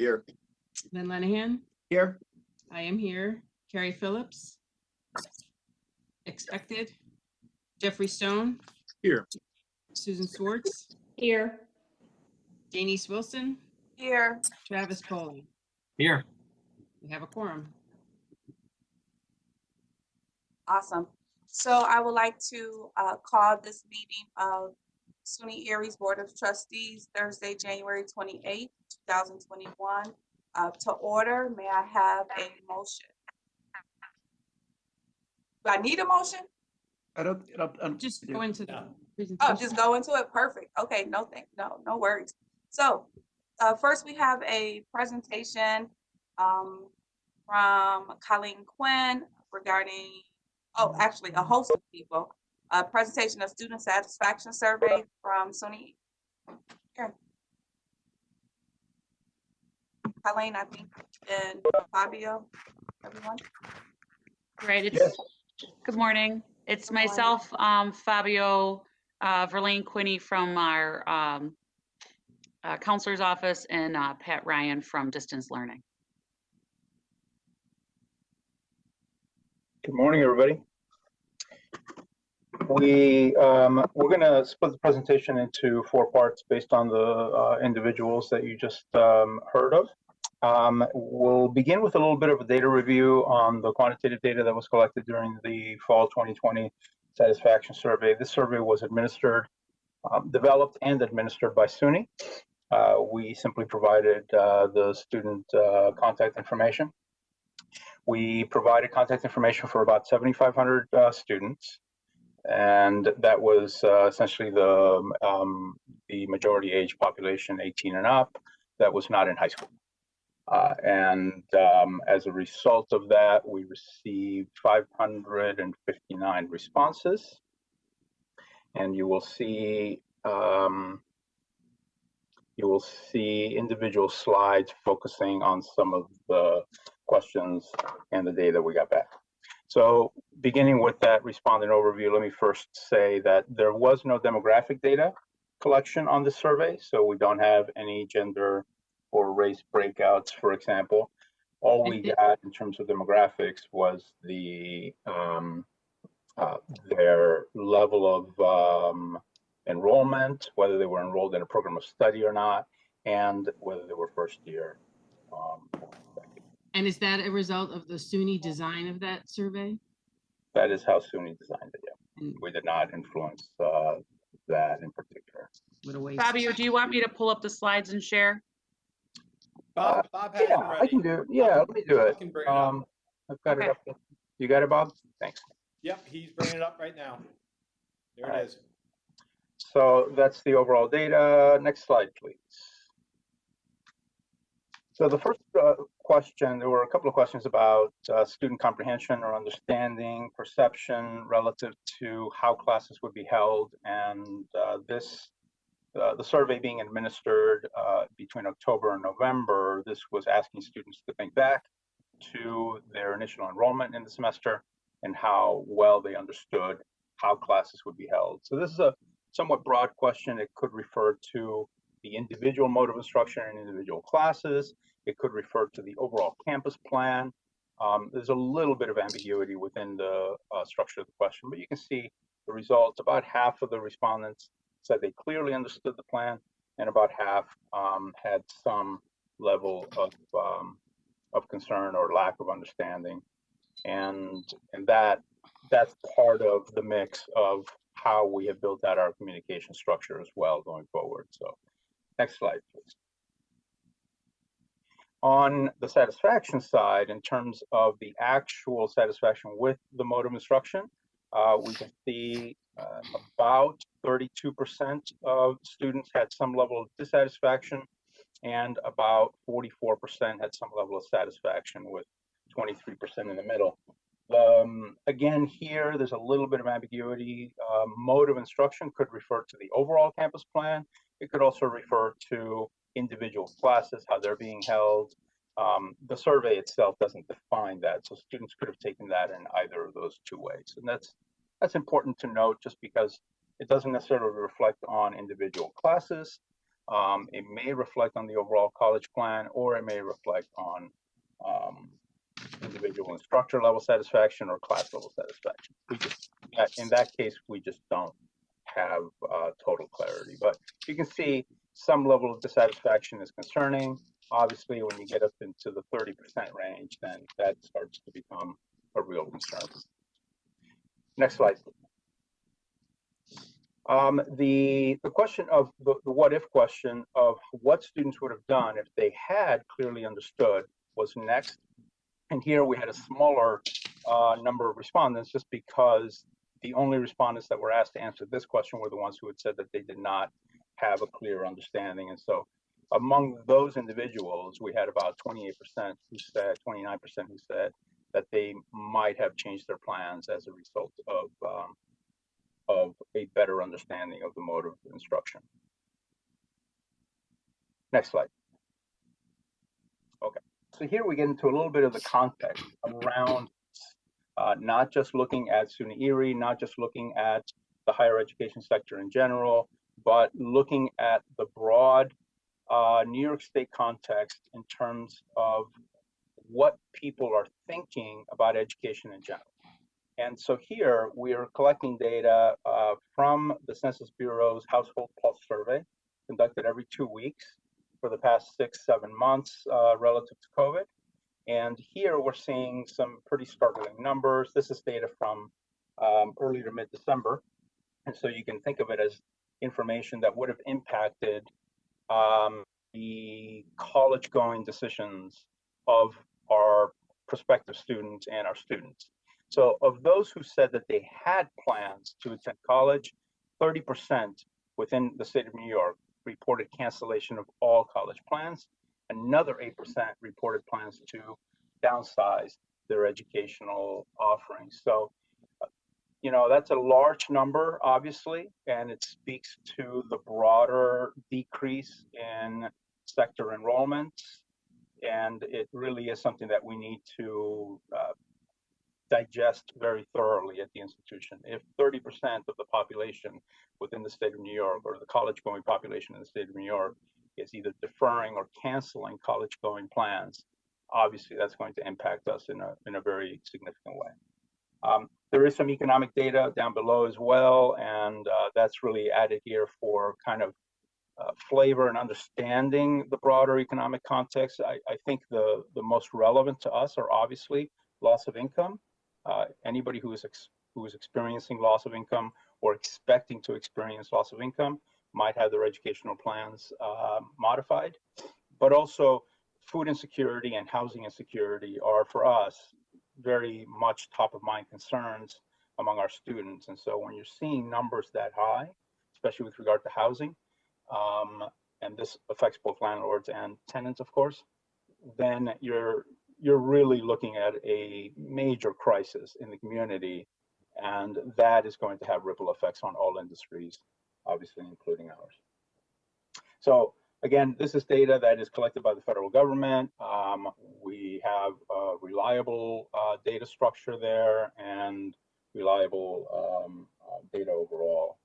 Here. Lynn Lenahan. Here. I am here. Carrie Phillips. Expected. Jeffrey Stone. Here. Susan Swartz. Here. Janice Wilson. Here. Travis Poley. Here. We have a quorum. Awesome. So I would like to call this meeting of SUNY Erie's Board of Trustees, Thursday, January 28th, 2021, to order. May I have a motion? Do I need a motion? I don't Just go into the presentation. Oh, just go into it. Perfect. Okay, no worries. So first we have a presentation from Colleen Quinn regarding, actually a host of people, a presentation of student satisfaction survey from SUNY. Here. Colleen, I think, and Fabio, everyone. Right. It's Yes. Good morning. It's Good morning. myself, Fabio, Verlaine Quinney from our counselor's office, and Pat Ryan from Distance Learning. Good morning, everybody. We're going to split the presentation into 4 parts based on the individuals that you just heard of. We'll begin with a little bit of a data review on the quantitative data that was collected during the fall 2020 satisfaction survey. This survey was developed and administered by SUNY. We simply provided the student contact information. We provided contact information for about 7,500 students, and that was essentially the majority age population, 18 and up, that was not in high school. As a result of that, we received 559 responses, and you will see individual slides focusing on some of the questions and the data we got back. So beginning with that respondent overview, let me first say that there was no demographic data collection on this survey, so we don't have any gender or race breakouts, for example. All we got in terms of demographics was their level of enrollment, whether they were enrolled in a program of study or not, and whether they were first year. And is that a result of the SUNY design of that survey? That is how SUNY designed it, yeah. We did not influence that in particular. What a waste. Fabio, do you want me to pull up the slides and share? Bob has yeah, it ready. I can do it. Yeah, let me do it. I can bring it up. I've got Okay. it up. You got it, Bob? Thanks. Yep, he's bringing it up right now. There it is. So that's the overall data. Next slide, please. So the first question, there were a couple of questions about student comprehension or understanding, perception relative to how classes would be held, and the survey being administered between October and November, this was asking students to think back to their initial enrollment in the semester and how well they understood how classes would be held. So this is a somewhat broad question. It could refer to the individual mode of instruction in individual classes. It could refer to the overall campus plan. There's a little bit of ambiguity within the structure of the question, but you can see the results. About half of the respondents said they clearly understood the plan, and about half had some level of concern or lack of understanding. And that's part of the mix of how we have built out our communication structure as well going forward. So next slide, please. On the satisfaction side, in terms of the actual satisfaction with the mode of instruction, we can see about 32% of students had some level of dissatisfaction, and about 44% had some level of satisfaction, with 23% in the middle. Again, here, there's a little bit of ambiguity. Mode of instruction could refer to the overall campus plan. It could also refer to individual classes, how they're being held. The survey itself doesn't define that, so students could have taken that in either of those two ways. And that's important to note, just because it doesn't necessarily reflect on individual classes. It may reflect on the overall college plan, or it may reflect on individual instructor level satisfaction or class level satisfaction. In that case, we just don't have total clarity. But you can see some level of dissatisfaction is concerning. Obviously, when you get up into the 30% range, then that starts to become a real concern. Next slide. The question of the what if question of what students would have done if they had clearly understood was next. And here we had a smaller number of respondents just because the only respondents that were asked to answer this question were the ones who had said that they did not have a clear understanding. And so among those individuals, we had about 28% who said, 29% who said that they might have changed their plans as a result of a better understanding of the mode of instruction. Next slide. Okay, so here we get into a little bit of the context around not just looking at SUNY Erie, not just looking at the higher education sector in general, but looking at the broad New York State context in terms of what people are thinking about education in general. And so here we are collecting data from the Census Bureau's Household Pulse Survey, conducted every 2 weeks for the past 6-7 months relative to COVID. And here we're seeing some pretty startling numbers. This is data from early to mid-December. And so you can think of it as information that would have impacted the college-going decisions of our prospective students and our students. So of those who said that they had plans to attend college, 30% within the state of New York reported cancellation of all college plans. Another 8% reported plans to downsize their educational offerings. So, you know, that's a large number, obviously, and it speaks to the broader decrease in sector enrollments. And it really is something that we need to digest very thoroughly at the institution. If 30% of the population within the state of New York, or the college-going population in the state of New York, is either deferring or canceling college-going plans, obviously that's going to impact us in a very significant way. There is some economic data down below as well, and that's really added here for kind of flavor and understanding the broader economic context. I think the most relevant to us are obviously loss of income. Anybody who is experiencing loss of income or expecting to experience loss of income might have their educational plans modified. But also food insecurity and housing insecurity are, for us, very much top of mind concerns among our students. And so when you're seeing numbers that high, especially with regard to housing, and this affects both landlords and tenants, of course, then you're really looking at a major crisis in the community, and that is going to have ripple effects on all industries, obviously including ours. So again, this is data that is collected by the federal government. We have a reliable data structure there and reliable data overall.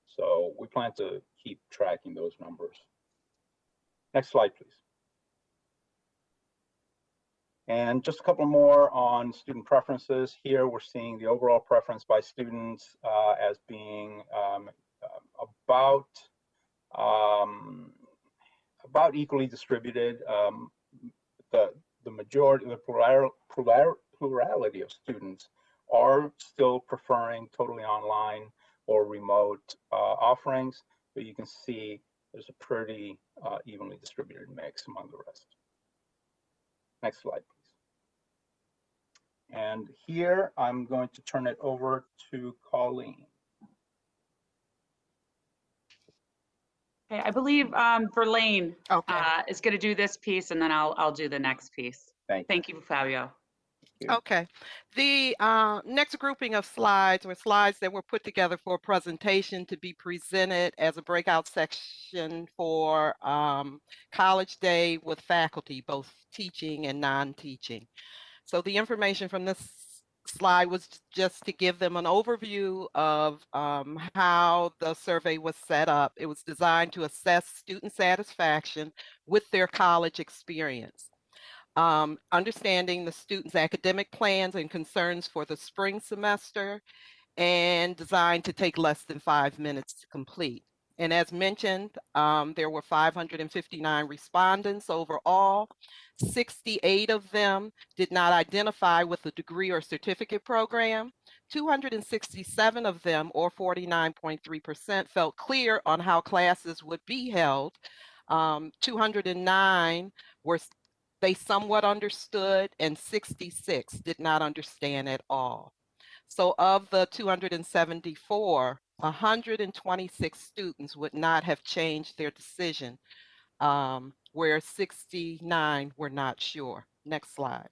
So we plan to keep tracking those numbers. Next slide, please. And just a couple more on student preferences. Here we're seeing the overall preference by students as being about equally distributed. The majority, the plurality of students are still preferring totally online or remote offerings, but you can see there's a pretty evenly distributed mix among the rest. Next slide, please. And here I'm going to turn it over to Colleen. Okay, I believe Verlaine Okay. is going to do this piece, and then I'll do the next piece. Thank you, Fabio. Okay. The next grouping of slides were slides that were put together for a presentation to be presented as a breakout section for College Day with faculty, both teaching and non-teaching. So the information from this slide was just to give them an overview of how the survey was set up. It was designed to assess student satisfaction with their college experience. Understanding the students' academic plans and concerns for the spring semester, and designed to take less than 5 minutes to complete. And as mentioned, there were 559 respondents overall. 68 of them did not identify with a degree or certificate program. 267 of them, or 49.3%, felt clear on how classes would be held. 209 were they somewhat understood, and 66 did not understand at all. So of the 274, 126 students would not have changed their decision, where 69 were not sure. Next slide.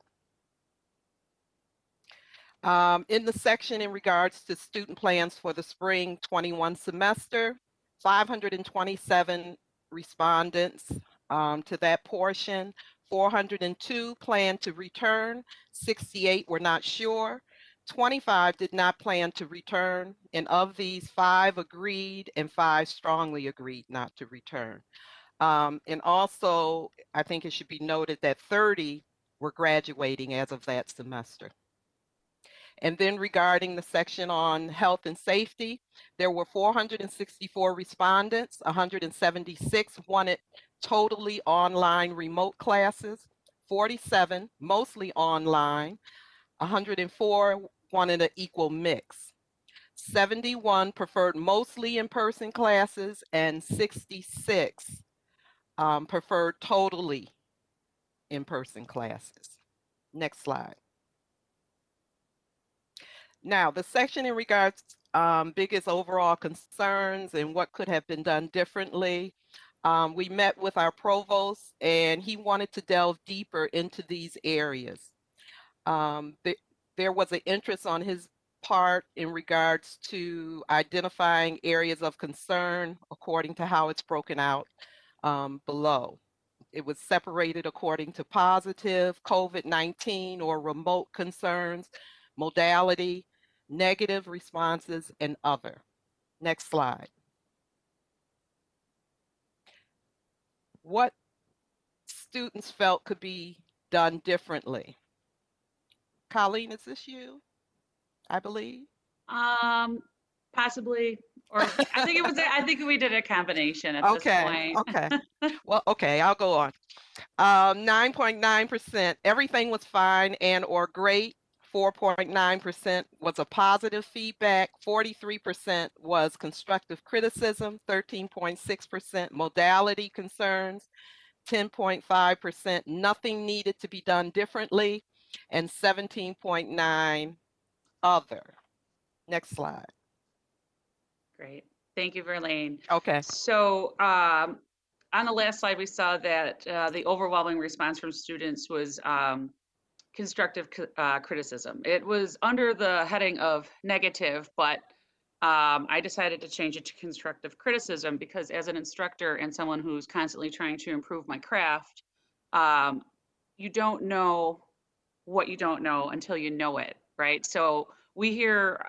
In the section in regards to student plans for the spring 21 semester, 527 respondents to that portion. 402 plan to return, 68 were not sure, 25 did not plan to return, and of these, 5 agreed and 5 strongly agreed not to return. And also, I think it should be noted that 30 were graduating as of that semester. And then regarding the section on health and safety, there were 464 respondents, 176 wanted totally online remote classes, 47 mostly online, 104 wanted an equal mix. 71 preferred mostly in-person classes, and 66 preferred totally in-person classes. Next slide. Now, the section in regards biggest overall concerns and what could have been done differently. We met with our provost, and he wanted to delve deeper into these areas. There was an interest on his part in regards to identifying areas of concern according to how it's broken out below. It was separated according to positive, COVID-19 or remote concerns, modality, negative responses, and other. Next slide. What students felt could be done differently? Colleen, is this you? I believe. Possibly, or I think it was, I think we did a combination at this Okay, point. okay. Well, okay, I'll go on. 9.9%, everything was fine and or great. 4.9% was a positive feedback. 43% was constructive criticism. 13.6% modality concerns. 10.5% nothing needed to be done differently. And 17.9% other. Next slide. Great. Thank you, Verlaine. Okay. So on the last slide, we saw that the overwhelming response from students was constructive criticism. It was under the heading of negative, but I decided to change it to constructive criticism because as an instructor and someone who's constantly trying to improve my craft, you don't know what you don't know until you know it, right? So we hear,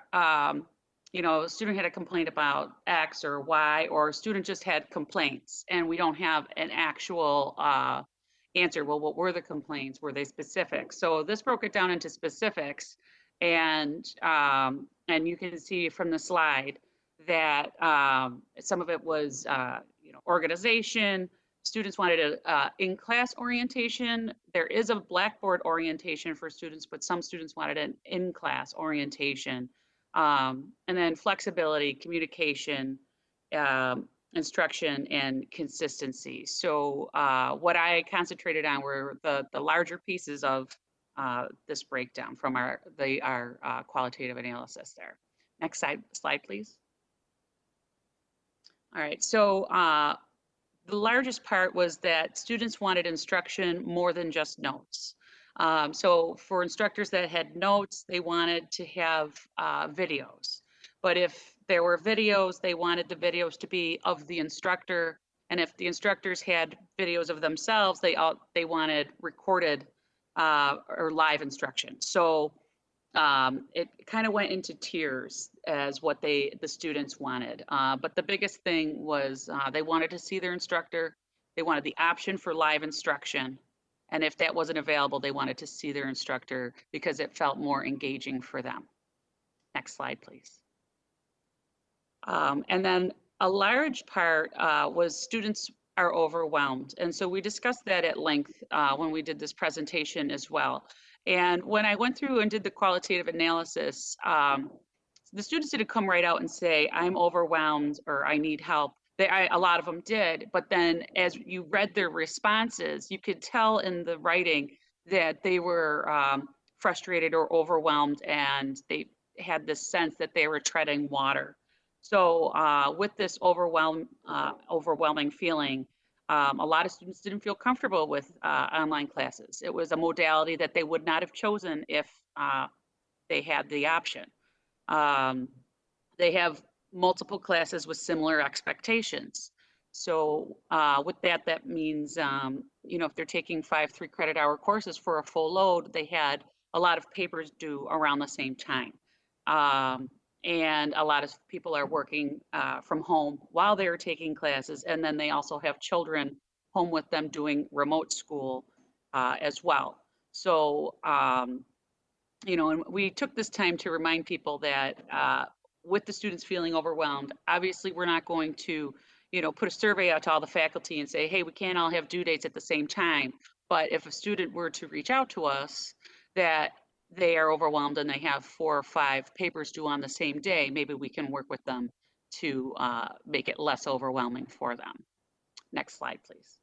you know, a student had a complaint about X or Y, or a student just had complaints, and we don't have an actual answer. Well, what were the complaints? Were they specific? So this broke it down into specifics, and you can see from the slide that some of it was, you know, organization. Students wanted a in-class orientation. There is a Blackboard orientation for students, but some students wanted an in-class orientation. And then flexibility, communication, instruction, and consistency. So what I concentrated on were the larger pieces of this breakdown from our qualitative analysis there. Next slide, please. All right, so the largest part was that students wanted instruction more than just notes. So for instructors that had notes, they wanted to have videos. But if there were videos, they wanted the videos to be of the instructor. And if the instructors had videos of themselves, they wanted recorded or live instruction. So it kind of went into tiers as what the students wanted. But the biggest thing was they wanted to see their instructor. They wanted the option for live instruction. And if that wasn't available, they wanted to see their instructor because it felt more engaging for them. Next slide, please. And then a large part was students are overwhelmed. And so we discussed that at length when we did this presentation as well. And when I went through and did the qualitative analysis, the students didn't come right out and say, I'm overwhelmed or I need help. A lot of them did, but then as you read their responses, you could tell in the writing that they were frustrated or overwhelmed, and they had this sense that they were treading water. So with this overwhelming feeling, a lot of students didn't feel comfortable with online classes. It was a modality that they would not have chosen if they had the option. They have multiple classes with similar expectations. So with that, that means, you know, if they're taking 5 3-credit-hour courses for a full load, they had a lot of papers due around the same time. And a lot of people are working from home while they're taking classes. And then they also have children home with them doing remote school as well. So, you know, and we took this time to remind people that with the students feeling overwhelmed, obviously we're not going to, you know, put a survey out to all the faculty and say, hey, we can't all have due dates at the same time. But if a student were to reach out to us that they are overwhelmed and they have 4 or 5 papers due on the same day, maybe we can work with them to make it less overwhelming for them. Next slide, please.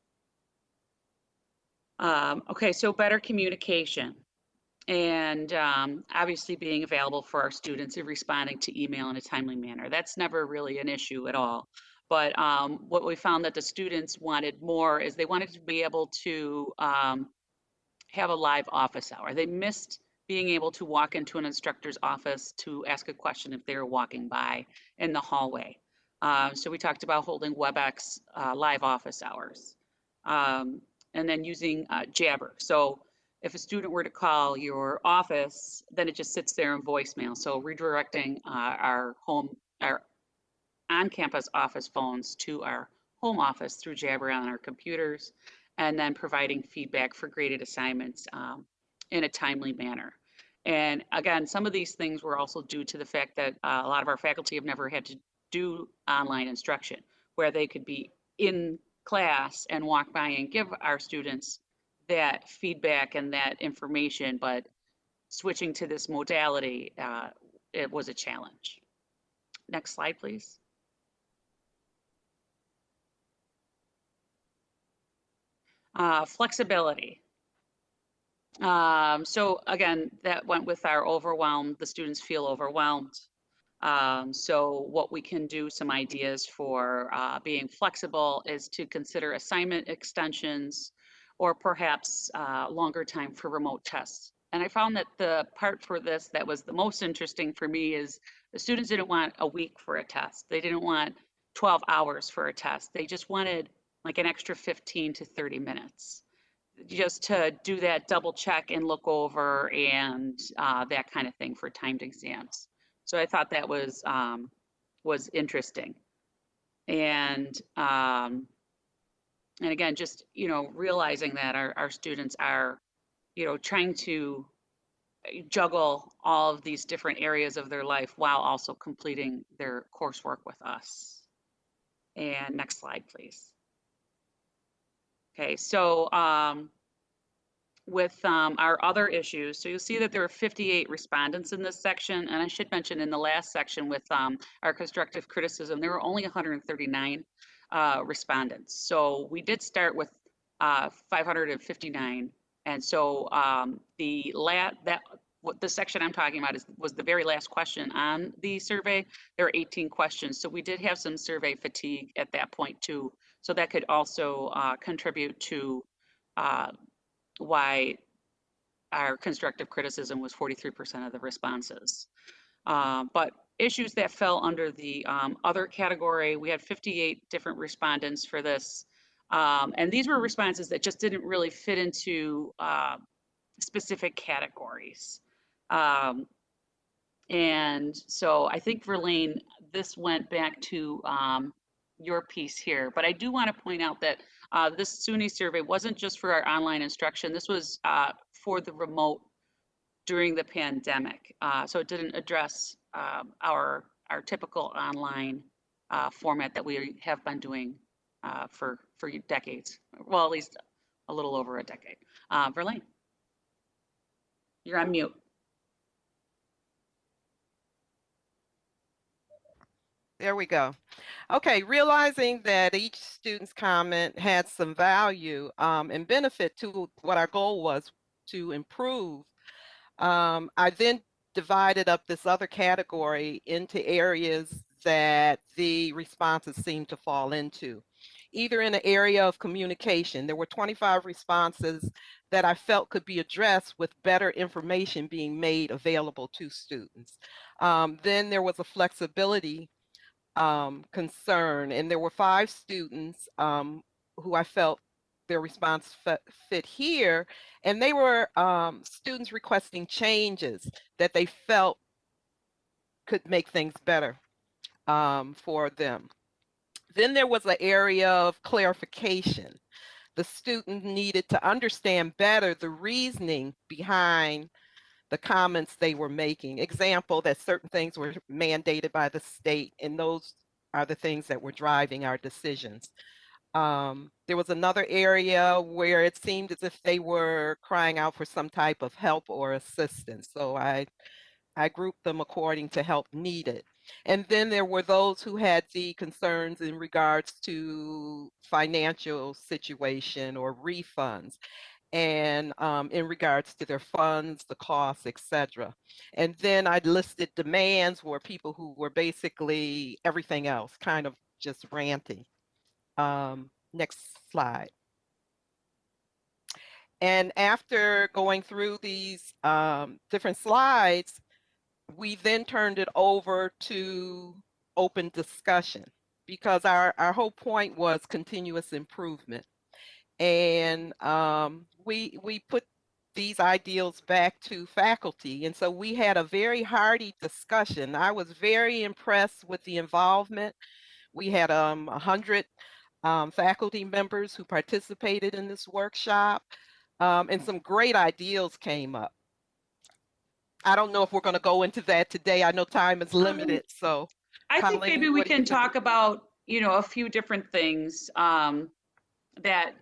Okay, so better communication. And obviously being available for our students and responding to email in a timely manner. That's never really an issue at all. But what we found that the students wanted more is they wanted to be able to have a live office hour. They missed being able to walk into an instructor's office to ask a question if they were walking by in the hallway. So we talked about holding WebEx live office hours, and then using Jabber. So if a student were to call your office, then it just sits there in voicemail. So redirecting our on-campus office phones to our home office through Jabber on our computers, and then providing feedback for graded assignments in a timely manner. And again, some of these things were also due to the fact that a lot of our faculty have never had to do online instruction, where they could be in class and walk by and give our students that feedback and that information, but switching to this modality, it was a challenge. Next slide, please. Flexibility. So again, that went with our overwhelmed, the students feel overwhelmed. So what we can do, some ideas for being flexible is to consider assignment extensions or perhaps longer time for remote tests. And I found that the part for this that was the most interesting for me is the students didn't want a week for a test. They didn't want 12 hours for a test. They just wanted like an extra 15 to 30 minutes just to do that double check and look over and that kind of thing for timed exams. So I thought that was interesting. And again, just, you know, realizing that our students are, you know, trying to juggle all of these different areas of their life while also completing their coursework with us. And next slide, please. Okay, so with our other issues. So you'll see that there are 58 respondents in this section. And I should mention in the last section with our constructive criticism, there were only 139 respondents. So we did start with 559. And so what the section I'm talking about was the very last question on the survey. There are 18 questions. So we did have some survey fatigue at that point too. So that could also contribute to why our constructive criticism was 43% of the responses. But issues that fell under the other category, we had 58 different respondents for this. And these were responses that just didn't really fit into specific categories. And so I think Verlaine, this went back to your piece here, but I do want to point out that this SUNY survey wasn't just for our online instruction. This was for the remote during the pandemic. So it didn't address our typical online format that we have been doing for decades. Well, at least a little over a decade. Verlaine, you're on mute. There we go. Okay, realizing that each student's comment had some value and benefit to what our goal was to improve, I then divided up this other category into areas that the responses seemed to fall into. Either in the area of communication, there were 25 responses that I felt could be addressed with better information being made available to students. Then there was a flexibility concern, and there were 5 students who I felt their response fit here, and they were students requesting changes that they felt could make things better for them. Then there was an area of clarification. The student needed to understand better the reasoning behind the comments they were making. Example, that certain things were mandated by the state, and those are the things that were driving our decisions. There was another area where it seemed as if they were crying out for some type of help or assistance. So I grouped them according to help needed. And then there were those who had the concerns in regards to financial situation or refunds, and in regards to their funds, the costs, etc. And then I listed demands were people who were basically everything else, kind of just ranting. Next slide. And after going through these different slides, we then turned it over to open discussion, because our whole point was continuous improvement. And we put these ideals back to faculty. And so we had a very hearty discussion. I was very impressed with the involvement. We had 100 faculty members who participated in this workshop, and some great ideals came up. I don't know if we're going to go into that today. I know time is limited, so I think Colleen, maybe we what do you can think? talk about, a few different things that,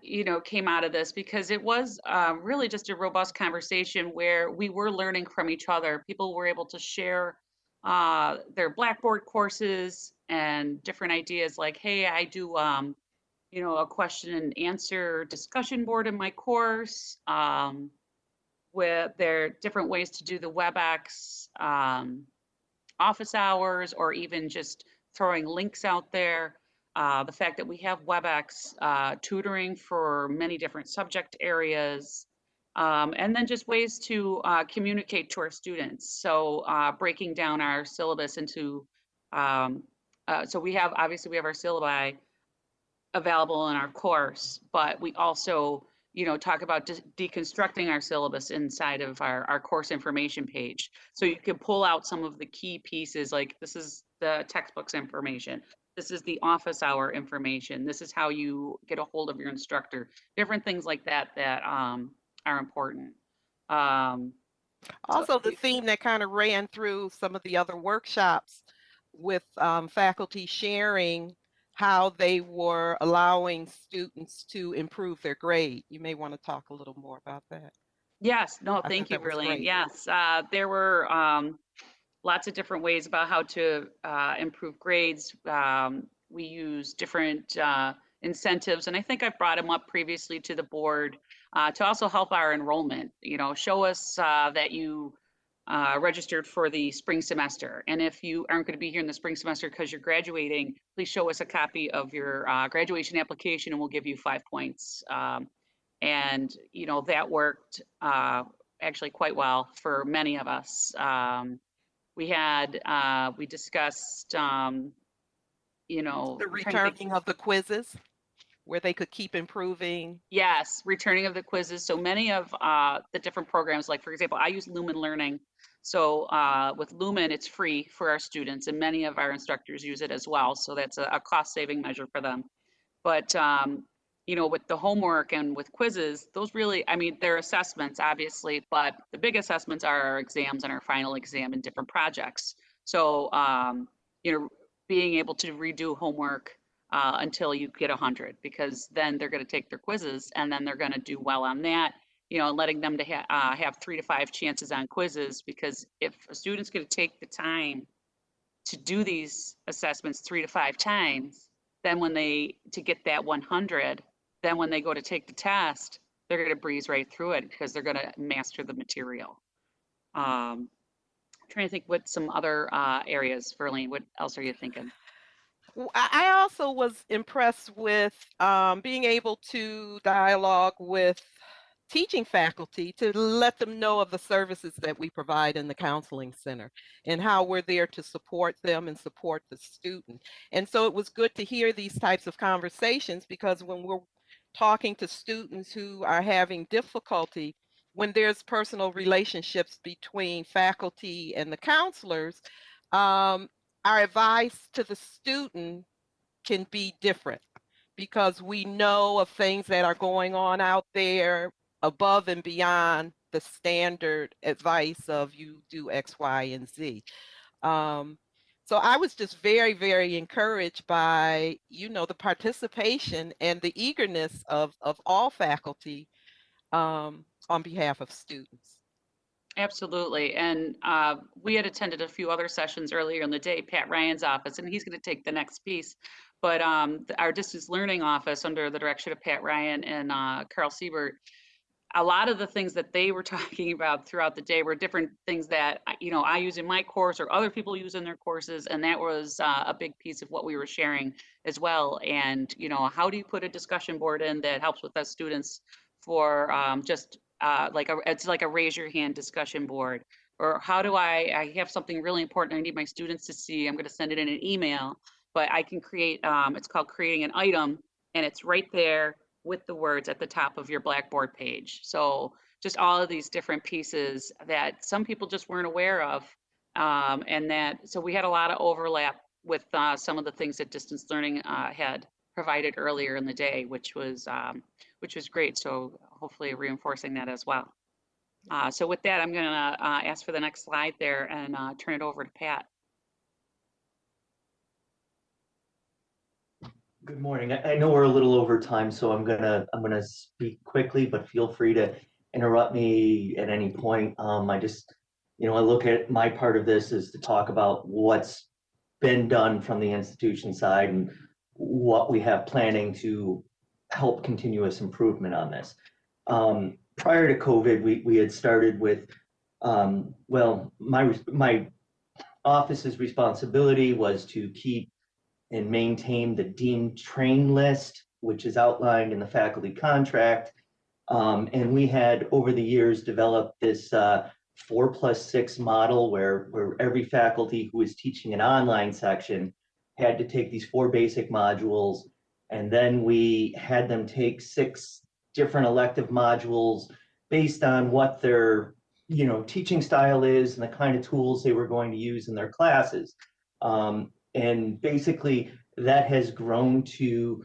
came out of this, because it was really just a robust conversation where we were learning from each other. People were able to share their Blackboard courses and different ideas like, hey, I do, a question and answer discussion board in my course. With their different ways to do the WebEx office hours, or even just throwing links out there. The fact that we have WebEx tutoring for many different subject areas, and then just ways to communicate to our students. So breaking down our syllabus into, so we have, obviously we have our syllabi available in our course, but we also, talk about deconstructing our syllabus inside of our course information page. So you can pull out some of the key pieces, like this is the textbooks information. This is the office hour information. This is how you get a hold of your instructor. Different things like that that are important. Um, so Also, the theme that kind of ran through some of the other workshops with faculty sharing how they were allowing students to improve their grade. You may want to talk a little more about that. yes, no, I thank think you, that was Verlaine. great. Yes, there were lots of different ways about how to improve grades. We use different incentives, and I think I've brought them up previously to the board to also help our enrollment. Show us that you registered for the spring semester, and if you aren't going to be here in the spring semester because you're graduating, please show us a copy of your graduation application, and we'll give you 5 points. And that worked actually quite well for many of us. We discussed, The I'm trying to think. returning of the quizzes where they could keep improving. Yes, returning of the quizzes. So many of the different programs, like for example, I use Lumen Learning. So with Lumen, it's free for our students, and many of our instructors use it as well. So that's a cost-saving measure for them. But you know, with the homework and with quizzes, those really, I mean, they're assessments, obviously, but the big assessments are our exams and our final exam and different projects. So you know, being able to redo homework until you get 100, because then they're going to take their quizzes and then they're going to do well on that. You know, and letting them to have 3 to 5 chances on quizzes, because if a student's going to take the time to do these assessments 3 to 5 times, then when they to get that 100, then when they go to take the test, they're going to breeze right through it because they're going to master the material. Trying to think what some other areas, Verlene, what else are you thinking? I also was impressed with being able to dialogue with teaching faculty to let them know of the services that we provide in the counseling center and how we're there to support them and support the student. And so it was good to hear these types of conversations, because when we're talking to students who are having difficulty, when there's personal relationships between faculty and the counselors, our advice to the student can be different, because we know of things that are going on out there above and beyond the standard advice of you do X, Y, and Z. So I was just very, very encouraged by, you know, the participation and the eagerness of all faculty on behalf of students. Absolutely. And we had attended a few other sessions earlier in the day, Pat Ryan's office, and he's going to take the next piece. But our distance learning office, under the direction of Pat Ryan and Carl Siebert, a lot of the things that they were talking about throughout the day were different things that you know, I use in my course or other people use in their courses, and that was a big piece of what we were sharing as well. And you know, how do you put a discussion board in that helps with us students for just it's like a raise your hand discussion board, or how do I have something really important I need my students to see, I'm going to send it in an email, but I can create it's called creating an item, and it's right there with the words at the top of your Blackboard page. So just all of these different pieces that some people just weren't aware of. And that, so we had a lot of overlap with some of the things that distance learning had provided earlier in the day, which was great. So hopefully reinforcing that as well. So with that, I'm gonna ask for the next slide there and turn it over to Pat. Good morning. I know we're a little over time, so I'm gonna speak quickly, but feel free to interrupt me at any point. I just, you know, I look at my part of this is to talk about what's been done from the institution side and what we have planning to help continuous improvement on this. Prior to COVID, we had started with, well, my office's responsibility was to keep and maintain the deemed train list, which is outlined in the faculty contract. And we had over the years developed this 4+6 model where every faculty who was teaching an online section had to take these 4 basic modules. And then we had them take 6 different elective modules based on what their, you know, teaching style is and the kind of tools they were going to use in their classes. And basically that has grown to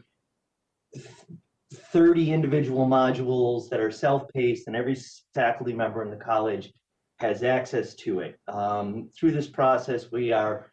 30 individual modules that are self-paced, and every faculty member in the college has access to it. Through this process, we are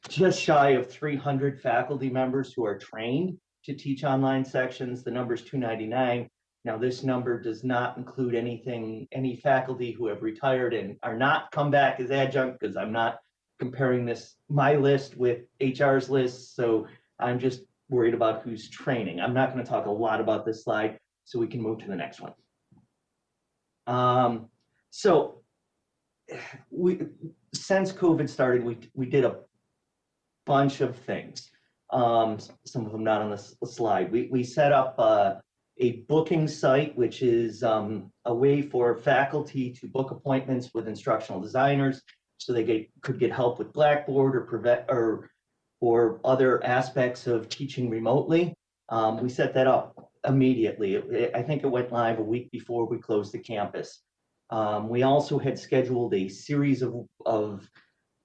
just shy of 300 faculty members who are trained to teach online sections. The number is 299. Now, this number does not include any faculty who have retired and are not come back as adjunct, because I'm not comparing my list with HR's list. So I'm just worried about who's training. I'm not going to talk a lot about this slide, so we can move to the next one. So since COVID started, we did a bunch of things. Some of them not on the slide. We set up a booking site, which is a way for faculty to book appointments with instructional designers, so they could get help with Blackboard or other aspects of teaching remotely. We set that up immediately. I think it went live a week before we closed the campus. We also had scheduled a series of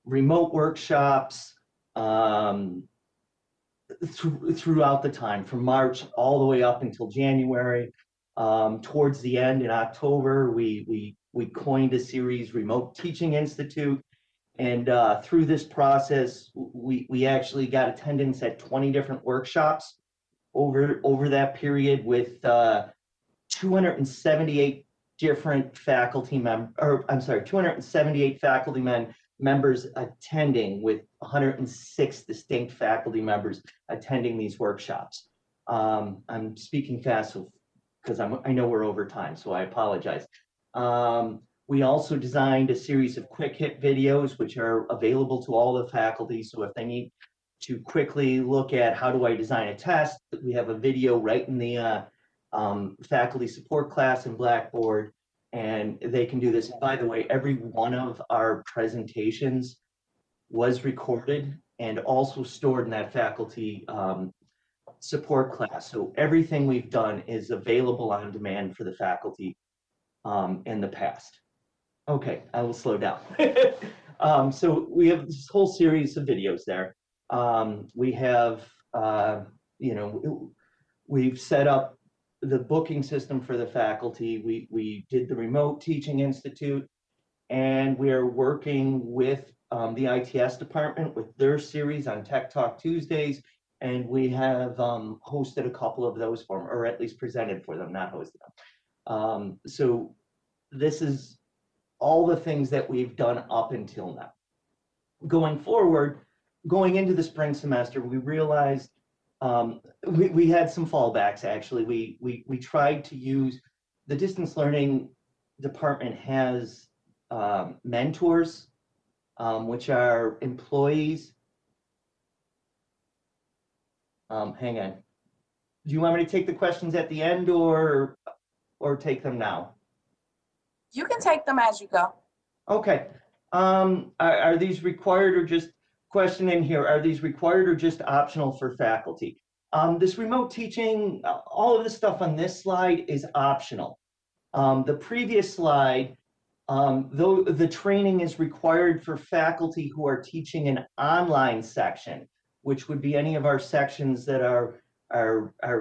remote workshops throughout the time, from March all the way up until January. Towards the end in October, we coined a series, Remote Teaching Institute. And through this process, we actually got attendance at 20 different workshops over that period, with 278 different faculty 278 faculty members attending, with 106 distinct faculty members attending these workshops. I'm speaking fast because I know we're over time, so I apologize. We also designed a series of quick hit videos, which are available to all the faculty. So if they need to quickly look at how do I design a test, we have a video right in the faculty support class in Blackboard, and they can do this. By the way, every one of our presentations was recorded and also stored in that faculty support class. So everything we've done is available on demand for the faculty in the past. Okay, I will slow down. So we have this whole series of videos there. We have, we've set up the booking system for the faculty. We did the Remote Teaching Institute, and we are working with the ITS department with their series on Tech Talk Tuesdays. And we have hosted a couple of those for them, or at least presented for them, not hosted them. So this is all the things that we've done up until now. Going forward, going into the spring semester, we realized we had some fallbacks. Actually, we tried to use, the distance learning department has mentors, which are employees. Hang on. Do you want me to take the questions at the end or take them now? You can take them as you go. Okay. Are these required, or just question in here, are these required or just optional for faculty? This remote teaching, all of the stuff on this slide is optional. The previous slide, though the training is required for faculty who are teaching an online section, which would be any of our sections that are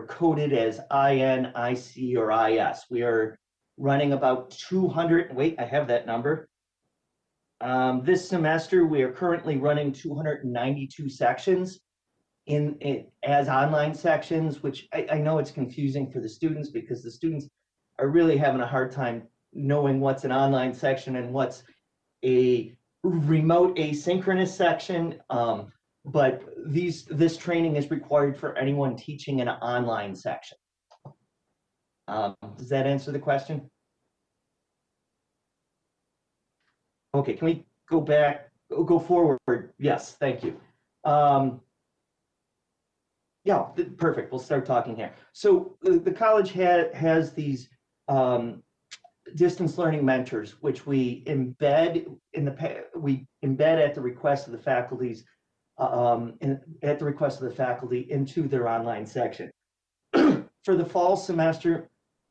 coded as IN, IC, or IS. We are running about 200, wait, I have that number. This semester, we are currently running 292 sections as online sections, which I know it's confusing for the students, because the students are really having a hard time knowing what's an online section and what's a remote asynchronous section. But this training is required for anyone teaching an online section. Does that answer the question? Okay, can we go back, go forward? Yes, thank you. Yeah, perfect. We'll start talking here. So the college has these distance learning mentors, which we embed at the request of the faculties, into their online section. For the fall semester,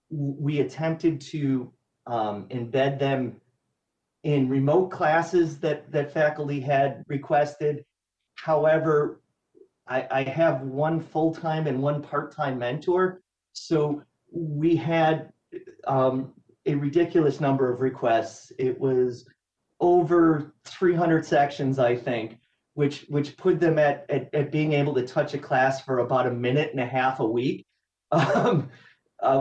we attempted to embed them in remote classes that faculty had requested. However, I have one full-time and one part-time mentor, so we had a ridiculous number of requests. It was over 300 sections, I think, which put them at being able to touch a class for about 1.5 minutes a week,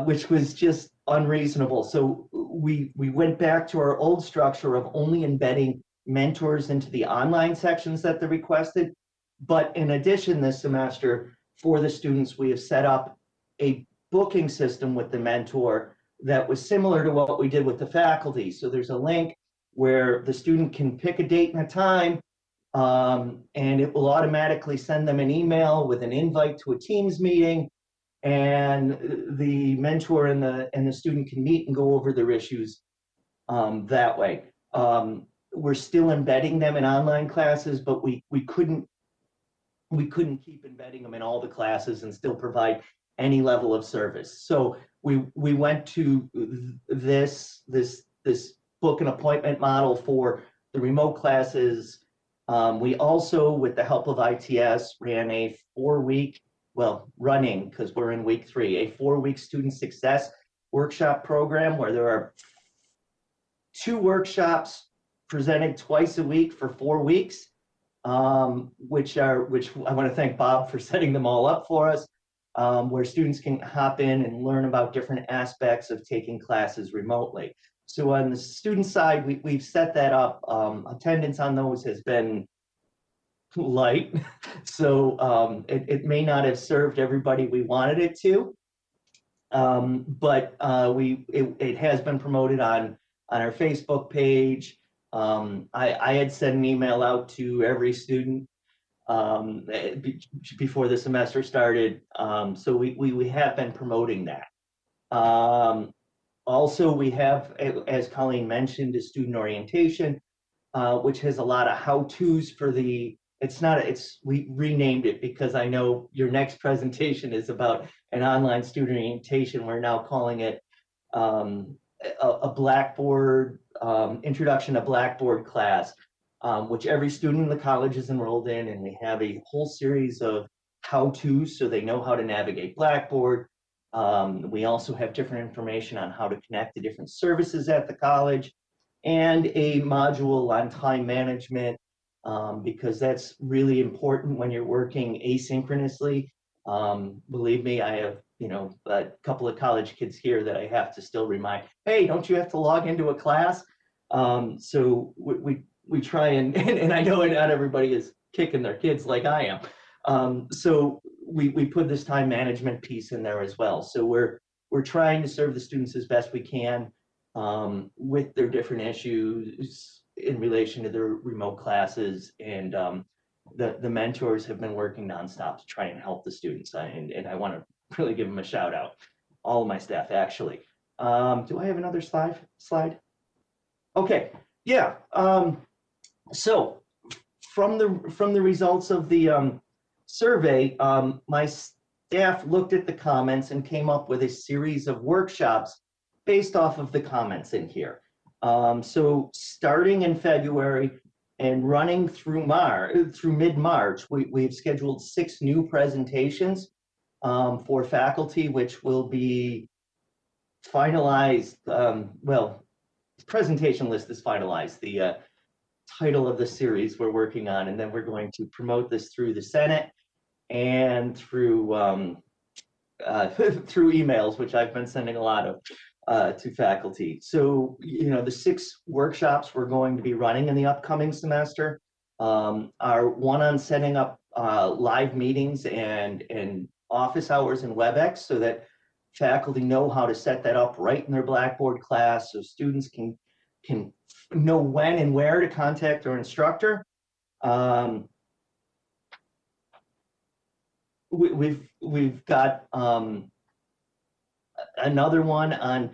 which was just unreasonable. So we went back to our old structure of only embedding mentors into the online sections that they requested. But in addition, this semester, for the students, we have set up a booking system with the mentor that was similar to what we did with the faculty. So there's a link where the student can pick a date and a time, and it will automatically send them an email with an invite to a Teams meeting, and the mentor and the student can meet and go over their issues that way. We're still embedding them in online classes, but we couldn't keep embedding them in all the classes and still provide any level of service. So we went to this book an appointment model for the remote classes. We also, with the help of ITS, ran a 4-week, well, running, because we're in week 3, a 4-week student success workshop program where there are 2 workshops presented twice a week for 4 weeks, which I want to thank Bob for setting them all up for us, where students can hop in and learn about different aspects of taking classes remotely. So on the student side, we've set that up. Attendance on those has been light, so it may not have served everybody we wanted it to. But it has been promoted on our Facebook page. I had sent an email out to every student before the semester started. So we have been promoting that. Also, we have, as Colleen mentioned, a student orientation, which has a lot of how-tos for the, we renamed it because I know your next presentation is about an online student orientation. We're now calling it a Blackboard, introduction to Blackboard class, which every student in the college is enrolled in, and we have a whole series of how-tos so they know how to navigate Blackboard. We also have different information on how to connect to different services at the college, and a module on time management, because that's really important when you're working asynchronously. Believe me, I have, a couple of college kids here that I have to still remind, hey, don't you have to log into a class? So we try and I know not everybody is kicking their kids like I am. So we put this time management piece in there as well. So we're trying to serve the students as best we can, with their different issues in relation to their remote classes, and the mentors have been working nonstop to try and help the students, and I want to really give them a shout out, all of my staff actually. Do I have another slide? Okay, yeah. So from the results of the survey, my staff looked at the comments and came up with a series of workshops based off of the comments in here. So starting in February and running through mid-March, we've scheduled 6 new presentations for faculty, which will be finalized. Well, presentation list is finalized. The title of the series we're working on, and then we're going to promote this through the Senate and through through emails, which I've been sending a lot of to faculty. So, the 6 workshops we're going to be running in the upcoming semester are one on setting up live meetings and office hours in WebEx, so that faculty know how to set that up right in their Blackboard class, so students can know when and where to contact their instructor. We've got another one on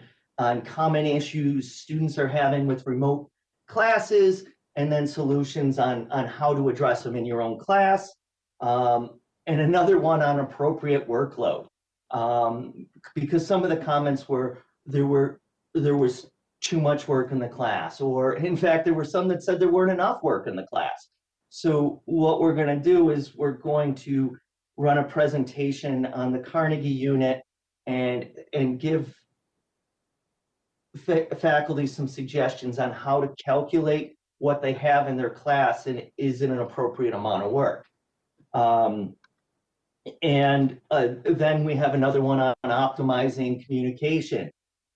common issues students are having with remote classes, and then solutions on how to address them in your own class, and another one on appropriate workload, because some of the comments were there was too much work in the class, or in fact there were some that said there weren't enough work in the class. So what we're going to do is we're going to run a presentation on the Carnegie unit and give faculty some suggestions on how to calculate what they have in their class and is it an appropriate amount of work. And then we have another one on optimizing communication,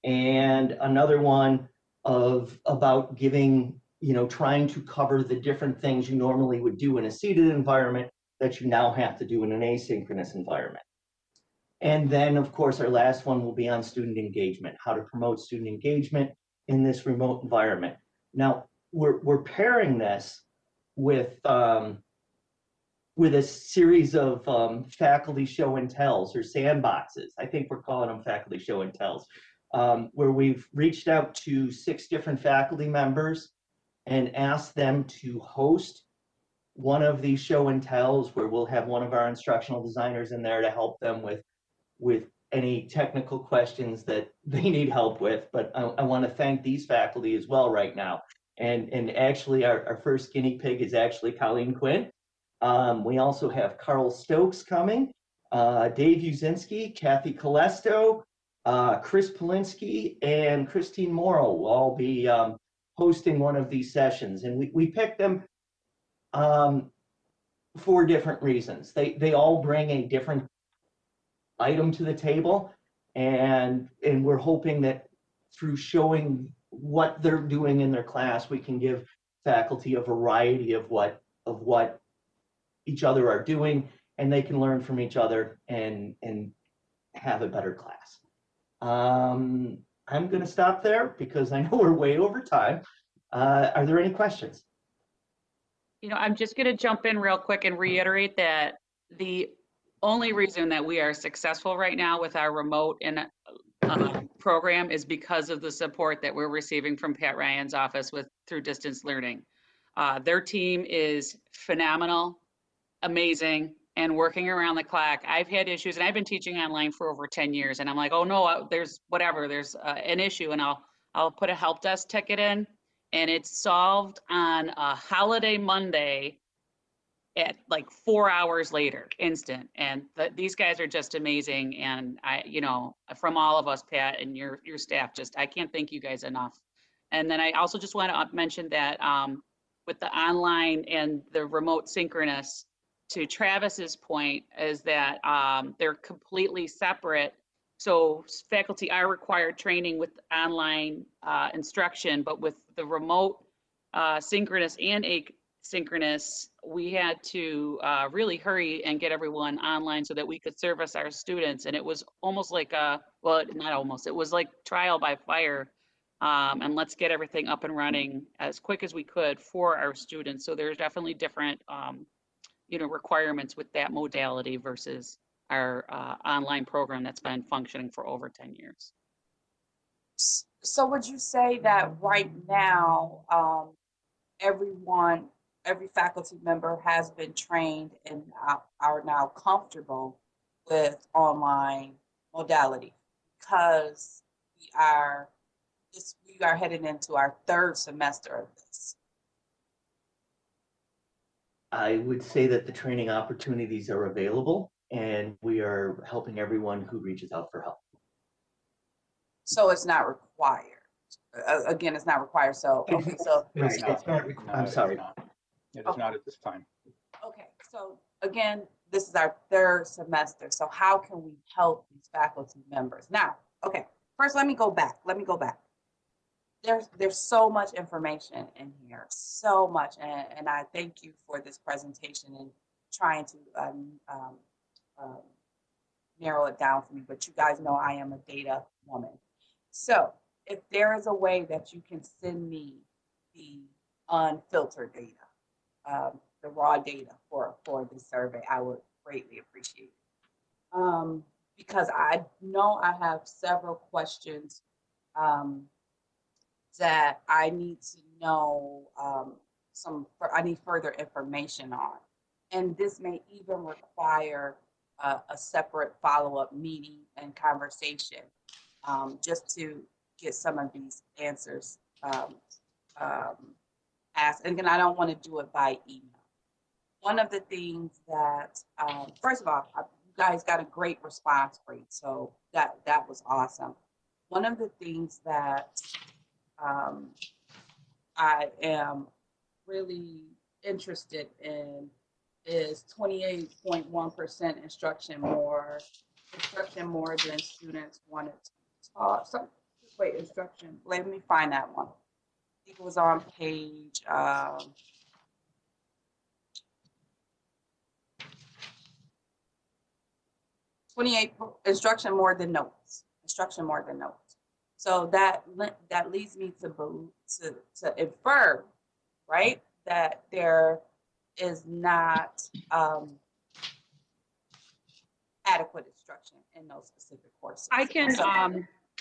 and another one about giving, trying to cover the different things you normally would do in a seated environment that you now have to do in an asynchronous environment. And then, of course, our last one will be on student engagement, how to promote student engagement in this remote environment. Now, we're pairing this with a series of faculty show and tells, or sandboxes. I think we're calling them faculty show and tells, where we've reached out to 6 different faculty members and asked them to host one of these show and tells, where we'll have one of our instructional designers in there to help them with any technical questions that they need help with, but I want to thank these faculty as well right now. And actually our first guinea pig is actually Colleen Quinn. We also have Carl Stokes coming, Dave Uzinski, Kathy Colesto, Chris Polinsky, and Christine Morrow will all be hosting one of these sessions. And we picked them for different reasons. They all bring a different item to the table, and we're hoping that through showing what they're doing in their class, we can give faculty a variety of what each other are doing, and they can learn from each other and have a better class. I'm going to stop there because I know we're way over time. Are there any questions? You know, I'm just going to jump in real quick and reiterate that the only reason that we are successful right now with our remote and program is because of the support that we're receiving from Pat Ryan's office through distance learning. Their team is phenomenal, amazing, and working around the clock. I've had issues, and I've been teaching online for over 10 years, and I'm like, oh no, there's an issue, and I'll put a help desk ticket in, and it's solved on a holiday Monday at like 4 hours later, instant. And these guys are just amazing. And from all of us, Pat, and your staff, I can't thank you guys enough. And then I also just want to mention that with the online and the remote synchronous, to Travis's point, is that they're completely separate. So faculty are required training with online instruction, but with the remote synchronous and asynchronous, we had to really hurry and get everyone online so that we could service our students. And it was almost like not almost, it was like trial by fire. And let's get everything up and running as quick as we could for our students. So there's definitely different requirements with that modality versus our online program that's been functioning for over 10 years. So would you say that right now, every faculty member has been trained and are now comfortable with online modality, because we are headed into our third semester of this? I would say that the training opportunities are available, and we are helping everyone who reaches out for help. So it's not required. Again, it's not required. So okay, so It is Right, not. it's not, No, I'm it is sorry. not. It is not at this time. okay. So again, this is our third semester. So how can we help these faculty members now? Okay, first let me go back. There's so much information in here, so much, and I thank you for this presentation and trying to narrow it down for me. But you guys know I am a data woman. So if there is a way that you can send me the unfiltered data, the raw data for this survey, I would greatly appreciate it. Because I know I have several questions that I need to know I need further information on. And this may even require a separate follow-up meeting and conversation just to get some of these answers asked. And again, I don't want to do it by email. One of the things that, first of all, you guys got a great response rate, so that was awesome. One of the things that I am really interested in is 28.1% instruction more than students wanted to taught. So, wait, instruction. Let me find that one. I think it was on page 28. Instruction more than notes. Instruction more than notes. So that leads me to infer, right, that there is not adequate instruction in those specific courses. I can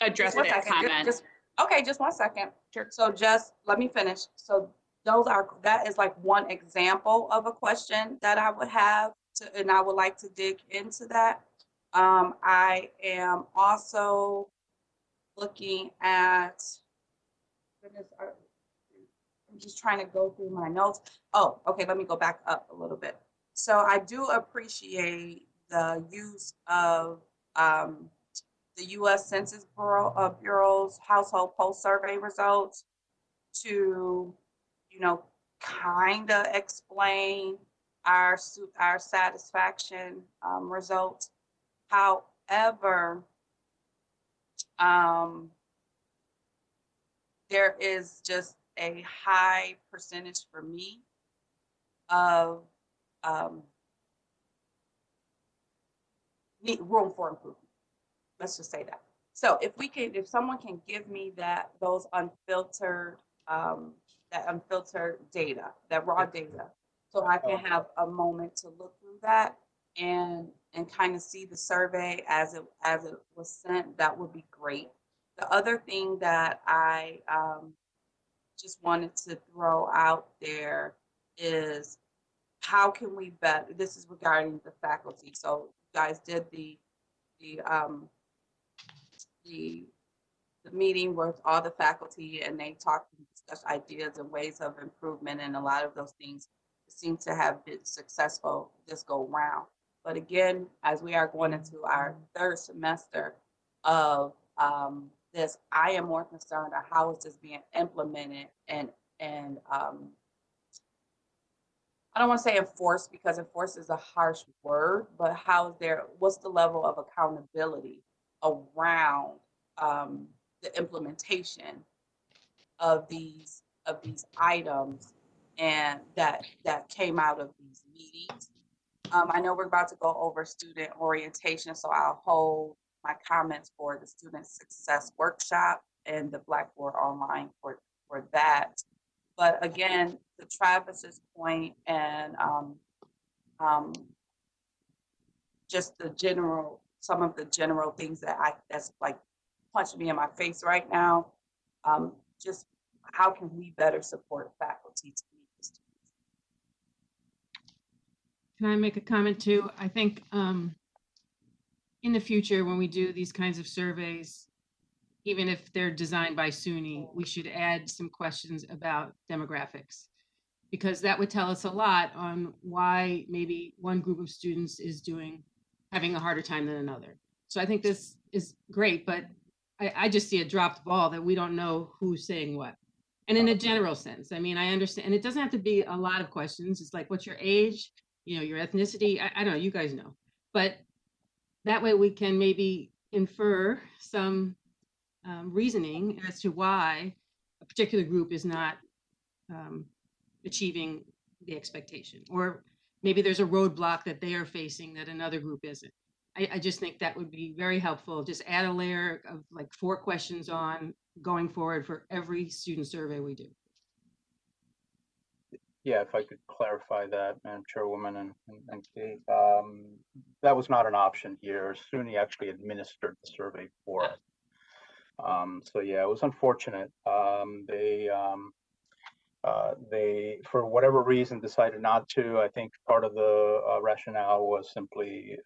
address Just that comment. Just 1 second. Sure. So just let me finish. So that is like one example of a question that I would have and I would like to dig into that. I am also looking at, goodness, I'm just trying to go through my notes. Oh, okay, let me go back up a little bit. So I do appreciate the use of the U.S. Census Bureau's household pulse survey results to, you know, kind of explain our satisfaction results. However, there is just a high percentage for me of um, room for improvement. Let's just say that. So if someone can give me those unfiltered data, that raw data, so I can have a moment to look through that and kind of see the survey as it was sent, that would be great. The other thing that I just wanted to throw out there is, how can we better, this is regarding the faculty. So you guys did the um, the meeting with all the faculty, and they talked and discussed ideas and ways of improvement, and a lot of those things seem to have been successful this go round. But again, as we are going into our third semester of this, I am more concerned on how is this being implemented and I don't want to say enforced, because enforce is a harsh word, but what's the level of accountability around the implementation of these items and that came out of these meetings. I know we're about to go over student orientation, so I'll hold my comments for the student success workshop and the Blackboard Online for that. But again, to Travis's point, and just some of the general things that's like punching me in my face right now. Just how can we better support faculty to meet the students? Can I make a comment too? I think in the future, when we do these kinds of surveys, even if they're designed by SUNY, we should add some questions about demographics, because that would tell us a lot on why maybe one group of students is having a harder time than another. So I think this is great, but I just see a dropped ball that we don't know who's saying what. And in a general sense, I mean, I understand, and it doesn't have to be a lot of questions. It's like, what's your age, your ethnicity? I don't know, you guys know. But that way we can maybe infer some reasoning as to why a particular group is not achieving the expectation, or maybe there's a roadblock that they are facing that another group isn't. I just think that would be very helpful. Just add a layer of like 4 questions on going forward for every student survey we do. Yeah, if I could clarify that, Madam Chairwoman and Kate, that was not an option here. SUNY actually administered the survey for us. So yeah, it was unfortunate. They, for whatever reason, decided not to. I think part of the rationale was simply,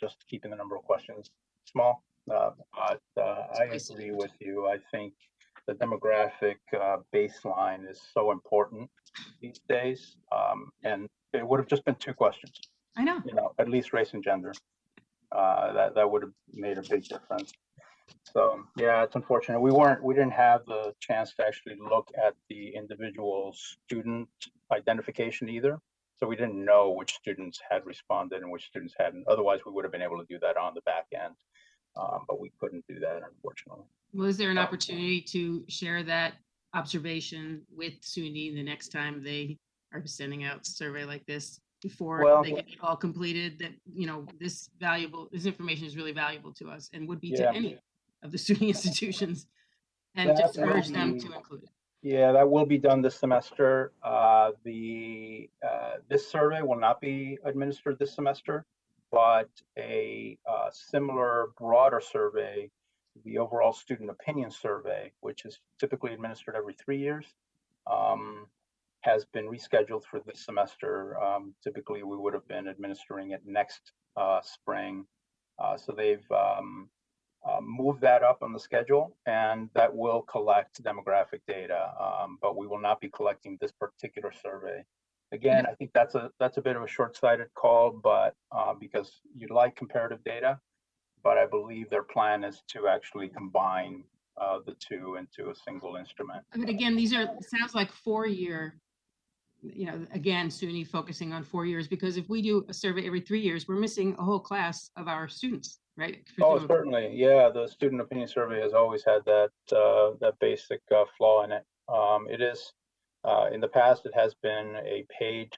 just keeping the number of questions small. But I agree with you. I think the demographic baseline is so important these days, and it would have just been 2 questions. I know. At least race and gender. That would have made a big difference. So yeah, it's unfortunate. We didn't have the chance to actually look at the individual student identification either. So we didn't know which students had responded and which students hadn't. Otherwise, we would have been able to do that on the back end. But we couldn't do that, unfortunately. Was there an opportunity to share that observation with SUNY the next time they are sending out a survey like this, before they get it all completed, that, this information is really valuable to us and would be to any of the SUNY institutions, and just urge them to include it? Yeah, that will be done this semester. This survey will not be administered this semester, but a similar broader survey, the overall student opinion survey, which is typically administered every 3 years, has been rescheduled for this semester. Typically, we would have been administering it next spring. So they've move that up on the schedule, and that will collect demographic data, but we will not be collecting this particular survey. Again, I think that's a bit of a short-sighted call, but because you'd like comparative data, but I believe their plan is to actually combine the two into a single instrument. But again, these are, sounds like 4-year, you know, again, SUNY focusing on 4 years, because if we do a survey every 3 years, we're missing a whole class of our students, right? Oh, Presumably. certainly, yeah. The student opinion survey has always had that basic flaw in it. It is in the past, it has been a paid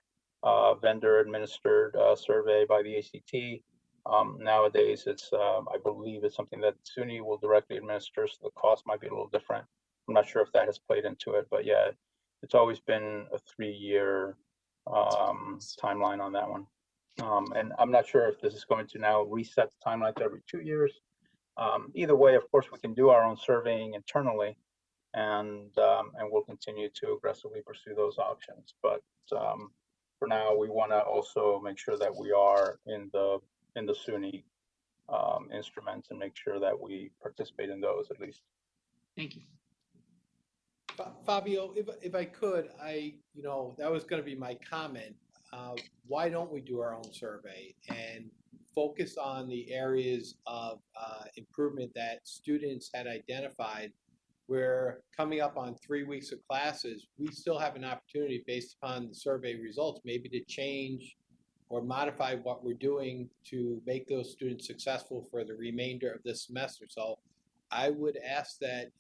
vendor administered survey by the ACT. Nowadays, it's I believe it's something that SUNY will directly administer, so the cost might be a little different. I'm not sure if that has played into it, but yeah, it's always been a 3-year timeline on that one. And I'm not sure if this is going to now reset the timeline to every 2 years. Either way, of course, we can do our own surveying internally, and we'll continue to aggressively pursue those options. But for now, we want to also make sure that we are in the SUNY instruments and make sure that we participate in those at least. Thank you. Fabio, if I could, that was going to be my comment. Why don't we do our own survey and focus on the areas of improvement that students had identified? We're coming up on 3 weeks of classes. We still have an opportunity based upon the survey results, maybe to change or modify what we're doing to make those students successful for the remainder of this semester. So I would ask that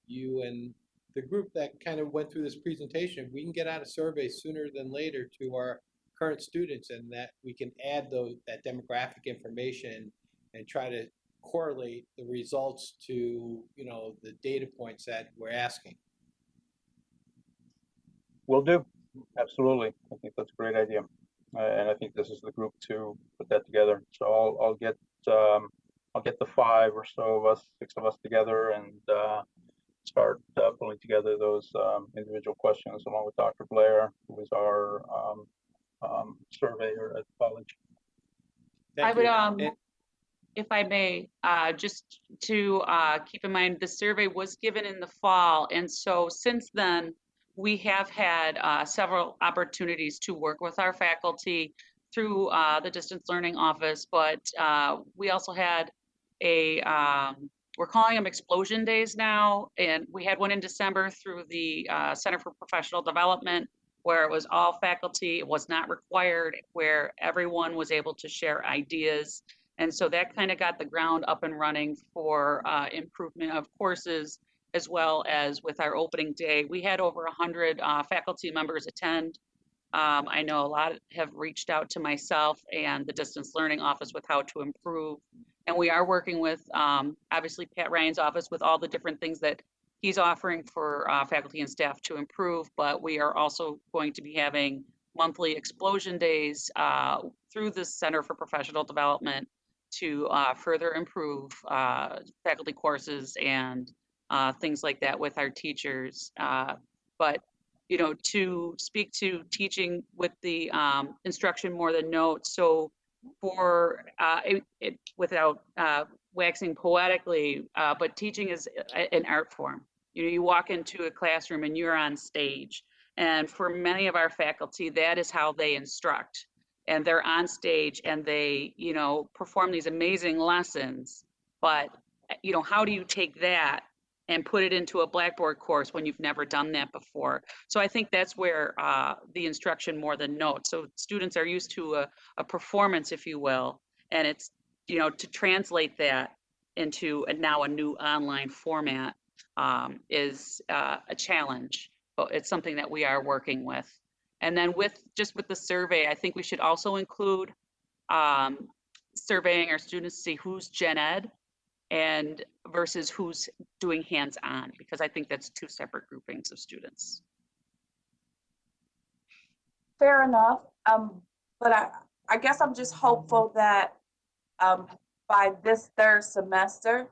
you and the group that kind of went through this presentation, we can get out a survey sooner than later to our current students, and that we can add that demographic information and try to correlate the results to the data points that we're asking. Will do. Absolutely. I think that's a great idea. And I think this is the group to put that together. So I'll get the 5 or so of us, 6 of us together, and start pulling together those individual questions along with Dr. Blair, who is our surveyor at the college. I would, if I may, just to keep in mind, the survey was given in the fall, and so since then, we have had several opportunities to work with our faculty through the distance learning office, but we also had we're calling them explosion days now, and we had one in December through the Center for Professional Development, where it was all faculty, it was not required, where everyone was able to share ideas. And so that kind of got the ground up and running for improvement of courses, as well as with our opening day. We had over 100 faculty members attend. I know a lot have reached out to myself and the distance learning office with how to improve. And we are working with, obviously, Pat Ryan's office with all the different things that he's offering for faculty and staff to improve. But we are also going to be having monthly explosion days through the Center for Professional Development to further improve faculty courses and things like that with our teachers. But to speak to teaching with the instruction more than notes. So for without waxing poetically, but teaching is an art form. You walk into a classroom and you're on stage. And for many of our faculty, that is how they instruct. And they're on stage and they, perform these amazing lessons. But, how do you take that and put it into a Blackboard course when you've never done that before? So I think that's where the instruction more than notes. So students are used to a performance, if you will, and it's, to translate that into now a new online format is a challenge, but it's something that we are working with. And then with the survey, I think we should also include surveying our students to see who's gen ed and versus who's doing hands-on, because I think that's 2 separate groupings of students. Fair enough. But I guess I'm just hopeful that by this 3rd semester,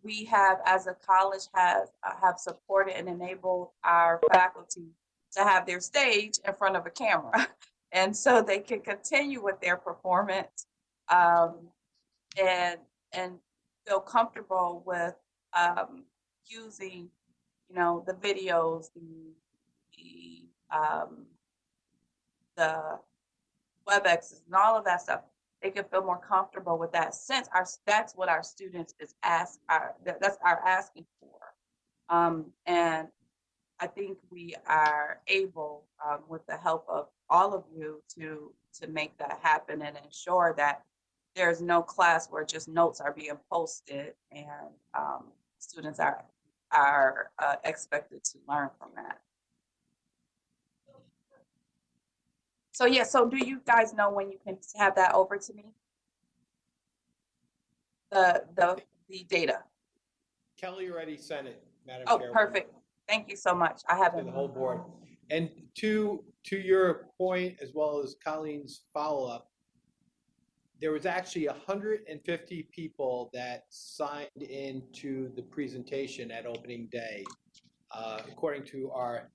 we have, as a college, have supported and enabled our faculty to have their stage in front of a camera, and so they can continue with their performance. and feel comfortable with using, you know, the videos, the WebExes and all of that stuff. They can feel more comfortable with that since that's what our students is that's our asking for. And I think we are able, with the help of all of you, to make that happen and ensure that there's no class where just notes are being posted and students are expected to learn from that. So yeah, so do you guys know when you can have that over to me? The data. Kelly already sent it, Madam Oh, Chairwoman. perfect. Thank you so much. I To haven't. the whole board. And to your point, as well as Colleen's follow-up, there was actually 150 people that signed into the presentation at opening day, according to our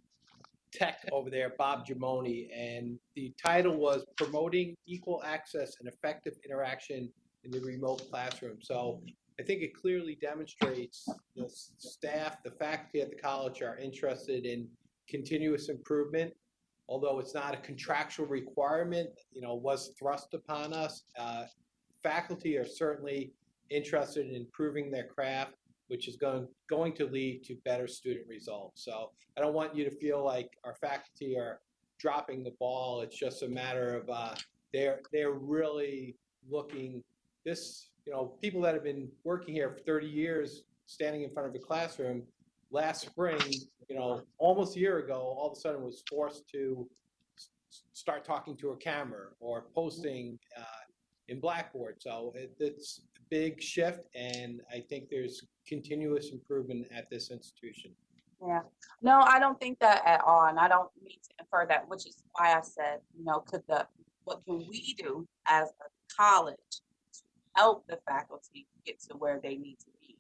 tech over there, Bob Jamoni, and the title was Promoting Equal Access and Effective Interaction in the Remote Classroom. So I think it clearly demonstrates the staff, the faculty at the college are interested in continuous improvement. Although it's not a contractual requirement, you know, was thrust upon us. Faculty are certainly interested in improving their craft, which is going to lead to better student results. So I don't want you to feel like our faculty are dropping the ball. It's just a matter of they're really looking this, you know, people that have been working here for 30 years, standing in front of a classroom, last spring, you know, almost a year ago, all of a sudden was forced to start talking to a camera or posting in Blackboard. So it's a big shift, and I think there's continuous improvement at this institution. Yeah, no, I don't think that at all, and I don't mean to infer that, which is why I said, you know, what can we do as a college to help the faculty get to where they need to be?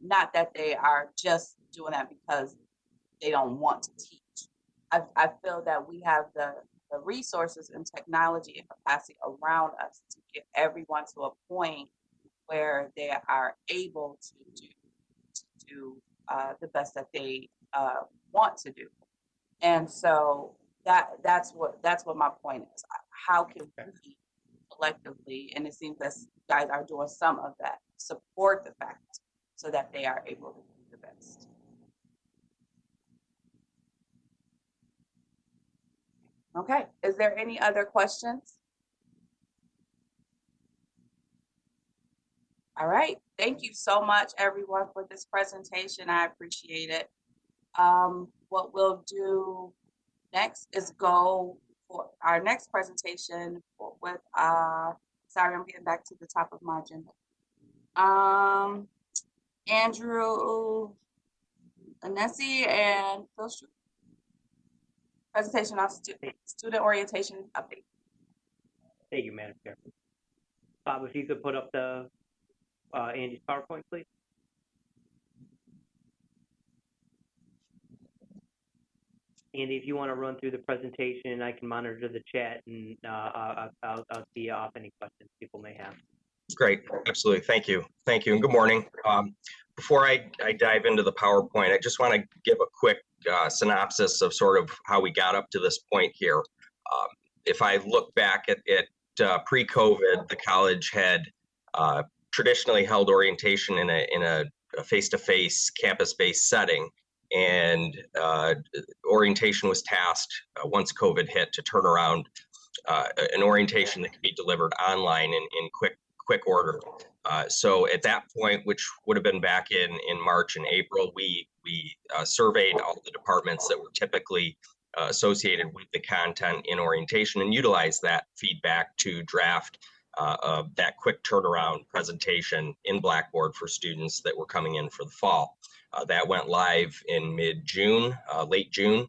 Not that they are just doing that because they don't want to teach. I feel that we have the resources and technology and capacity around us to get everyone to a point where they are able to do the best that they want to do. And so that's what my point is. How can we collectively, and it seems that you guys are doing some of that, support the faculty so that they are able to do the best. Okay, is there any other questions? All right, thank you so much, everyone, for this presentation. I appreciate it. What we'll do next is go for our next presentation with, sorry, I'm getting back to the top of my agenda. Andrew Anesi and Phil Stru. Presentation on student orientation update. Thank you, Madam Chair. Bob, if you could put up the Andy's PowerPoint, please. Andy, if you want to run through the presentation, I can monitor the chat, and I'll tee off any questions people may have. Great, absolutely. Thank you, and good morning. Before I dive into the PowerPoint, I just want to give a quick synopsis of sort of how we got up to this point here. If I look back at pre-COVID, the college had traditionally held orientation in a face-to-face campus-based setting, and orientation was tasked once COVID hit to turn around an orientation that could be delivered online in quick order. So at that point, which would have been back in March and April, we surveyed all the departments that were typically associated with the content in orientation and utilized that feedback to draft that quick turnaround presentation in Blackboard for students that were coming in for the fall. That went live in mid-June, late June.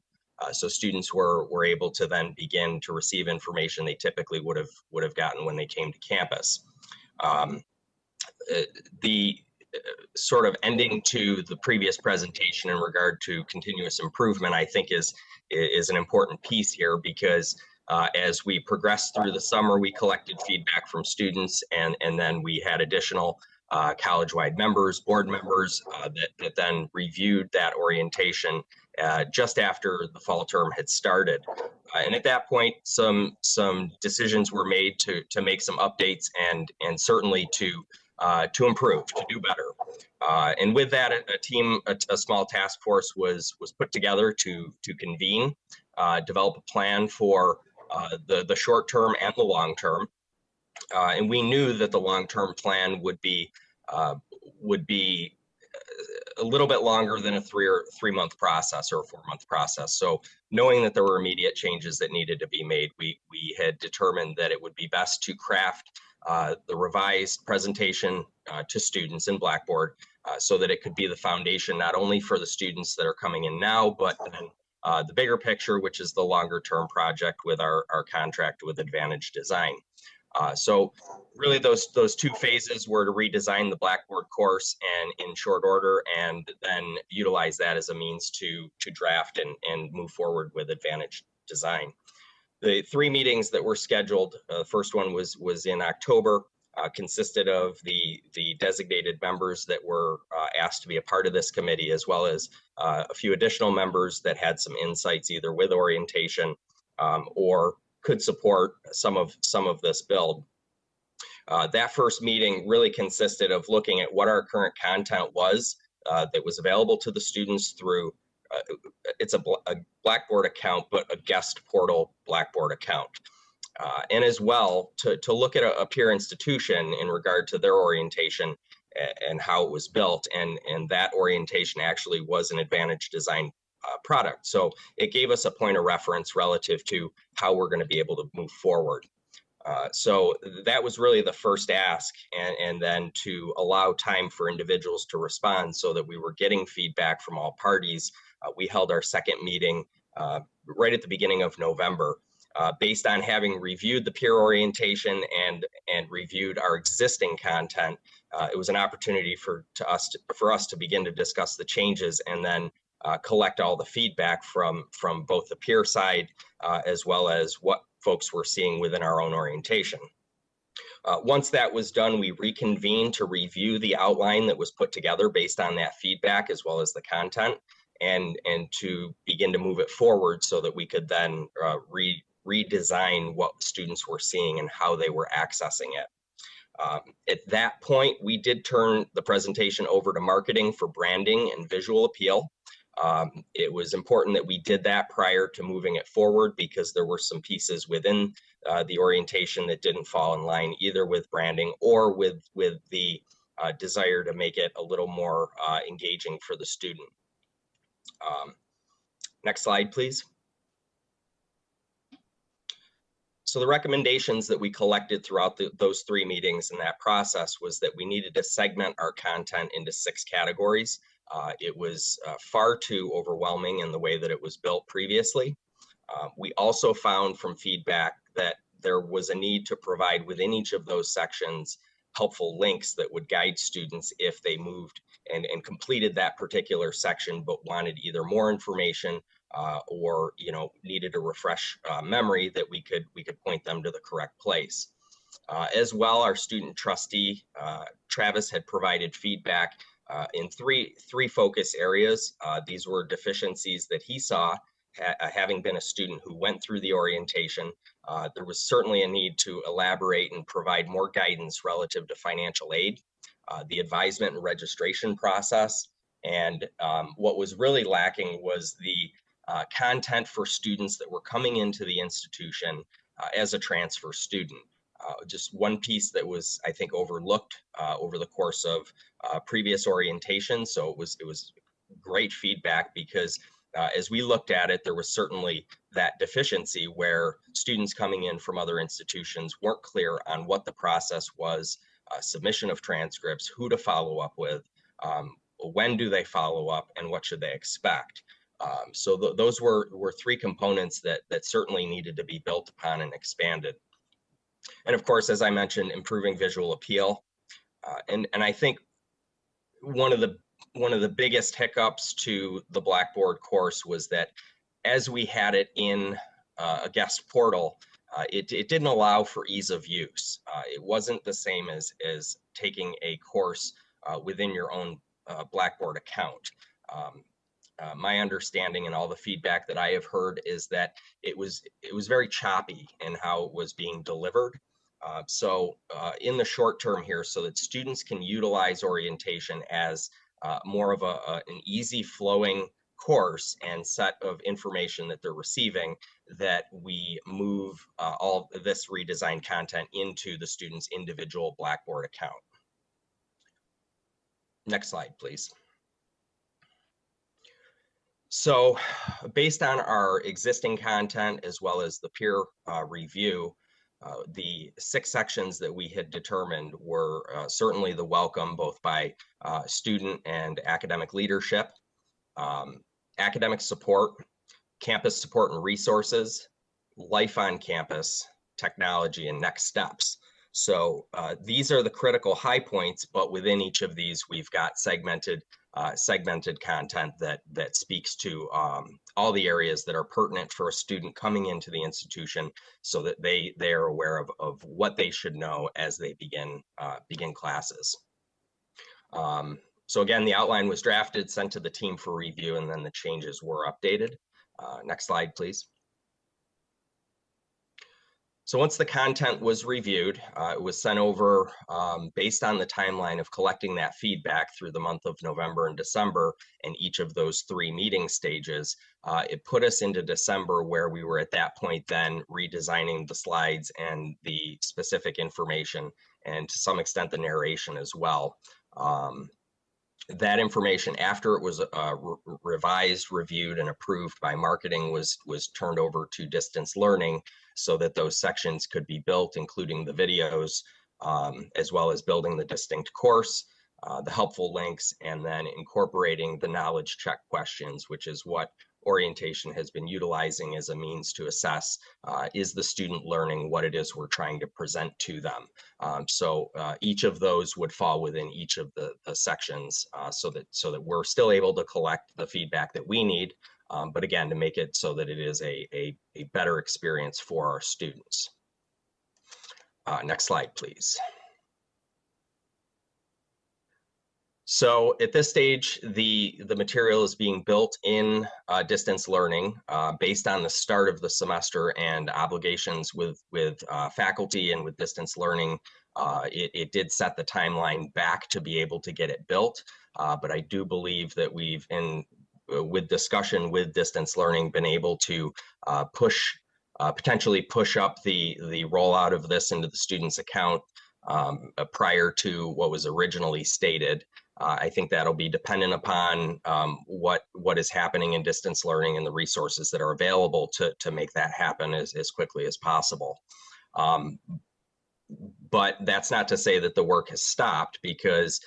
So students were able to then begin to receive information they typically would have gotten when they came to campus. The sort of ending to the previous presentation in regard to continuous improvement, I think is an important piece here, because As we progressed through the summer, we collected feedback from students, and then we had additional college-wide members, board members that then reviewed that orientation just after the fall term had started. And at that point, some decisions were made to make some updates and certainly to improve, to do better. And with that, a small task force was put together to convene, develop a plan for the short term and the long term. And we knew that the long term plan would be a little bit longer than a 3 month process or a 4 month process. So knowing that there were immediate changes that needed to be made, we had determined that it would be best to craft the revised presentation to students in Blackboard so that it could be the foundation not only for the students that are coming in now, but then the bigger picture, which is the longer term project with our contract with Advantage Design. So really those two phases were to redesign the Blackboard course and in short order, and then utilize that as a means to draft and move forward with Advantage Design. The 3 meetings that were scheduled, the first one was in October, consisted of the designated members that were asked to be a part of this committee, as well as a few additional members that had some insights either with orientation or could support some of this build. That first meeting really consisted of looking at what our current content was that was available to the students through it's a Blackboard account, but a guest portal Blackboard account. And as well to look at a peer institution in regard to their orientation and how it was built, and that orientation actually was an Advantage Design product. So it gave us a point of reference relative to how we're going to be able to move forward. So that was really the first ask, and then to allow time for individuals to respond so that we were getting feedback from all parties. We held our second meeting right at the beginning of November. Based on having reviewed the peer orientation and reviewed our existing content, it was an opportunity for us to begin to discuss the changes and then collect all the feedback from both the peer side as well as what folks were seeing within our own orientation. Once that was done, we reconvened to review the outline that was put together based on that feedback as well as the content, and to begin to move it forward so that we could then redesign what students were seeing and how they were accessing it. At that point, we did turn the presentation over to marketing for branding and visual appeal. It was important that we did that prior to moving it forward because there were some pieces within the orientation that didn't fall in line either with branding or with the desire to make it a little more engaging for the student. Next slide, please. So the recommendations that we collected throughout those 3 meetings in that process was that we needed to segment our content into 6 categories. It was far too overwhelming in the way that it was built previously. We also found from feedback that there was a need to provide within each of those sections helpful links that would guide students if they moved and completed that particular section but wanted either more information or needed a refresh memory, that we could point them to the correct place. As well, our student trustee Travis had provided feedback in three focus areas. These were deficiencies that he saw, having been a student who went through the orientation. There was certainly a need to elaborate and provide more guidance relative to financial aid, the advisement and registration process, and what was really lacking was the content for students that were coming into the institution as a transfer student. Just one piece that was, I think, overlooked over the course of previous orientation. So it was great feedback because as we looked at it, there was certainly that deficiency where students coming in from other institutions weren't clear on what the process was, submission of transcripts, who to follow up with, when do they follow up, and what should they expect. So those were 3 components that certainly needed to be built upon and expanded. And of course, as I mentioned, improving visual appeal. And I think one of the biggest hiccups to the Blackboard course was that as we had it in a guest portal, it didn't allow for ease of use. It wasn't the same as taking a course within your own Blackboard account. My understanding and all the feedback that I have heard is that it was very choppy in how it was being delivered. So in the short term here, so that students can utilize orientation as more of an easy flowing course and set of information that they're receiving, that we move all this redesigned content into the student's individual Blackboard account. Next slide, please. So based on our existing content as well as the peer review, the 6 sections that we had determined were certainly the welcome, both by student and academic leadership, academic support, campus support and resources, life on campus, technology, and next steps. So these are the critical high points, but within each of these, we've got segmented content that speaks to all the areas that are pertinent for a student coming into the institution, so that they are aware of what they should know as they begin classes. So again, the outline was drafted, sent to the team for review, and then the changes were updated. Next slide, please. So once the content was reviewed, it was sent over based on the timeline of collecting that feedback through the month of November and December and each of those 3 meeting stages. It put us into December, where we were at that point then redesigning the slides and the specific information, and to some extent the narration as well. That information, after it was revised, reviewed, and approved by marketing, was turned over to distance learning, so that those sections could be built, including the videos, as well as building the distinct course, the helpful links, and then incorporating the knowledge check questions, which is what orientation has been utilizing as a means to assess is the student learning what it is we're trying to present to them. So each of those would fall within each of the sections, so that we're still able to collect the feedback that we need, but again, to make it so that it is a better experience for our students. Next slide, please. So at this stage, the material is being built in distance learning based on the start of the semester and obligations with faculty and with distance learning. It did set the timeline back to be able to get it built, but I do believe that we've, with discussion with distance learning, been able to potentially push up the rollout of this into the student's account prior to what was originally stated. I think that'll be dependent upon what is happening in distance learning and the resources that are available to make that happen as quickly as possible. But that's not to say that the work has stopped, because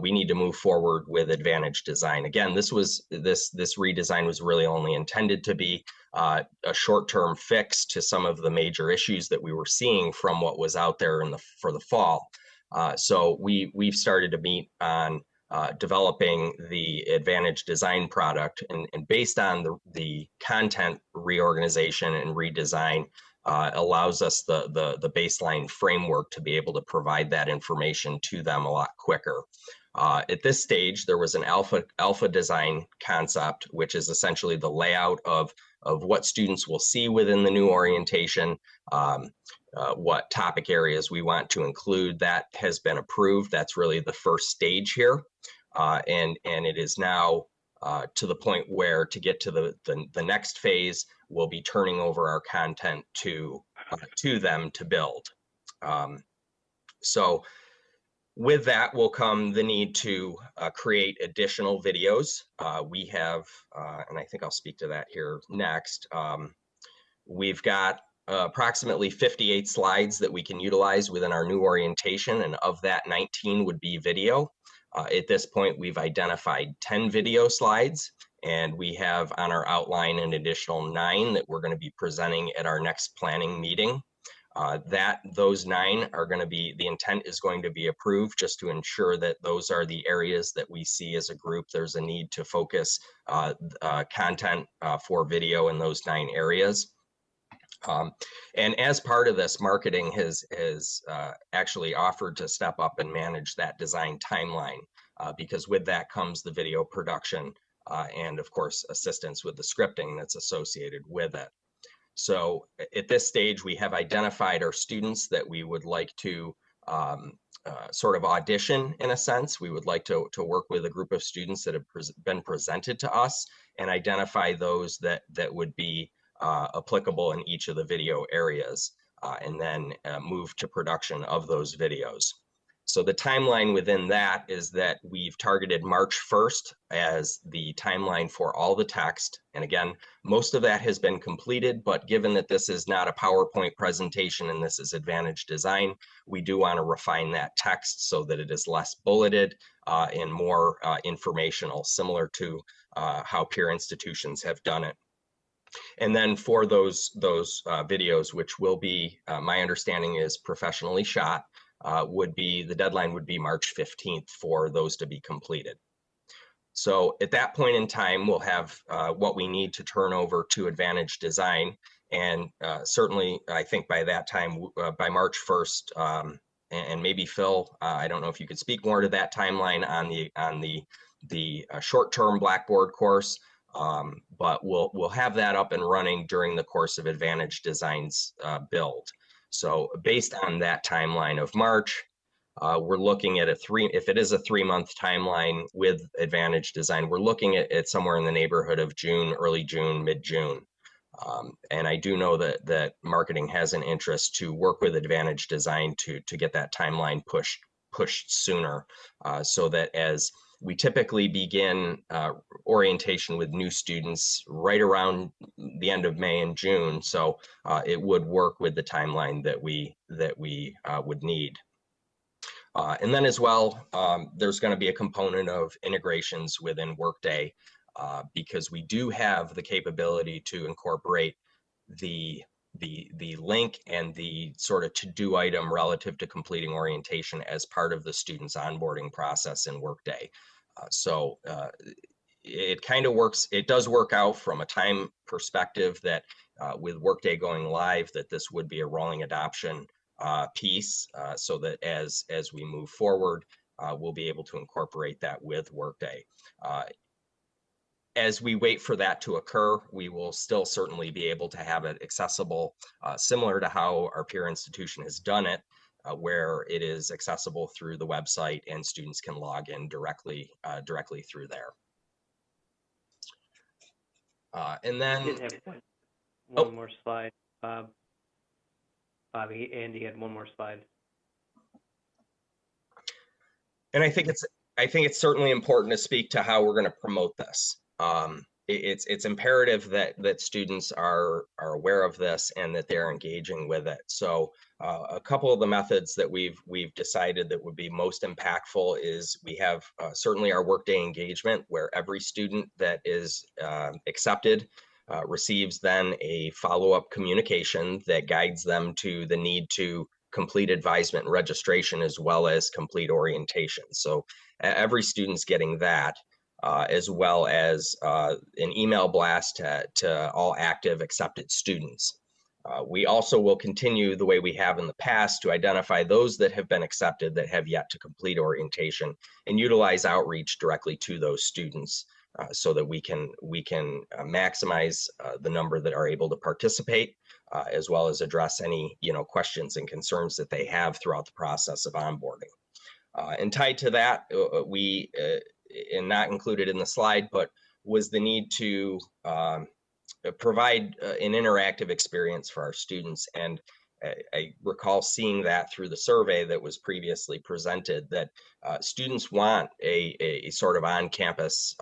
we need to move forward with advantage design. Again, this redesign was really only intended to be a short-term fix to some of the major issues that we were seeing from what was out there for the fall. So we've started to meet on developing the advantage design product, and based on the content reorganization and redesign, allows us the baseline framework to be able to provide that information to them a lot quicker. At this stage, there was an alpha design concept, which is essentially the layout of what students will see within the new orientation, what topic areas we want to include. That has been approved. That's really the first stage here. And it is now to the point where, to get to the next phase, we'll be turning over our content to them to build. So with that will come the need to create additional videos. We have, and I think I'll speak to that here next. We've got approximately 58 slides that we can utilize within our new orientation, and of that, 19 would be video. At this point, we've identified 10 video slides, and we have on our outline an additional 9 that we're going to be presenting at our next planning meeting. Those 9 are going to be, the intent is going to be approved, just to ensure that those are the areas that we see as a group there's a need to focus content for video in those 9 areas. And as part of this, marketing has actually offered to step up and manage that design timeline, because with that comes the video production and of course assistance with the scripting that's associated with it. So at this stage, we have identified our students that we would like to sort of audition in a sense. We would like to work with a group of students that have been presented to us and identify those that would be applicable in each of the video areas, and then move to production of those videos. So the timeline within that is that we've targeted March 1st as the timeline for all the text. And again, most of that has been completed, but given that this is not a PowerPoint presentation and this is Advantage Design, we do want to refine that text so that it is less bulleted and more informational, similar to how peer institutions have done it. And then for those videos, which will be, my understanding is professionally shot, the deadline would be March 15th for those to be completed. So at that point in time, we'll have what we need to turn over to Advantage Design. And certainly, I think by that time, by March 1st, and maybe Phil, I don't know if you could speak more to that timeline on the short-term Blackboard course, but we'll have that up and running during the course of Advantage Design's build. So based on that timeline of March, we're looking at if it is a 3-month timeline with Advantage Design, we're looking at somewhere in the neighborhood of June, early June, mid-June. And I do know that marketing has an interest to work with Advantage Design to get that timeline pushed sooner, so that as we typically begin orientation with new students right around the end of May and June. So it would work with the timeline that we would need. And then as well, there's going to be a component of integrations within Workday, because we do have the capability to incorporate the link and the sort of to-do item relative to completing orientation as part of the student's onboarding process in Workday. So it kind of works, it does work out from a time perspective that with Workday going live, that this would be a rolling adoption piece, so that as we move forward, we'll be able to incorporate that with Workday. As we wait for that to occur, we will still certainly be able to have it accessible, similar to how our peer institution has done it, where it is accessible through the website and students can log in directly through there. And then I did have one more slide. Bobby, Andy had one more slide. And I think it's certainly important to speak to how we're going to promote this. It's imperative that students are aware of this and that they're engaging with it. So a couple of the methods that we've decided that would be most impactful is we have certainly our Workday engagement, where every student that is accepted receives then a follow-up communication that guides them to the need to complete advisement and registration as well as complete orientation. So every student's getting that, as well as an email blast to all active accepted students. We also will continue the way we have in the past to identify those that have been accepted that have yet to complete orientation and utilize outreach directly to those students, so that we can maximize the number that are able to participate, as well as address any questions and concerns that they have throughout the process of onboarding. And tied to that, we and not included in the slide, but was the need to provide an interactive experience for our students. And I recall seeing that through the survey that was previously presented, that students want a sort of on-campus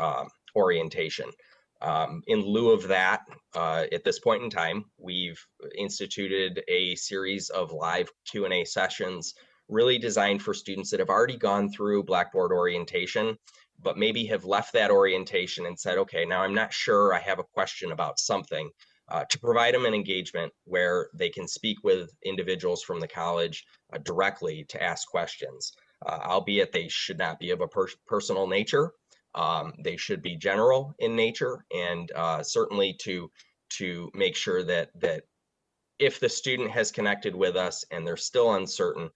orientation. In lieu of that, at this point in time, we've instituted a series of live Q&A sessions really designed for students that have already gone through Blackboard orientation, but maybe have left that orientation and said, okay, now I'm not sure, I have a question about something, to provide them an engagement where they can speak with individuals from the college directly to ask questions, albeit they should not be of a personal nature. They should be general in nature, and certainly to make sure that if the student has connected with us and they're still uncertain,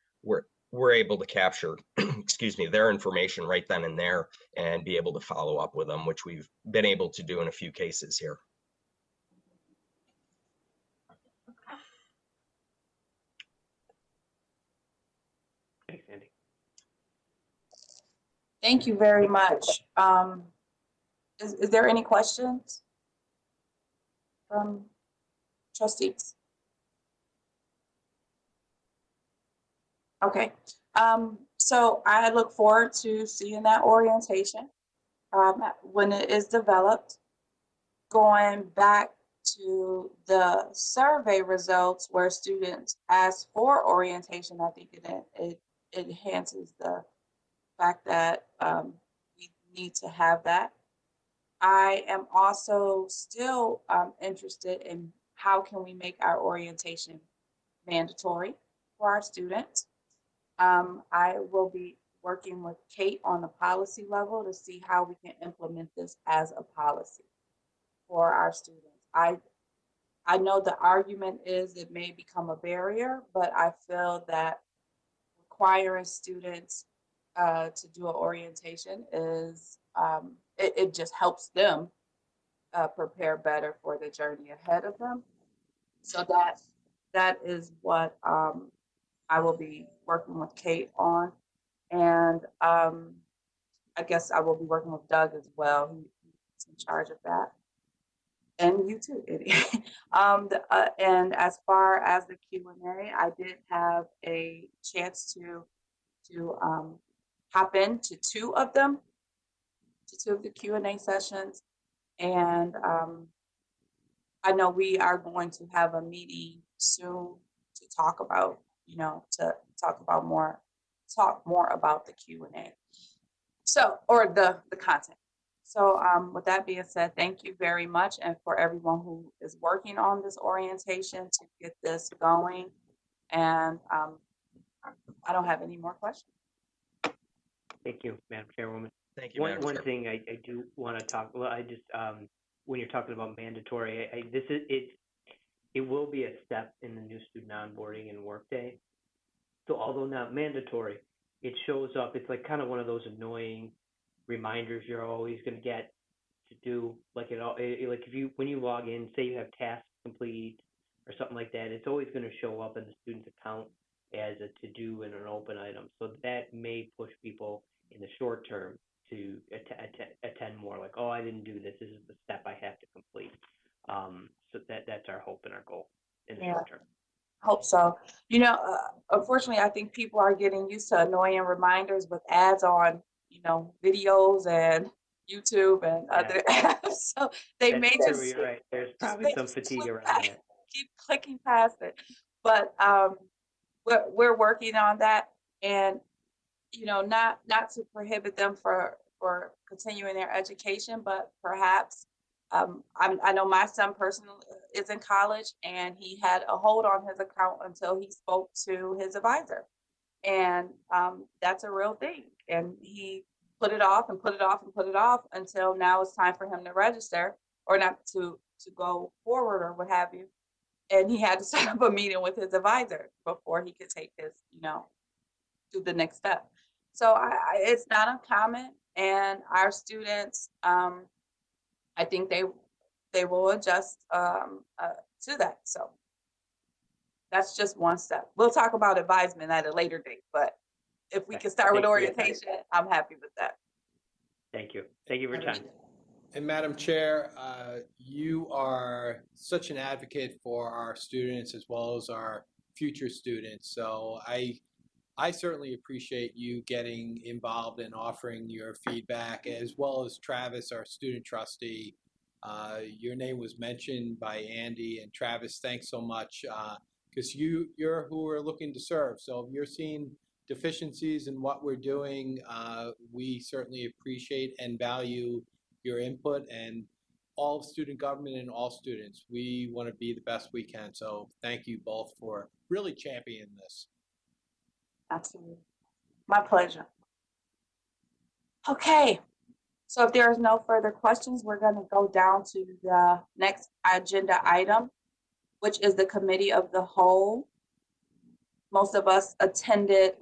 we're able to capture, excuse me, their information right then and there and be able to follow up with them, which we've been able to do in a few cases here. Thanks, Andy. Thank you very much. Is there any questions from trustees? Okay, so I look forward to seeing that orientation when it is developed. Going back to the survey results where students ask for orientation, I think it enhances the fact that we need to have that. I am also still interested in how can we make our orientation mandatory for our students. I will be working with Kate on the policy level to see how we can implement this as a policy for our students. I know the argument is it may become a barrier, but I feel that requiring students to do an orientation is, it just helps them prepare better for the journey ahead of them. So that is what I will be working with Kate on. And I guess I will be working with Doug as well. He's in charge of that. And you too, Eddie. And as far as the Q&A, I did have a chance to hop into two of them, to two of the Q&A sessions. And I know we are going to have a meeting soon to talk about, to talk more about the Q&A. So, or the content. So with that being said, thank you very much. And for everyone who is working on this orientation to get this going. And I don't have any more questions. Thank you, Madam Chairwoman. Thank you, Madam One Chair. thing I do want to talk, well, I just, when you're talking about mandatory, it will be a step in the new student onboarding and workday. So although not mandatory, it shows up, it's like kind of one of those annoying reminders you're always going to get to do, like like if you, when you log in, say you have tasks complete or something like that, it's always going to show up in the student's account as a to-do and an open item. So that may push people in the short term to attend more, like, oh, I didn't do this. This is the step I have to complete. So that's our hope and our goal in the short term. Hope so. Unfortunately, I think people are getting used to annoying reminders with ads on, videos and YouTube and other apps. So they may That's just true, you're right. There's probably some fatigue around that. keep clicking past it. But we're working on that, and not to prohibit them for continuing their education, but perhaps I know my son personally is in college, and he had a hold on his account until he spoke to his advisor, and that's a real thing. And he put it off and put it off and put it off until now it's time for him to register, or not to go forward or what have you. And he had to set up a meeting with his advisor before he could take his, do the next step. So it's not uncommon, and our students, I think they will adjust to that. So that's just one step. We'll talk about advisement at a later date, but if we can start with orientation, I'm happy with that. Thank you. Thank you for your time. And Madam Chair, you are such an advocate for our students as well as our future students. So I certainly appreciate you getting involved and offering your feedback, as well as Travis, our student trustee. Your name was mentioned by Andy, and Travis, thanks so much, because you're who we're looking to serve. So if you're seeing deficiencies in what we're doing, we certainly appreciate and value your input, and all of student government and all students. We want to be the best we can. So thank you both for really championing this. Absolutely. My pleasure. Okay. So if there is no further questions, we're going to go down to the next agenda item. which is the Committee of the Whole. Most of us attended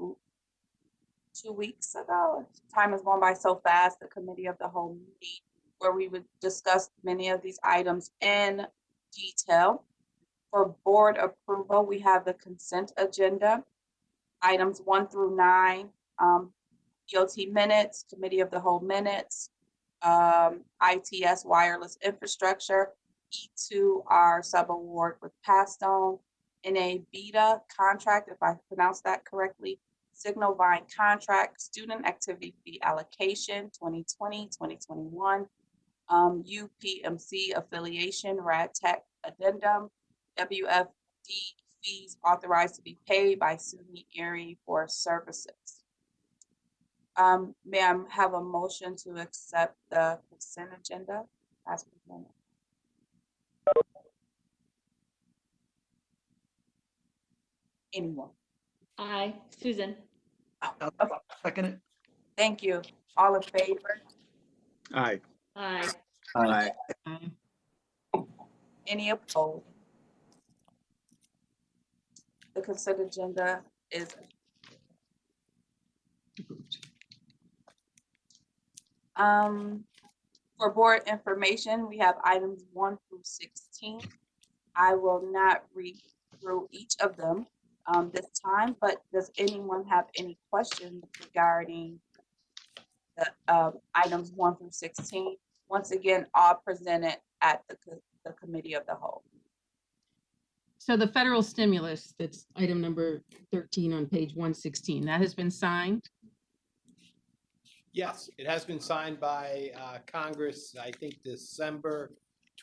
2 weeks ago. Time has gone by so fast, the Committee of the Whole meeting, where we would discuss many of these items in detail. For board approval, we have the consent agenda, items 1 through 9, DOT minutes, Committee of the Whole minutes, ITS wireless infrastructure, E2 our subaward with Passstone, NA Beta contract, if I pronounced that correctly, Signal Vine contract, student activity fee allocation 2020-2021, UPMC affiliation, Rad Tech addendum, WFD fees authorized to be paid by SUNY Erie for services. May I have a motion to accept the consent agenda as presented? Anyone? Aye. Susan. I'll second it. Thank you. All in favor? Aye. Aye. Aye. Aye. Any opposed? The consent agenda is for board information, we have items 1 through 16. I will not read through each of them this time, but does anyone have any questions regarding the items 1 through 16? Once again, all presented at the Committee of the Whole. So the federal stimulus, that's item number 13 on page 116, that has been signed. Yes, it has been signed by Congress, I think December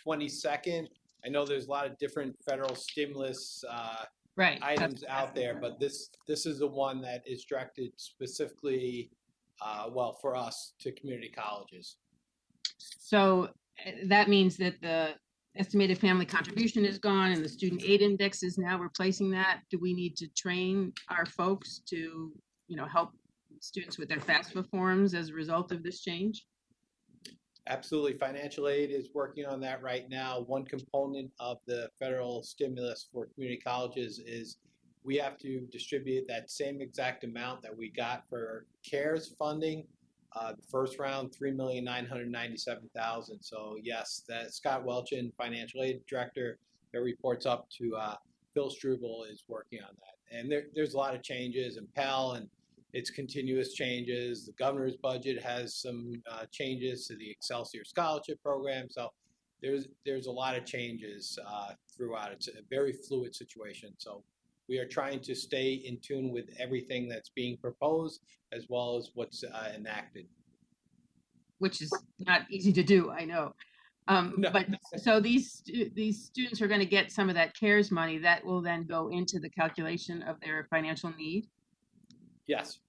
22nd. I know there's a lot of different federal stimulus Right. items out there, but this is the one that is directed specifically, well, for us to community colleges. So that means that the estimated family contribution is gone and the student aid index is now replacing that. Do we need to train our folks to, help students with their FAFSA forms as a result of this change? Absolutely. Financial aid is working on that right now. One component of the federal stimulus for community colleges is we have to distribute that same exact amount that we got for CARES funding. The first round, $3,997,000. So yes, that Scott Welchin, financial aid director, that reports up to Phil Struble, is working on that. And there's a lot of changes in Pell and it's continuous changes. The governor's budget has some changes to the Excelsior Scholarship Program. So there's a lot of changes throughout. It's a very fluid situation. So we are trying to stay in tune with everything that's being proposed as well as what's enacted. Which is not easy to do, I know. No. But so these students are going to get some of that CARES money that will then go into the calculation of their financial need. Yes.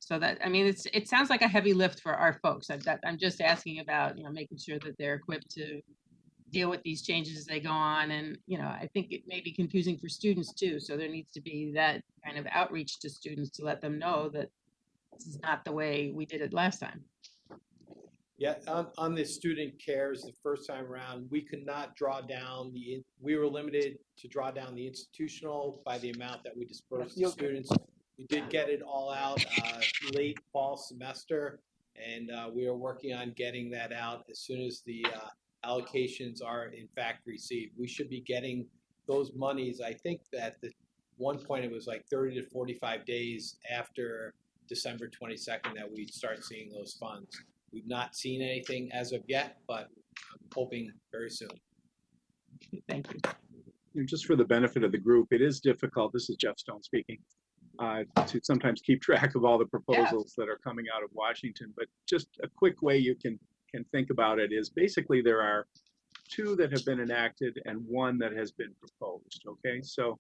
So that, I mean, it sounds like a heavy lift for our folks. I'm just asking about, making sure that they're equipped to deal with these changes as they go on. And, I think it may be confusing for students too. So there needs to be that kind of outreach to students to let them know that this is not the way we did it last time. Yeah, on the student CARES, the first time around, we could not draw down we were limited to draw down the institutional by the amount that we dispersed to students. We did get it all out late fall semester, and we are working on getting that out as soon as the allocations are in fact received. We should be getting those monies. I think that at one point it was like 30 to 45 days after December 22nd that we'd start seeing those funds. We've not seen anything as of yet, but I'm hoping very soon. Thank you. And just for the benefit of the group, it is difficult, this is Jeff Stone speaking, to sometimes keep track of all the proposals that are coming out of Washington. But just a quick way you can think about it is basically there are 2 that have been enacted and 1 that has been proposed, okay? So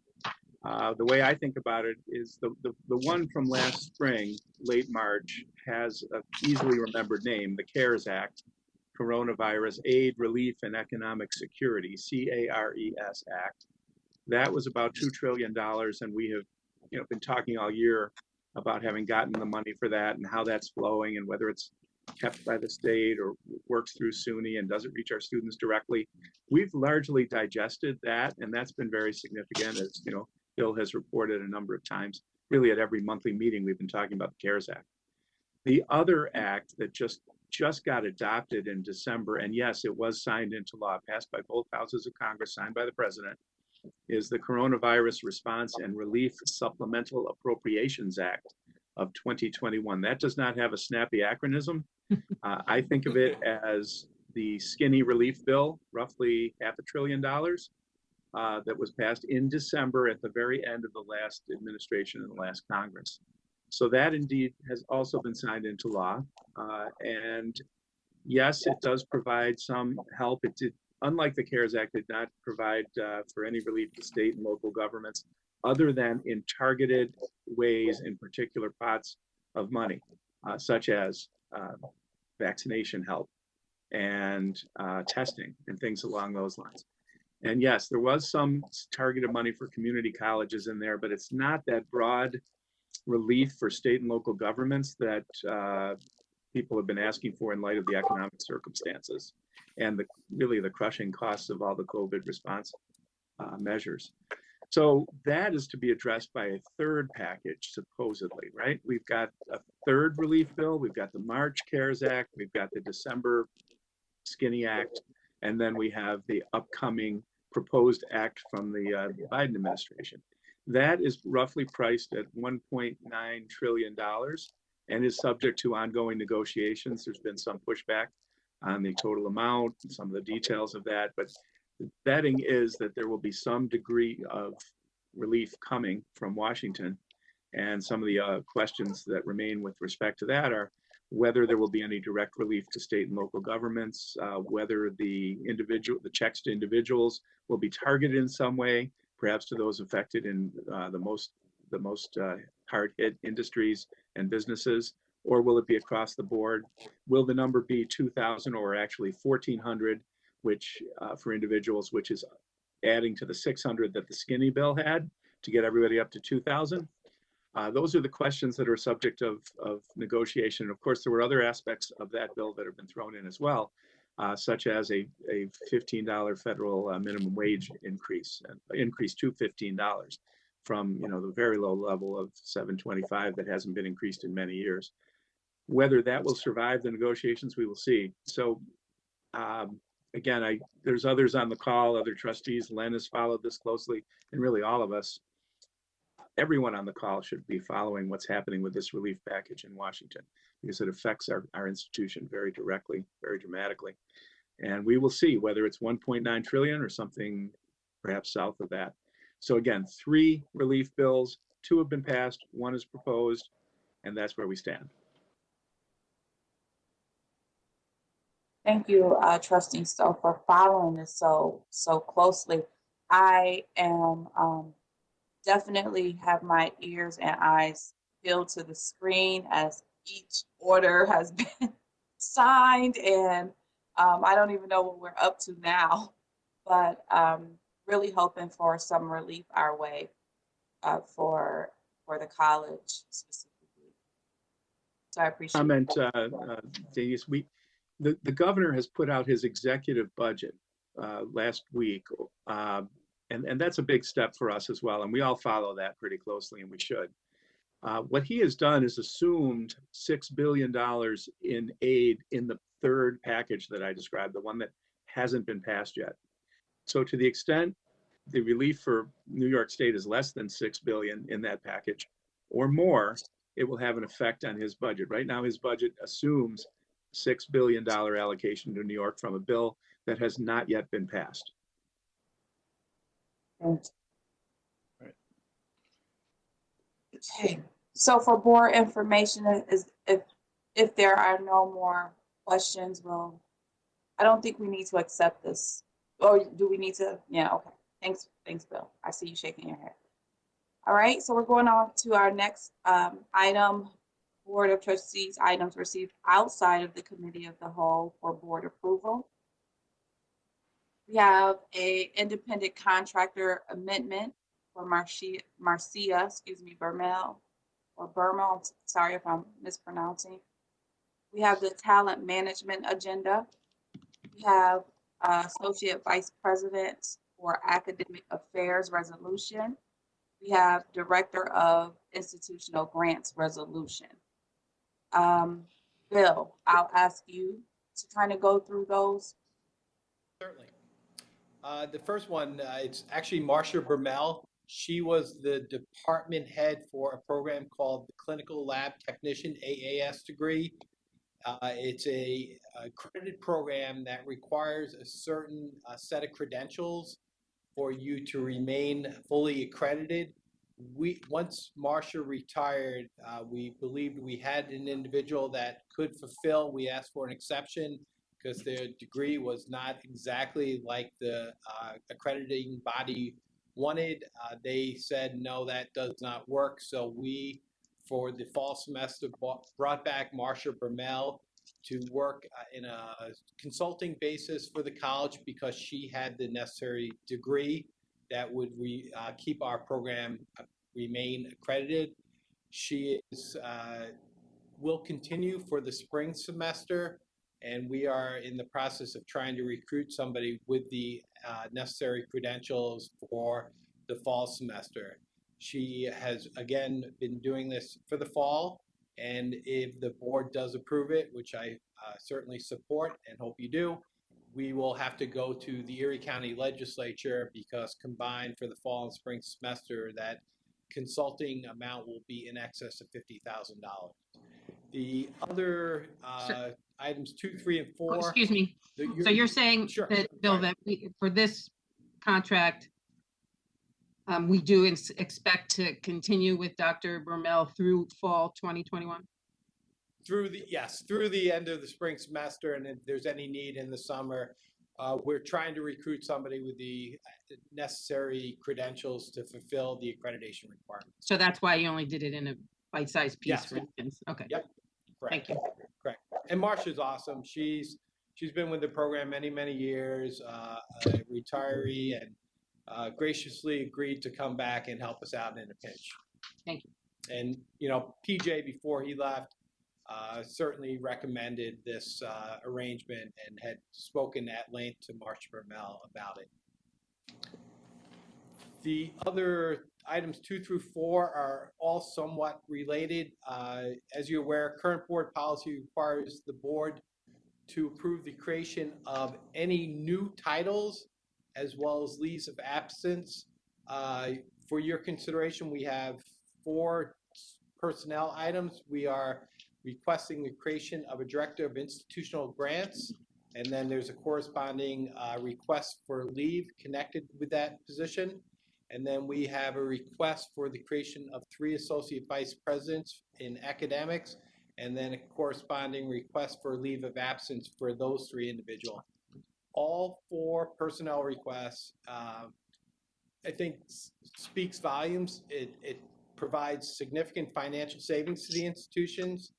the way I think about it is the one from last spring, late March, has an easily remembered name, the CARES Act, Coronavirus Aid, Relief, and Economic Security, CARES Act. That was about $2 trillion, and we have been talking all year about having gotten the money for that and how that's flowing and whether it's kept by the state or works through SUNY and doesn't reach our students directly. We've largely digested that, and that's been very significant, as you know, Bill has reported a number of times. Really, at every monthly meeting, we've been talking about the CARES Act. The other act that just got adopted in December, and yes, it was signed into law, passed by both houses of Congress, signed by the president, is the Coronavirus Response and Relief Supplemental Appropriations Act of 2021. That does not have a snappy acronym. I think of it as the skinny relief bill, roughly $500 billion, that was passed in December at the very end of the last administration and the last Congress. So that indeed has also been signed into law. And yes, it does provide some help. It did, unlike the CARES Act, did not provide for any relief to state and local governments other than in targeted ways in particular pots of money, such as vaccination help and testing and things along those lines. And yes, there was some targeted money for community colleges in there, but it's not that broad relief for state and local governments that people have been asking for in light of the economic circumstances and really the crushing costs of all the COVID response measures. So that is to be addressed by a third package, supposedly, right? We've got a third relief bill. We've got the March CARES Act. We've got the December Skinny Act. And then we have the upcoming proposed act from the Biden administration. That is roughly priced at $1.9 trillion and is subject to ongoing negotiations. There's been some pushback on the total amount, and some of the details of that, but the betting is that there will be some degree of relief coming from Washington. And some of the questions that remain with respect to that are whether there will be any direct relief to state and local governments, whether the checks to individuals will be targeted in some way, perhaps to those affected in the most hard hit industries and businesses, or will it be across the board? Will the number be 2,000 or actually 1,400, which for individuals, which is adding to the 600 that the skinny bill had to get everybody up to 2,000? Those are the questions that are subject of negotiation. Of course, there were other aspects of that bill that have been thrown in as well, such as a $15 federal minimum wage increase to $15 from the very low level of $7.25 that hasn't been increased in many years. Whether that will survive the negotiations, we will see. So again, there's others on the call, other trustees. Len has followed this closely, and really all of us. Everyone on the call should be following what's happening with this relief package in Washington, because it affects our institution very directly, very dramatically. And we will see whether it's 1.9 trillion or something perhaps south of that. So again, 3 relief bills, 2 have been passed, 1 is proposed, and that's where we stand. Thank you, Trustee Stowe, for following this so closely. I am definitely have my ears and eyes peeled to the screen as each order has been signed, and I don't even know what we're up to now, but really hoping for some relief our way for the college specifically. So I appreciate Comment, Denise, the governor has put out his executive budget last week, and that's a big step for us as well. And we all follow that pretty closely, and we should. What he has done is assumed $6 billion in aid in the third package that I described, the one that hasn't been passed yet. So to the extent the relief for New York State is less than $6 billion in that package or more, it will have an effect on his budget. Right now, his budget assumes $6 billion allocation to New York from a bill that has not yet been passed. Okay, so for board information, is if there are no more questions, I don't think we need to accept this. Or do we need to? Yeah, okay. Thanks, Bill. I see you shaking your head. All right, so we're going on to our next item, Board of Trustees items received outside of the Committee of the Whole for board approval. We have a independent contractor amendment for Marcia, Bermel, or Bermel, sorry if I'm mispronouncing, We have the talent management agenda. We have Associate Vice President for Academic Affairs resolution. We have Director of Institutional Grants resolution. Bill, I'll ask you to kind of go through those. Certainly. The first one, it's actually Marcia Bermel. She was the department head for a program called the Clinical Lab Technician AAS degree. It's a accredited program that requires a certain set of credentials for you to remain fully accredited. Once Marcia retired, we believed we had an individual that could fulfill. We asked for an exception because their degree was not exactly like the accrediting body wanted. They said, no, that does not work. So we, for the fall semester, brought back Marcia Bermel to work in a consulting basis for the college because she had the necessary degree that would keep our program remain accredited. She will continue for the spring semester, and we are in the process of trying to recruit somebody with the necessary credentials for the fall semester. She has, again, been doing this for the fall, and if the board does approve it, which I certainly support and hope you do, we will have to go to the Erie County Legislature because combined for the fall and spring semester, that consulting amount will be in excess of $50,000. The other items 2, 3, and 4. Excuse me. So you're saying Sure, that, Bill, that for this contract, we do expect to continue with Dr. Bermel through fall 2021? Through the end of the spring semester, and if there's any need in the summer, we're trying to recruit somebody with the necessary credentials to fulfill the accreditation requirements. So that's why you only did it in a bite-sized piece, Yes. for instance? Okay. Yep. Correct. Thank you. Correct. And Marcia's awesome. She's been with the program many years, a retiree, and graciously agreed to come back and help us out in a pinch. Thank you. And PJ, before he left, certainly recommended this arrangement and had spoken at length to Marcia Bermel about it. The other items 2 through 4 are all somewhat related. As you're aware, current board policy requires the board to approve the creation of any new titles as well as leaves of absence. For your consideration, we have 4 personnel items. We are requesting the creation of a director of institutional grants, and then there's a corresponding request for leave connected with that position. And then we have a request for the creation of 3 associate vice presidents in academics, and then a corresponding request for leave of absence for those 3 individuals. All 4 personnel requests, I think, speaks volumes. It provides significant financial savings to the institutions.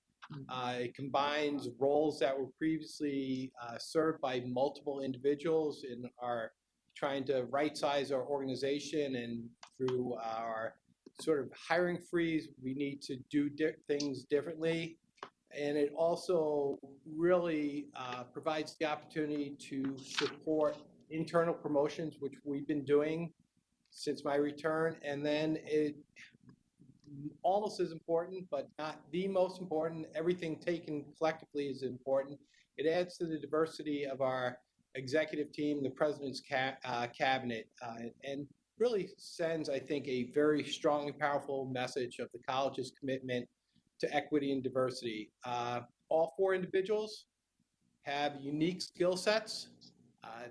It combines roles that were previously served by multiple individuals and are trying to right-size our organization, and through our sort of hiring freeze, we need to do things differently. And it also really provides the opportunity to support internal promotions, which we've been doing since my return. And then it almost as important, but not the most important, everything taken collectively is important. It adds to the diversity of our executive team, the president's cabinet, and really sends, I think, a very strong and powerful message of the college's commitment to equity and diversity. All 4 individuals have unique skill sets.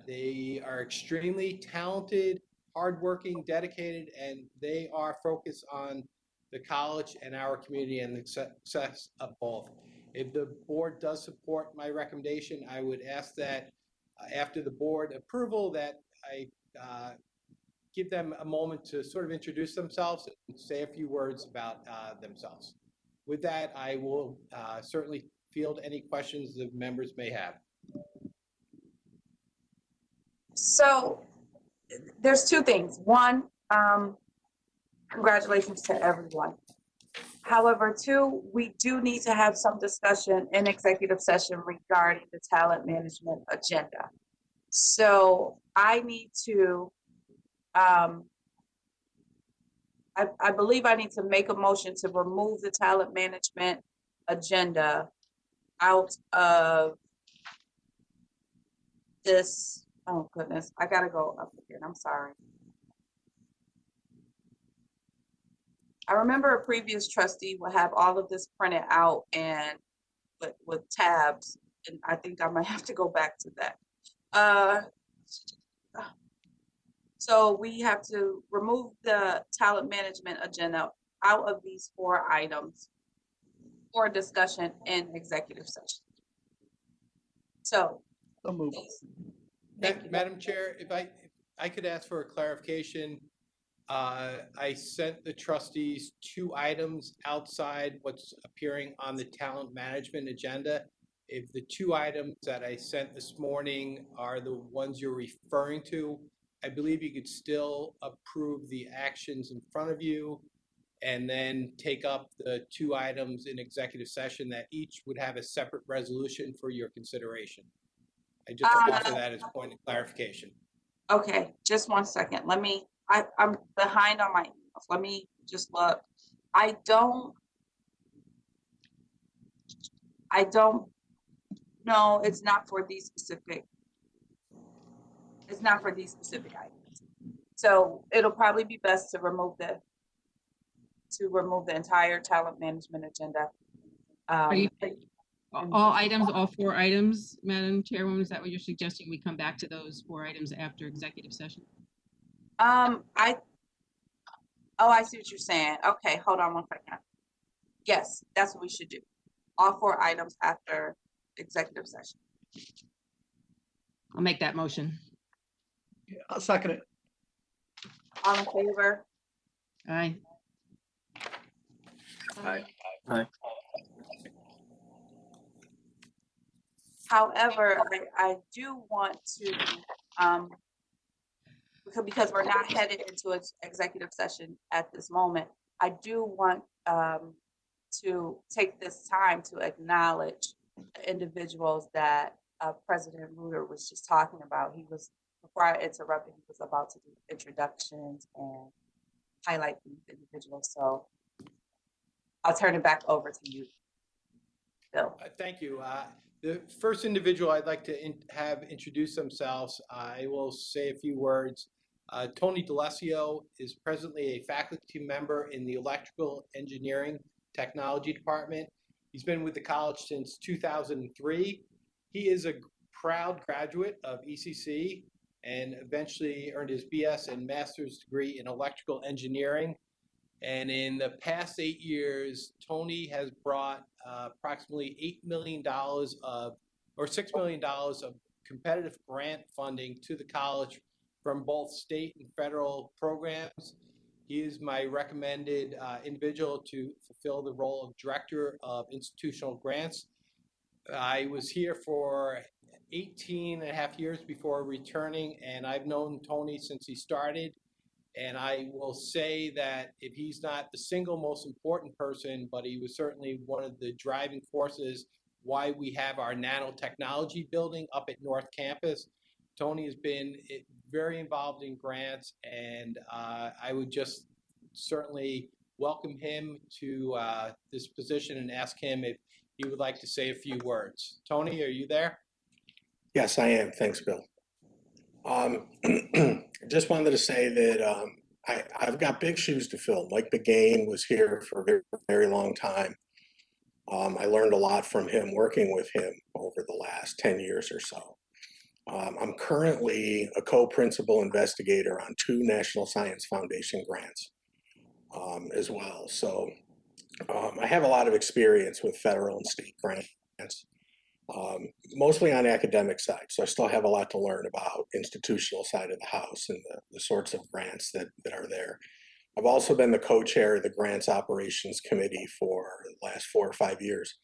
They are extremely talented, hardworking, dedicated, and they are focused on the college and our community and the success of both. If the board does support my recommendation, I would ask that after the board approval that I give them a moment to sort of introduce themselves and say a few words about themselves. With that, I will certainly field any questions the members may have. So there's 2 things. One, congratulations to everyone. However, too, we do need to have some discussion in executive session regarding the talent management agenda. So I need to, I believe I need to make a motion to remove the talent management agenda out of this. Oh goodness, I gotta go up again, I'm sorry. I remember a previous trustee would have all of this printed out and with tabs, and I think I might have to go back to that. So we have to remove the talent management agenda out of these 4 items for discussion in executive session. So, So moved. please. Thank you. Madam Chair, if I could ask for a clarification. I sent the trustees 2 items outside what's appearing on the talent management agenda. If the 2 items that I sent this morning are the ones you're referring to, I believe you could still approve the actions in front of you and then take up the 2 items in executive session that each would have a separate resolution for your consideration. I just offer that as a point of clarification. Okay, just 1 second. I'm behind on my emails. Let me just look. I don't know, it's not for these specific items. So it'll probably be best to remove the entire talent management agenda. Are you, all items, all 4 items, Madam Chairwoman, is that what you're suggesting? We come back to those 4 items after executive session? I see what you're saying. Okay, hold on 1 second. Yes, that's what we should do. All 4 items after executive session. I'll make that motion. Yeah, I'll second it. All in favor? Aye. Aye. However, I do want to, because we're not headed into executive session at this moment, I do want to take this time to acknowledge the individuals that President Ruder was just talking about. Before I interrupted, he was about to do introductions and highlight these individuals. So I'll turn it back over to you, Bill. Thank you. The first individual I'd like to have introduce themselves, I will say a few words. Tony D'Alessio is presently a faculty member in the Electrical Engineering Technology Department. He's been with the college since 2003. He is a proud graduate of ECC and eventually earned his BS and master's degree in electrical engineering. And in the past 8 years, Tony has brought approximately $8 million or $6 million of competitive grant funding to the college from both state and federal programs. He is my recommended individual to fulfill the role of Director of Institutional Grants. I was here for 18 and a half years before returning, and I've known Tony since he started. And I will say that if he's not the single most important person, but he was certainly one of the driving forces why we have our nanotechnology building up at North Campus. Tony has been very involved in grants, and I would just certainly welcome him to this position and ask him if he would like to say a few words. Tony, are you there? Yes, I am. Thanks, Bill. Just wanted to say that I've got big shoes to fill. Mike Begain was here for a very, very long time. I learned a lot from him working with him over the last 10 years or so. I'm currently a co-principal investigator on 2 National Science Foundation grants as well. So I have a lot of experience with federal and state grants. Mostly on academic side. So I still have a lot to learn about institutional side of the house and the sorts of grants that are there. I've also been the co-chair of the Grants Operations Committee for the last 4 or 5 years.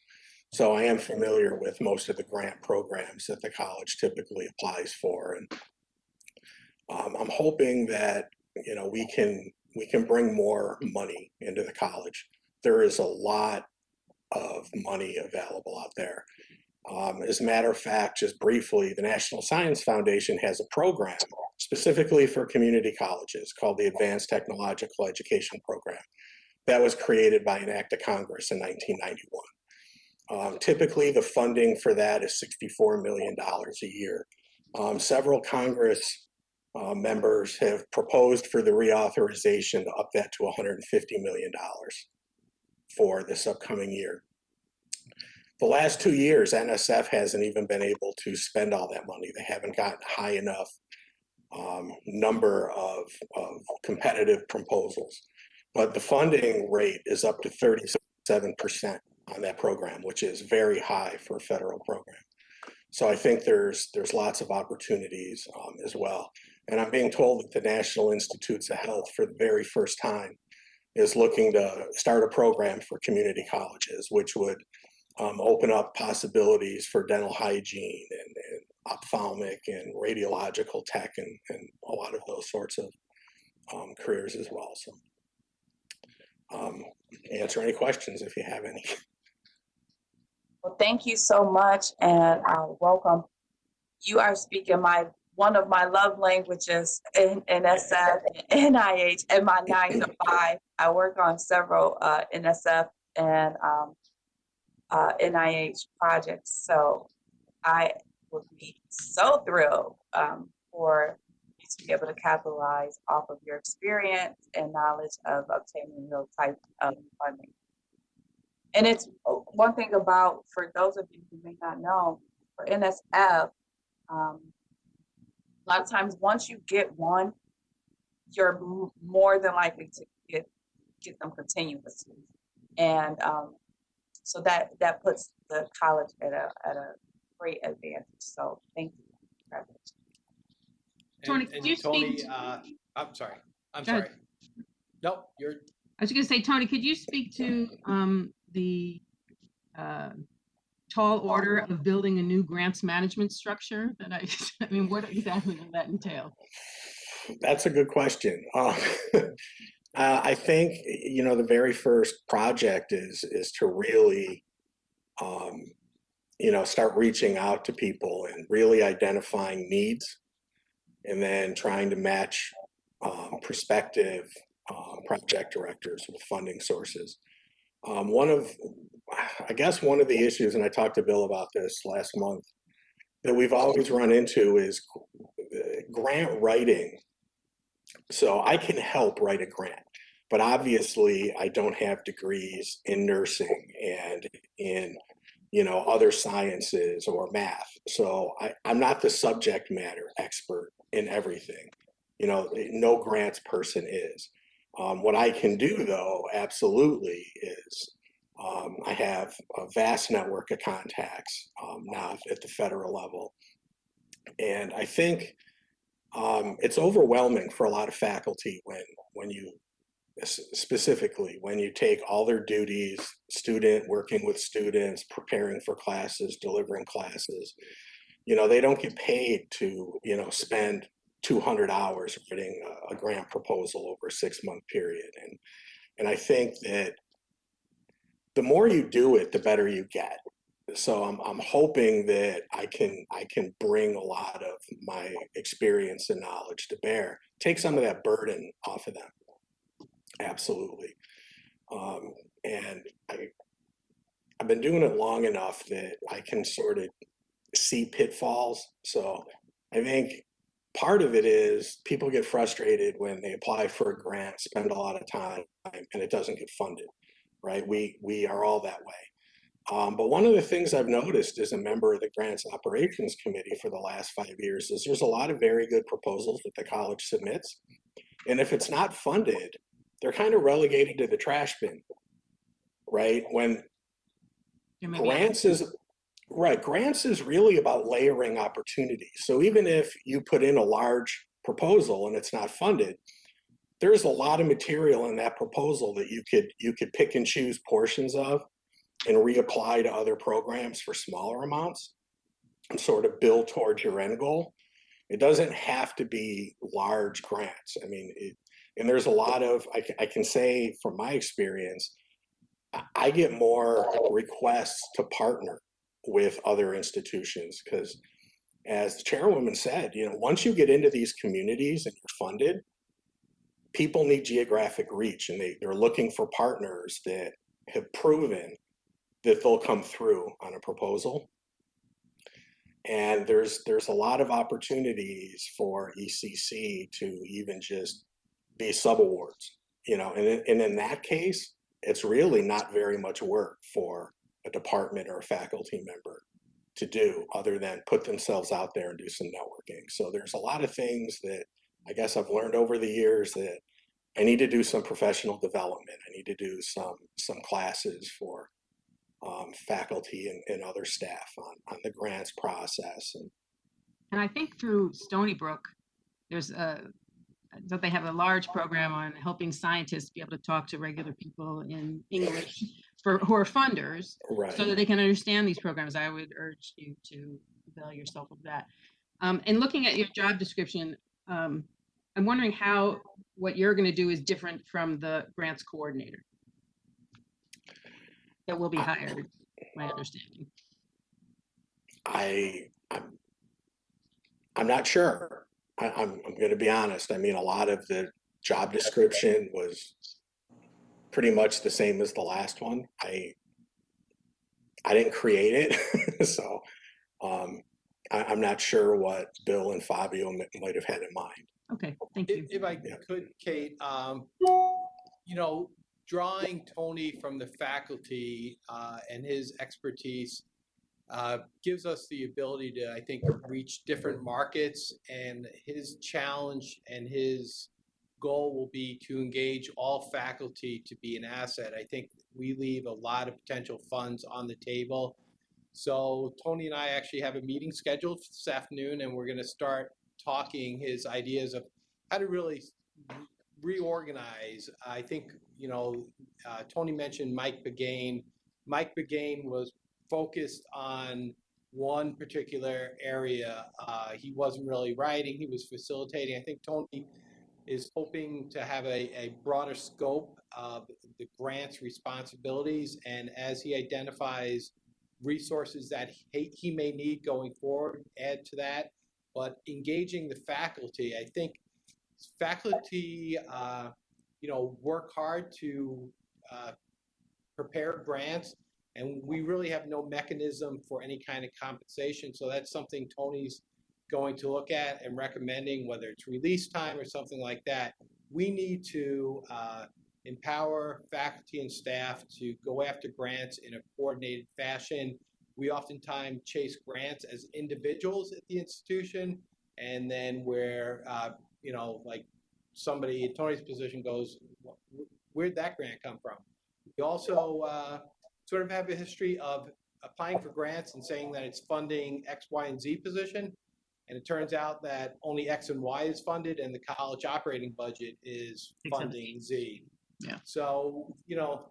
So I am familiar with most of the grant programs that the college typically applies for. And I'm hoping that, we can bring more money into the college. there is a lot of money available out there. As a matter of fact, just briefly, the National Science Foundation has a program specifically for community colleges called the Advanced Technological Education Program that was created by an act of Congress in 1991. Typically, the funding for that is $64 million a year. Several Congress members have proposed for the reauthorization to up that to $150 million for this upcoming year. The last 2 years, NSF hasn't even been able to spend all that money. They haven't gotten high enough number of competitive proposals. But the funding rate is up to 37% on that program, which is very high for a federal program. So I think there's lots of opportunities as well. And I'm being told that the National Institutes of Health, for the very first time, is looking to start a program for community colleges, which would open up possibilities for dental hygiene and ophthalmic and radiological tech and a lot of those sorts of careers as well. So answer any questions if you have any. Well, thank you so much, and welcome. You are speaking one of my love languages in NSF, NIH, and my 9 to 5. I work on several NSF and NIH projects, so I would be so thrilled for you to be able to capitalize off of your experience and knowledge of obtaining those types of funding. And it's one thing about, for those of you who may not know, for NSF, a lot of times once you get one, you're more than likely to get them continuously. And so that puts the college at a great advantage. So thank you. Congratulations. Tony, could you speak? I'm sorry. I'm Go ahead. sorry. No, you're. I was going to say, Tony, could you speak to the tall order of building a new grants management structure? That I mean, what exactly will that entail? That's a good question. I think, you know, the very first project is to really, you know, start reaching out to people and really identifying needs, and then trying to match prospective project directors with funding sources. I guess one of the issues, and I talked to Bill about this last month, that we've always run into is grant writing. So I can help write a grant, but obviously I don't have degrees in nursing and in, you know, other sciences or math. So I'm not the subject matter expert in everything. You know, no grants person is. What I can do, though, absolutely, is I have a vast network of contacts now at the federal level. And I think it's overwhelming for a lot of faculty when you, specifically, when you take all their duties, working with students, preparing for classes, delivering classes. You know, they don't get paid to, you know, spend 200 hours writing a grant proposal over a 6-month period. And I think that the more you do it, the better you get. So I'm hoping that I can bring a lot of my experience and knowledge to bear, take some of that burden off of them. Absolutely. And I've been doing it long enough that I can sort of see pitfalls. So I think part of it is people get frustrated when they apply for a grant, spend a lot of time, and it doesn't get funded, right? We are all that way. But one of the things I've noticed as a member of the Grants Operations Committee for the last 5 years is there's a lot of very good proposals that the college submits. And if it's not funded, they're kind of relegated to the trash bin, right? When grants is really about layering opportunities. So even if you put in a large proposal and it's not funded, there's a lot of material in that proposal that you could pick and choose portions of and reapply to other programs for smaller amounts and sort of build towards your end goal. It doesn't have to be large grants. I mean, and there's a lot of, I can say from my experience, I get more requests to partner with other institutions because, as the chairwoman said, once you get into these communities and you're funded, people need geographic reach, and they're looking for partners that have proven that they'll come through on a proposal. And there's a lot of opportunities for ECC to even just be subawards, and in that case, it's really not very much work for a department or a faculty member to do other than put themselves out there and do some networking. So there's a lot of things that I guess I've learned over the years that I need to do some professional development. I need to do some classes for faculty and other staff on the grants process. And I think through Stony Brook, there's that they have a large program on helping scientists be able to talk to regular people in English who are funders, Right. so that they can understand these programs. I would urge you to avail yourself of that. And looking at your job description, I'm wondering how what you're going to do is different from the grants coordinator that will be hired, my understanding. I'm not sure. I'm going to be honest. I mean, a lot of the job description was pretty much the same as the last one. I didn't create it, so I'm not sure what Bill and Fabio might have had in mind. Okay, thank you. If I could, Kate, drawing Tony from the faculty and his expertise gives us the ability to, I think, reach different markets, and his challenge and his goal will be to engage all faculty to be an asset. I think we leave a lot of potential funds on the table. So Tony and I actually have a meeting scheduled this afternoon, and we're going to start talking his ideas of how to really reorganize. I think, Tony mentioned Mike Begain. Mike Begain was focused on one particular area. He wasn't really writing, he was facilitating. I think Tony is hoping to have a broader scope of the grant's responsibilities, and as he identifies resources that he may need going forward, add to that. But engaging the faculty, I think faculty, work hard to prepare grants, and we really have no mechanism for any kind of compensation. So that's something Tony's going to look at and recommending, whether it's release time or something like that. We need to empower faculty and staff to go after grants in a coordinated fashion. We oftentimes chase grants as individuals at the institution, and then where, like somebody in Tony's position goes, where'd that grant come from? We also sort of have a history of applying for grants and saying that it's funding X, Y, and Z position. And it turns out that only X and Y is funded, and the college operating budget is funding Z. Yeah. So,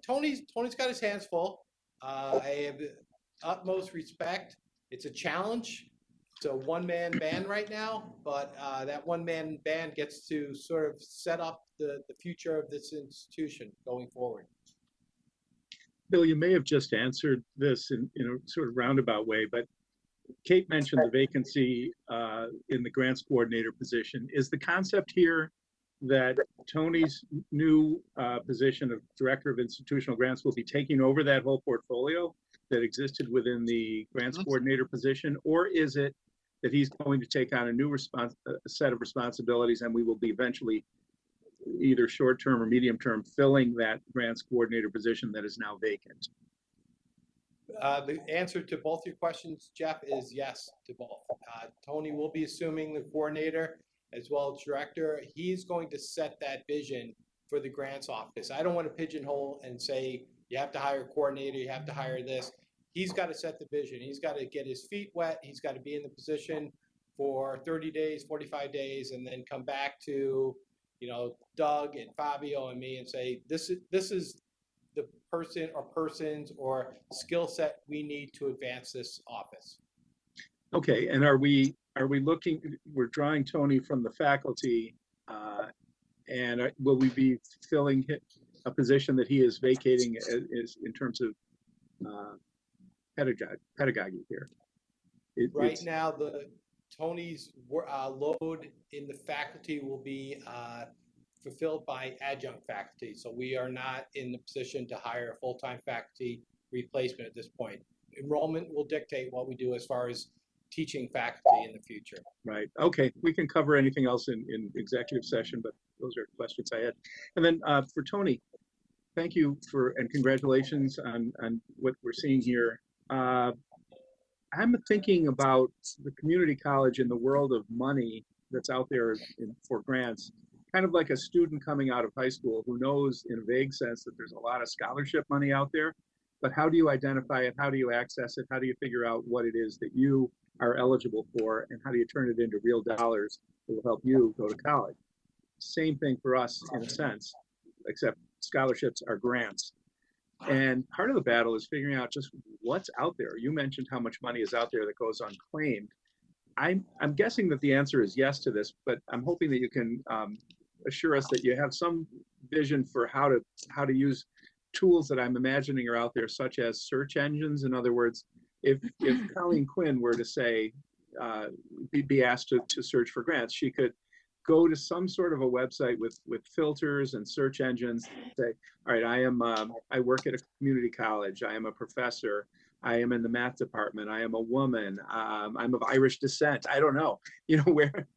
Tony's got his hands full. I have the utmost respect. It's a challenge. It's a one-man band right now, but that one-man band gets to sort of set up the future of this institution going forward. Bill, you may have just answered this in a sort of roundabout way, but Kate mentioned the vacancy in the grants coordinator position. Is the concept here that Tony's new position of Director of Institutional Grants will be taking over that whole portfolio that existed within the grants coordinator position? Or is it that he's going to take on a new set of responsibilities, and we will be eventually either short-term or medium-term filling that grants coordinator position that is now vacant? The answer to both your questions, Jeff, is yes to both. Tony will be assuming the coordinator as well as director. He's going to set that vision for the grants office. I don't want to pigeonhole and say, you have to hire a coordinator, you have to hire this. He's got to set the vision. He's got to get his feet wet. He's got to be in the position for 30 days, 45 days, and then come back to, Doug and Fabio and me and say, this is the person or persons or skill set we need to advance this office. Okay, and are we looking, we're drawing Tony from the faculty, and will we be filling a position that he is vacating is in terms of pedagogy here? Right It's, now, Tony's load in the faculty will be fulfilled by adjunct faculty. So we are not in the position to hire a full-time faculty replacement at this point. Enrollment will dictate what we do as far as teaching faculty in the future. right. Okay. We can cover anything else in executive session, but those are questions I had. And then for Tony, thank you and congratulations on what we're seeing here. I'm thinking about the community college in the world of money that's out there for grants, kind of like a student coming out of high school who knows in a vague sense that there's a lot of scholarship money out there, but how do you identify it? How do you access it? How do you figure out what it is that you are eligible for, and how do you turn it into real dollars that will help you go to college? Same thing for us in a sense, except scholarships are grants. And part of the battle is figuring out just what's out there. You mentioned how much money is out there that goes unclaimed. I'm guessing that the answer is yes to this, but I'm hoping that you can assure us that you have some vision for how to use tools that I'm imagining are out there, such as search engines. In other words, if Colleen Quinn were to say, be asked to search for grants, she could go to some sort of a website with filters and search engines, say, all right, I work at a community college, I am a professor, I am in the math department, I am a woman, I'm of Irish descent. I don't know,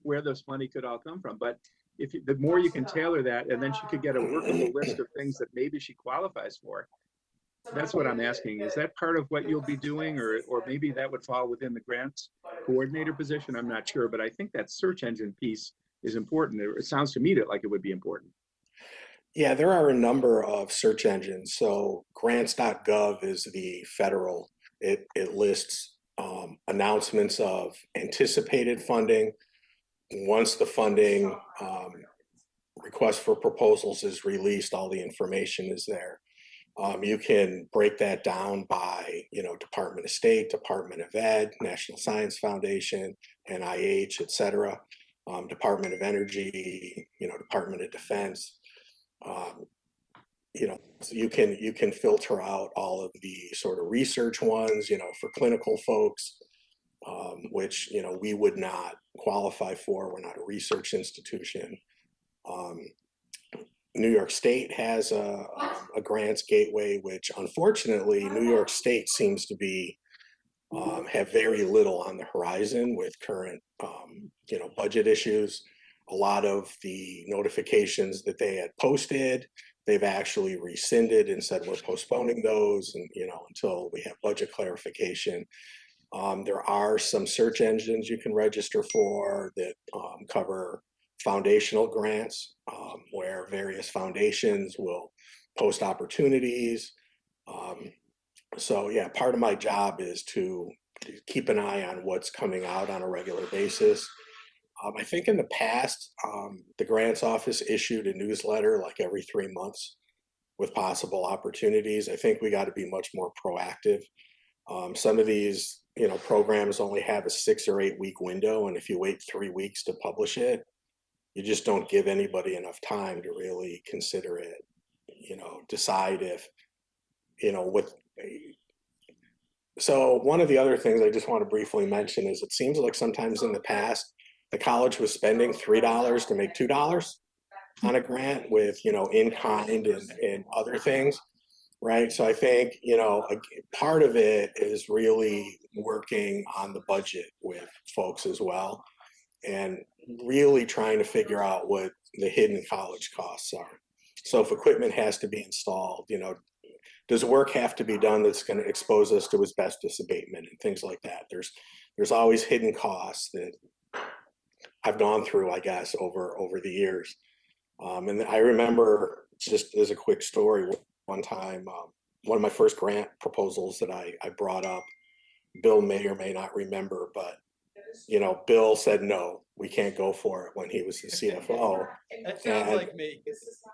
where this money could all come from. But the more you can tailor that, and then she could get a workable list of things that maybe she qualifies for. That's what I'm asking. Is that part of what you'll be doing, or maybe that would fall within the grants coordinator position? I'm not sure, but I think that search engine piece is important. It sounds to me like it would be important. Yeah, there are a number of search engines. So grants.gov is the federal. It lists announcements of anticipated funding. Once the funding request for proposals is released, all the information is there. You can break that down by, Department of State, Department of Ed, National Science Foundation, NIH, et cetera, Department of Energy, Department of Defense. So you can filter out all of the sort of research ones, for clinical folks, which, we would not qualify for. We're not a research institution. New York State has a grants gateway, which unfortunately New York State seems to be have very little on the horizon with current budget issues. A lot of the notifications that they had posted, they've actually rescinded and said we're postponing those, and until we have budget clarification. There are some search engines you can register for that cover foundational grants, where various foundations will post opportunities. So yeah, part of my job is to keep an eye on what's coming out on a regular basis. I think in the past, the grants office issued a newsletter like every 3 months with possible opportunities. I think we got to be much more proactive. Some of these, programs only have a 6 or 8 week window, and if you wait 3 weeks to publish it, you just don't give anybody enough time to really consider it, decide if, what. So one of the other things I just want to briefly mention is it seems like sometimes in the past, the college was spending $3 to make $2 on a grant with, in kind and other things, right? So I think, part of it is really working on the budget with folks as well, and really trying to figure out what the hidden college costs are. So if equipment has to be installed, does work have to be done that's going to expose us to asbestos abatement and things like that? There's always hidden costs that I've gone through, I guess, over the years. And I remember, just as a quick story, one time, one of my first grant proposals that I brought up, Bill may or may not remember, but Bill said, no, we can't go for it when he was the CFO. That sounds like me.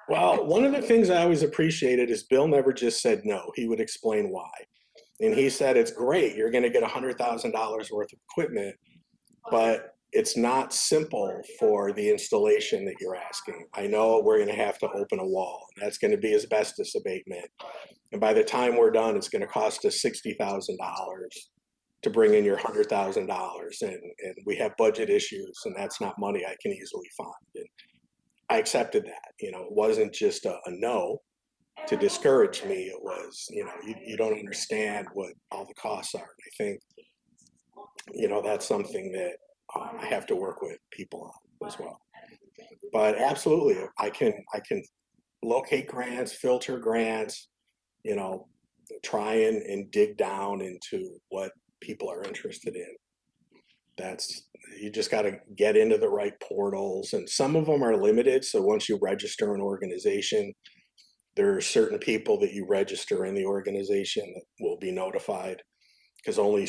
Well, one of the things I always appreciated is Bill never just said no. He would explain why. And he said, it's great. You're going to get $100,000 worth of equipment, but it's not simple for the installation that you're asking. I know we're going to have to open a wall. That's going to be asbestos abatement. And by the time we're done, it's going to cost us $60,000 to bring in your $100,000. And we have budget issues, and that's not money I can easily find. And I accepted that. You know, it wasn't just a no to discourage me. It was, you know, you don't understand what all the costs are. And I think, you know, that's something that I have to work with people on as well. But absolutely, I can locate grants, filter grants, you know, try and dig down into what people are interested in. You just got to get into the right portals, and some of them are limited. So once you register an organization, there are certain people that you register in the organization that will be notified, because only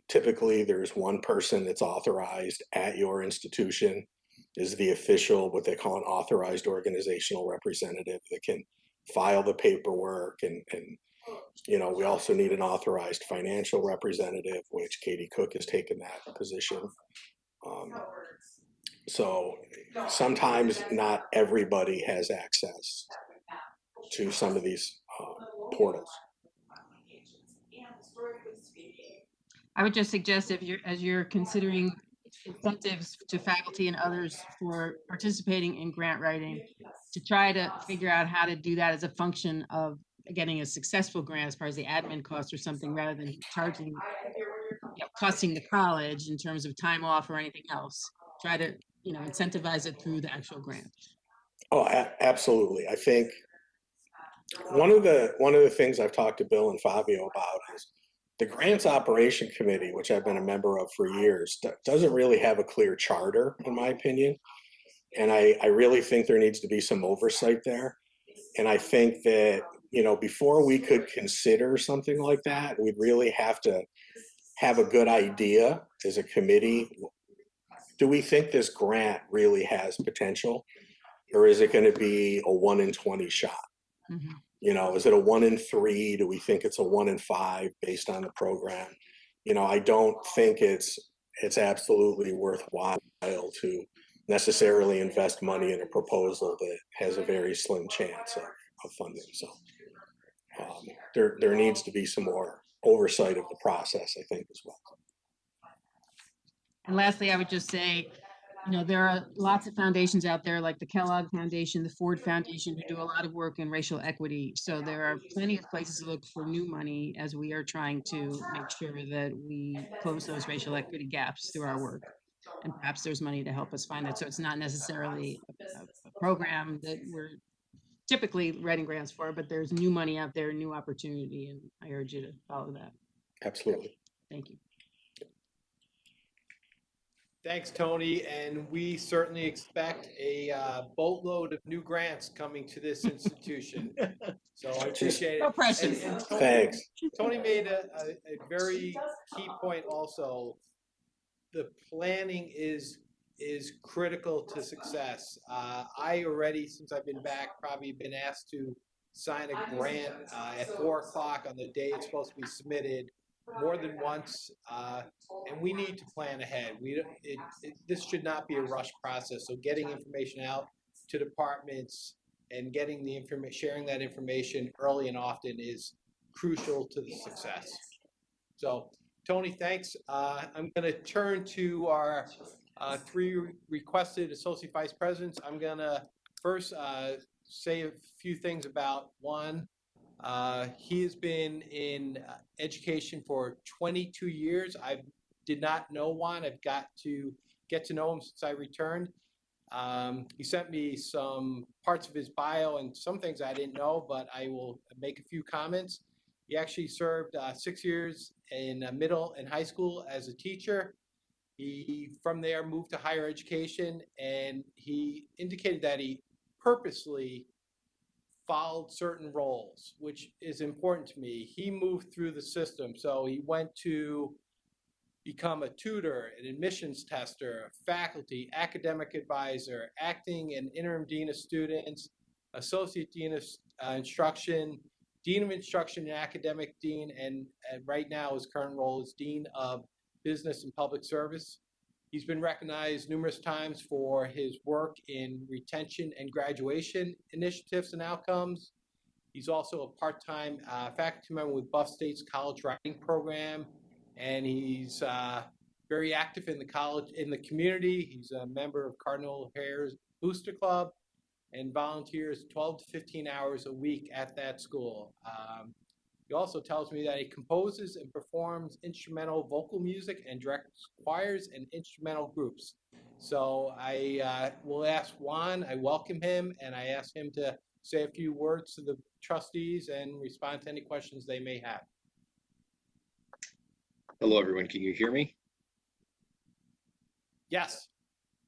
typically there's one person that's authorized at your institution is the official, what they call an authorized organizational representative, that can file the paperwork. And you know, we also need an authorized financial representative, which Katie Cook has taken that position. So sometimes not everybody has access to some of these portals. I would just suggest, as you're considering incentives to faculty and others for participating in grant writing, to try to figure out how to do that as a function of getting a successful grant as far as the admin cost or something, rather than charging, costing the college in terms of time off or anything else. Try to, incentivize it through the actual grant. Oh, absolutely. I think one of the things I've talked to Bill and Fabio about is the grants operation committee, which I've been a member of for years, doesn't really have a clear charter, in my opinion. And I really think there needs to be some oversight there. And I think that, you know, before we could consider something like that, we'd really have to have a good idea as a committee. Do we think this grant really has potential, or is it going to be a 1 in 20 shot? Mm-hmm. You know, is it a 1 in 3? Do we think it's a 1 in 5 based on the program? You know, I don't think it's absolutely worthwhile to necessarily invest money in a proposal that has a very slim chance of funding. So there needs to be some more oversight of the process, I think, as well. And lastly, I would just say, there are lots of foundations out there, like the Kellogg Foundation, the Ford Foundation, who do a lot of work in racial equity. So there are plenty of places to look for new money as we are trying to make sure that we close those racial equity gaps through our work. And perhaps there's money to help us find that. So it's not necessarily a program that we're typically writing grants for, but there's new money out there, new opportunity, and I urge you to follow that. Absolutely. Thank you. Thanks, Tony, and we certainly expect a boatload of new grants coming to this institution. So I appreciate it. So precious. And Tony, Thanks. Tony made a very key point also. The planning is critical to success. I already, since I've been back, probably been asked to sign a grant at 4 o'clock on the day it's supposed to be submitted more than once, and we need to plan ahead. This should not be a rush process. So getting information out to departments and getting the information, sharing that information early and often is crucial to the success. So, Tony, thanks. I'm going to turn to our 3 requested associate vice presidents. I'm going to first say a few things about Juan. He has been in education for 22 years. I did not know Juan. I've got to get to know him since I returned. He sent me some parts of his bio and some things I didn't know, but I will make a few comments. He actually served 6 years in middle and high school as a teacher. He, from there, moved to higher education, and he indicated that he purposely followed certain roles, which is important to me. He moved through the system. So he went to become a tutor, an admissions tester, faculty, academic advisor, acting and interim dean of students, associate dean of instruction, dean of instruction and academic dean, and right now his current role is dean of business and public service. He's been recognized numerous times for his work in retention and graduation initiatives and outcomes. He's also a part-time faculty member with Buff State's college writing program, and he's very active in the community. He's a member of Cardinal Hare's Booster Club and volunteers 12 to 15 hours a week at that school. He also tells me that he composes and performs instrumental vocal music and directs choirs and instrumental groups. So I will ask Juan, I welcome him, and I ask him to say a few words to the trustees and respond to any questions they may have. Hello, everyone. Can you hear me? Yes.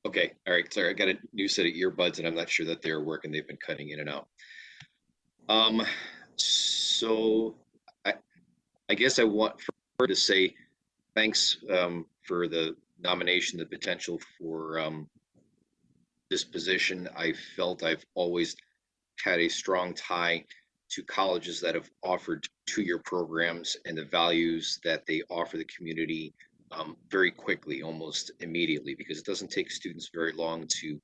Okay. All right. Sorry, I got a new set of earbuds and I'm not sure that they're working. They've been cutting in and out. So I guess I want to say thanks for the nomination, the potential for this position. I felt I've always had a strong tie to colleges that have offered two-year programs and the values that they offer the community very quickly, almost immediately, because it doesn't take students very long to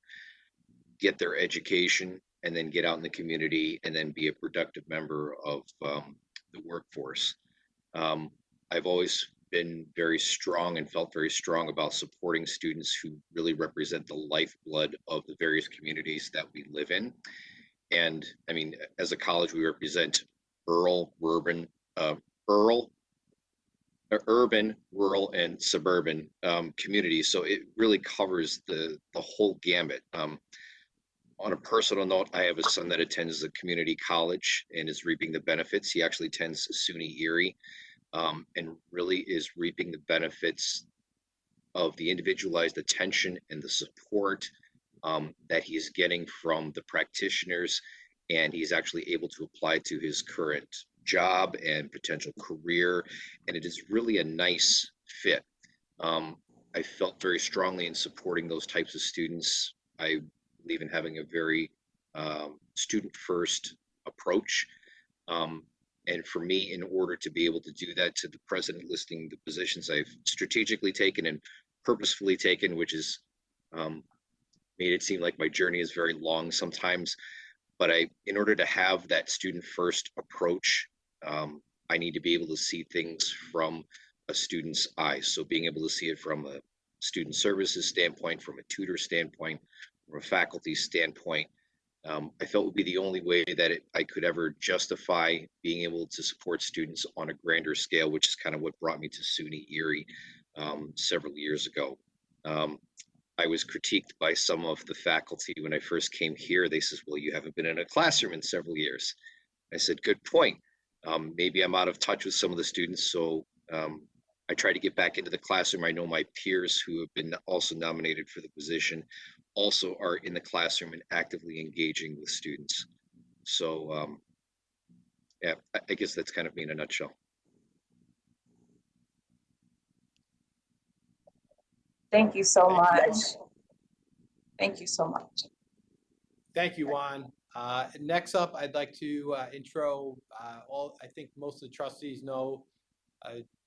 get their education and then get out in the community and then be a productive member of the workforce. I've always been very strong and felt very strong about supporting students who really represent the lifeblood of the various communities that we live in. And I mean, as a college, we represent urban, rural, and suburban communities. So it really covers the whole gamut. On a personal note, I have a son that attends a community college and is reaping the benefits. He actually attends SUNY Erie and really is reaping the benefits of the individualized attention and the support that he's getting from the practitioners, and he's actually able to apply to his current job and potential career, and it is really a nice fit. I felt very strongly in supporting those types of students. I believe in having a very student-first approach. And for me, in order to be able to do that, to the president listing the positions I've strategically taken and purposefully taken, which is made it seem like my journey is very long sometimes. But in order to have that student first approach, I need to be able to see things from a student's eyes. So being able to see it from a student services standpoint, from a tutor standpoint, from a faculty standpoint, I felt would be the only way that I could ever justify being able to support students on a grander scale, which is kind of what brought me to SUNY Erie several years ago. I was critiqued by some of the faculty when I first came here. They said, well, you haven't been in a classroom in several years. I said, good point. Maybe I'm out of touch with some of the students, so I try to get back into the classroom. I know my peers who have been also nominated for the position also are in the classroom and actively engaging with students. So yeah, I guess that's kind of me in a nutshell. Thank you so much. Thank you so much. Thank you, Juan. Next up, I'd like to intro I think most of the trustees know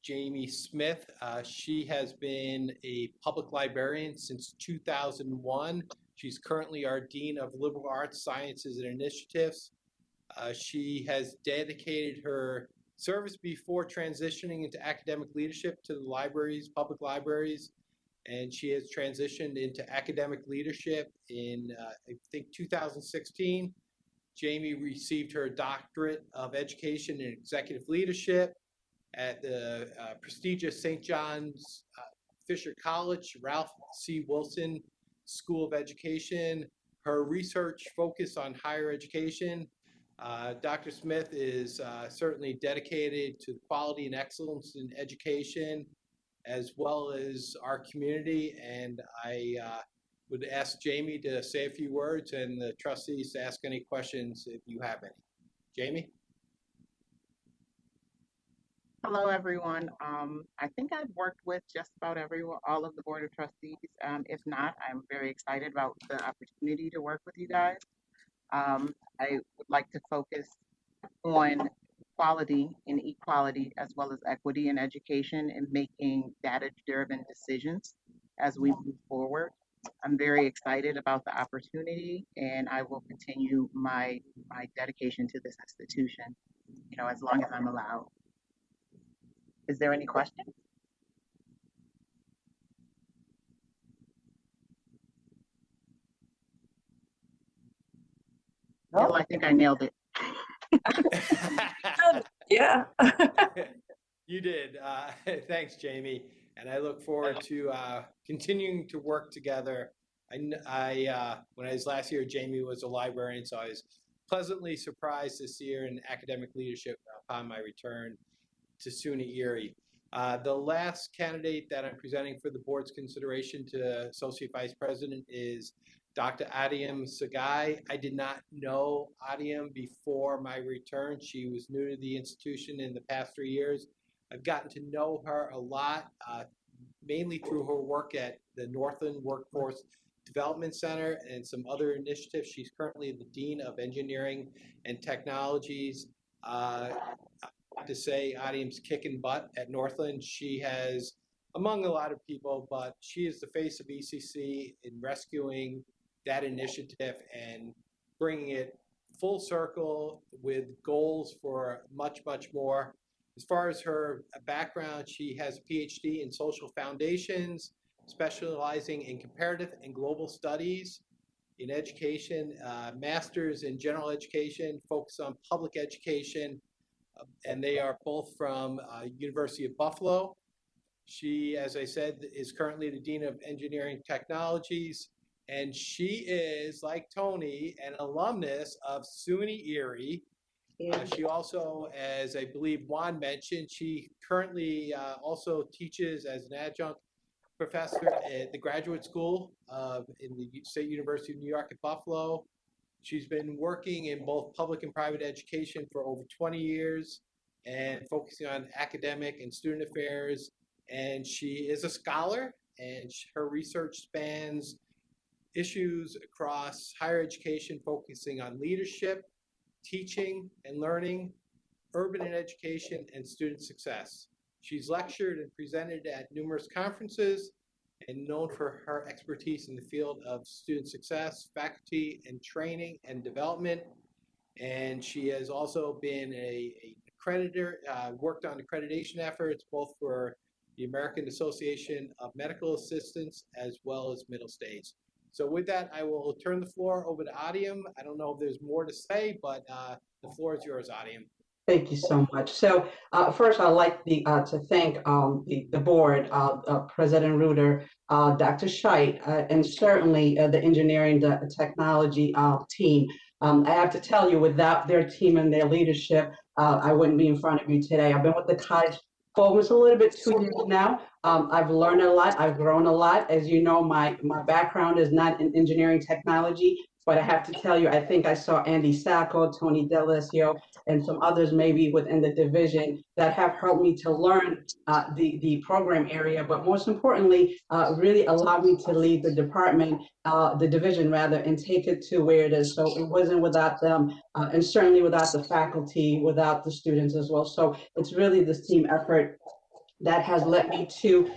Jamie Smith. She has been a public librarian since 2001. She's currently our Dean of Liberal Arts, Sciences, and Initiatives. She has dedicated her service before transitioning into academic leadership to the public libraries, and she has transitioned into academic leadership in, I think, 2016. Jamie received her doctorate of education in executive leadership at the prestigious St. John's Fisher College, Ralph C. Wilson School of Education. Her research focused on higher education. Dr. Smith is certainly dedicated to quality and excellence in education, as well as our community. And I would ask Jamie to say a few words and the trustees to ask any questions if you have any. Jamie? Hello, everyone. I think I've worked with just about all of the Board of Trustees. If not, I'm very excited about the opportunity to work with you guys. I would like to focus on quality and equality, as well as equity in education and making data-driven decisions. as we move forward. I'm very excited about the opportunity, and I will continue my dedication to this institution, as long as I'm allowed. Is there any question? No, I think I nailed it. Yeah. You did. Thanks, Jamie. And I look forward to continuing to work together. When I was last year, Jamie was a librarian, so I was pleasantly surprised this year in academic leadership upon my return to SUNY Erie. The last candidate that I'm presenting for the board's consideration to Associate Vice President is Dr. Adiam Sagai. I did not know Adiam before my return. She was new to the institution in the past 3 years. I've gotten to know her a lot, mainly through her work at the Northland Workforce Development Center and some other initiatives. She's currently the Dean of Engineering and Technologies. I have to say, Adiam's kicking butt at Northland. She has, among a lot of people, but she is the face of ECC in rescuing that initiative and bringing it full circle with goals for much, much more. As far as her background, she has a PhD in social foundations, specializing in comparative and global studies in education, master's in general education, focus on public education, and they are both from University of Buffalo. She, as I said, is currently the Dean of Engineering Technologies, and she is, like Tony, an alumnus of SUNY Erie. She also, as I believe Juan mentioned, she currently also teaches as an adjunct professor at the Graduate School in the State University of New York at Buffalo. She's been working in both public and private education for over 20 years and focusing on academic and student affairs. And she is a scholar, and her research spans issues across higher education, focusing on leadership, teaching and learning, urban education, and student success. She's lectured and presented at numerous conferences and known for her expertise in the field of student success, faculty and training and development. And she has also been a accreditor, worked on accreditation efforts, both for the American Association of Medical Assistants as well as Middle States. So with that, I will turn the floor over to Adiam. I don't know if there's more to say, but the floor is yours, Adiam. Thank you so much. So first, I'd like to thank the board, President Reuter, Dr. Scheidt, and certainly the engineering, the technology team. I have to tell you, without their team and their leadership, I wouldn't be in front of you today. I've been with the college for almost a little bit 2 years now. I've learned a lot. I've grown a lot. As you know, my background is not in engineering technology, but I have to tell you, I think I saw Andy Sacco, Tony Delesio, and some others maybe within the division that have helped me to learn the program area, but most importantly, really allowed me to lead the department, the division rather, and take it to where it is. So it wasn't without them, and certainly without the faculty, without the students as well. So it's really this team effort that has led me to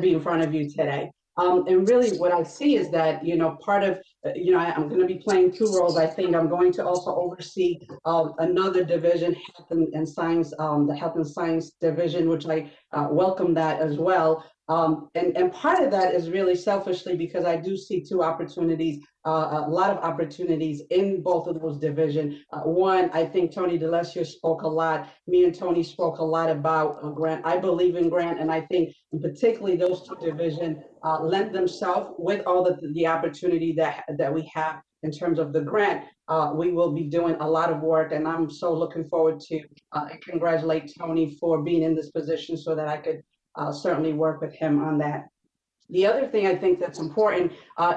be in front of you today. And really what I see is that, part of, I'm going to be playing 2 roles. I think I'm going to also oversee another division, health and science, the health and science division, which I welcome that as well. And part of that is really selfishly because I do see 2 opportunities, a lot of opportunities in both of those divisions. One, I think Tony Delesio spoke a lot. Me and Tony spoke a lot about grant. I believe in grant, and I think particularly those 2 divisions lend themselves with all the opportunity that we have in terms of the grant. We will be doing a lot of work, and I'm so looking forward to congratulate Tony for being in this position so that I could certainly work with him on that. The other thing I think that's important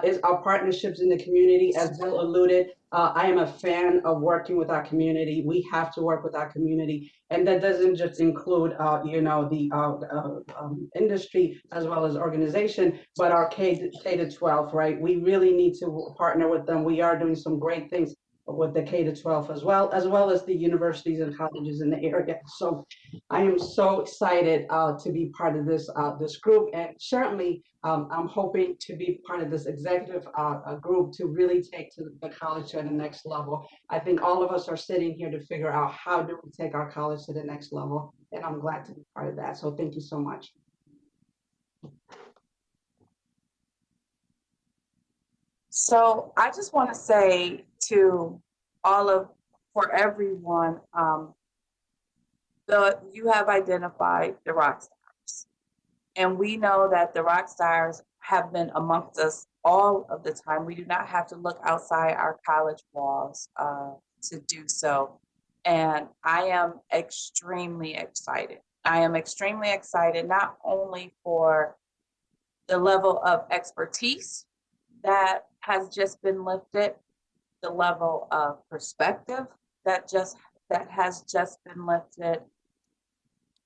is our partnerships in the community. As Bill alluded, I am a fan of working with our community. We have to work with our community, and that doesn't just include, the industry as well as organization, but our K to 12, right? We really need to partner with them. We are doing some great things with the K to 12 as well as the universities and colleges in the area. So I am so excited to be part of this group, and certainly I'm hoping to be part of this executive group to really take the college to the next level. I think all of us are sitting here to figure out how do we take our college to the next level, and I'm glad to be part of that. So thank you so much. So I just want to say to for everyone, you have identified the rock stars. And we know that the rock stars have been amongst us all of the time. We do not have to look outside our college walls to do so. And I am extremely excited. I am extremely excited not only for the level of expertise that has just been lifted, the level of perspective that has just been lifted,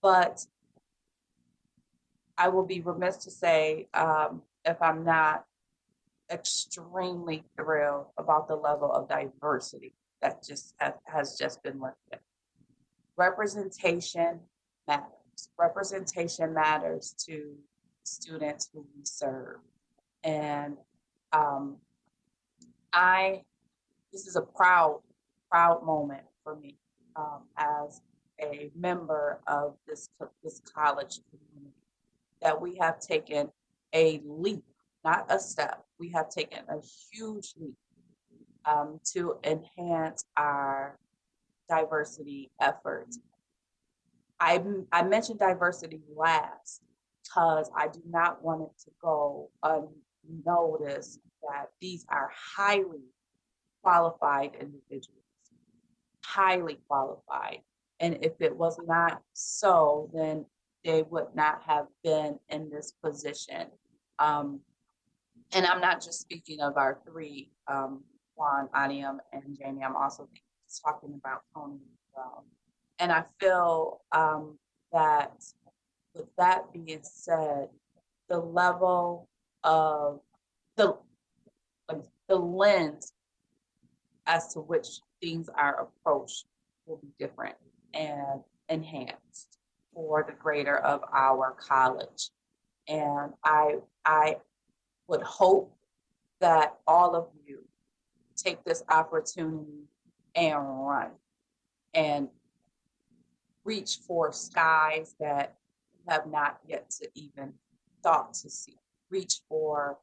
but I will be remiss to say if I'm not extremely thrilled about the level of diversity that has just been lifted. Representation matters. Representation matters to students who we serve. And this is a proud moment for me as a member of this college community, that we have taken a leap, not a step. We have taken a huge leap to enhance our diversity efforts. I mentioned diversity last because I do not want it to go unnoticed that these are highly qualified individuals, highly qualified. And if it was not so, then they would not have been in this position. And I'm not just speaking of our three, Juan, Aniam, and Jamie. I'm also talking about Tony as well. And I feel that with that being said, the level of the lens as to which things are approached will be different and enhanced for the greater of our college. And I would hope that all of you take this opportunity and run and reach for skies that you have not yet to even thought to see. Reach for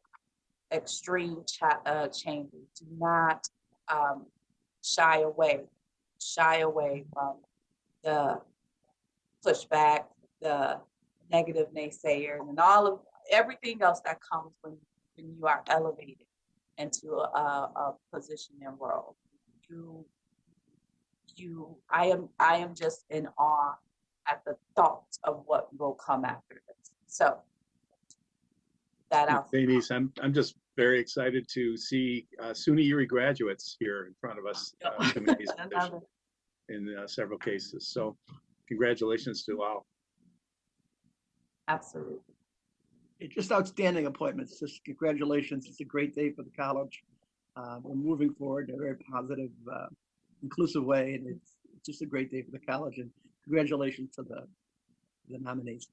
extreme changes. Do not shy away from the pushback, the negative naysayers, and everything else that comes when you are elevated into a position in role. I am just in awe at the thought of what will come after this. So that out. Denise, I'm just very excited to see SUNY Erie graduates here in front of us in several cases. So congratulations to all. Absolutely. It's just outstanding appointments. Just congratulations. It's a great day for the college. We're moving forward in a very positive, inclusive way, and it's just a great day for the college. And congratulations to the nominees.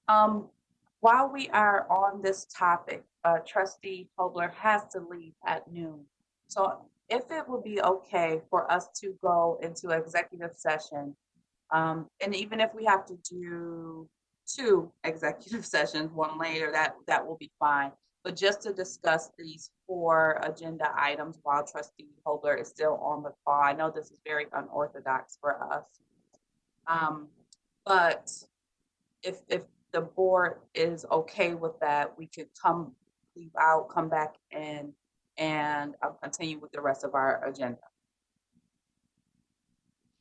While we are on this topic, Trustee Hobler has to leave at noon. So if it would be okay for us to go into executive session, and even if we have to do 2 executive sessions, one later, that will be fine. But just to discuss these 4 agenda items while Trustee Hobler is still on the call. I know this is very unorthodox for us. But if the board is okay with that, we could leave out, come back in, and continue with the rest of our agenda.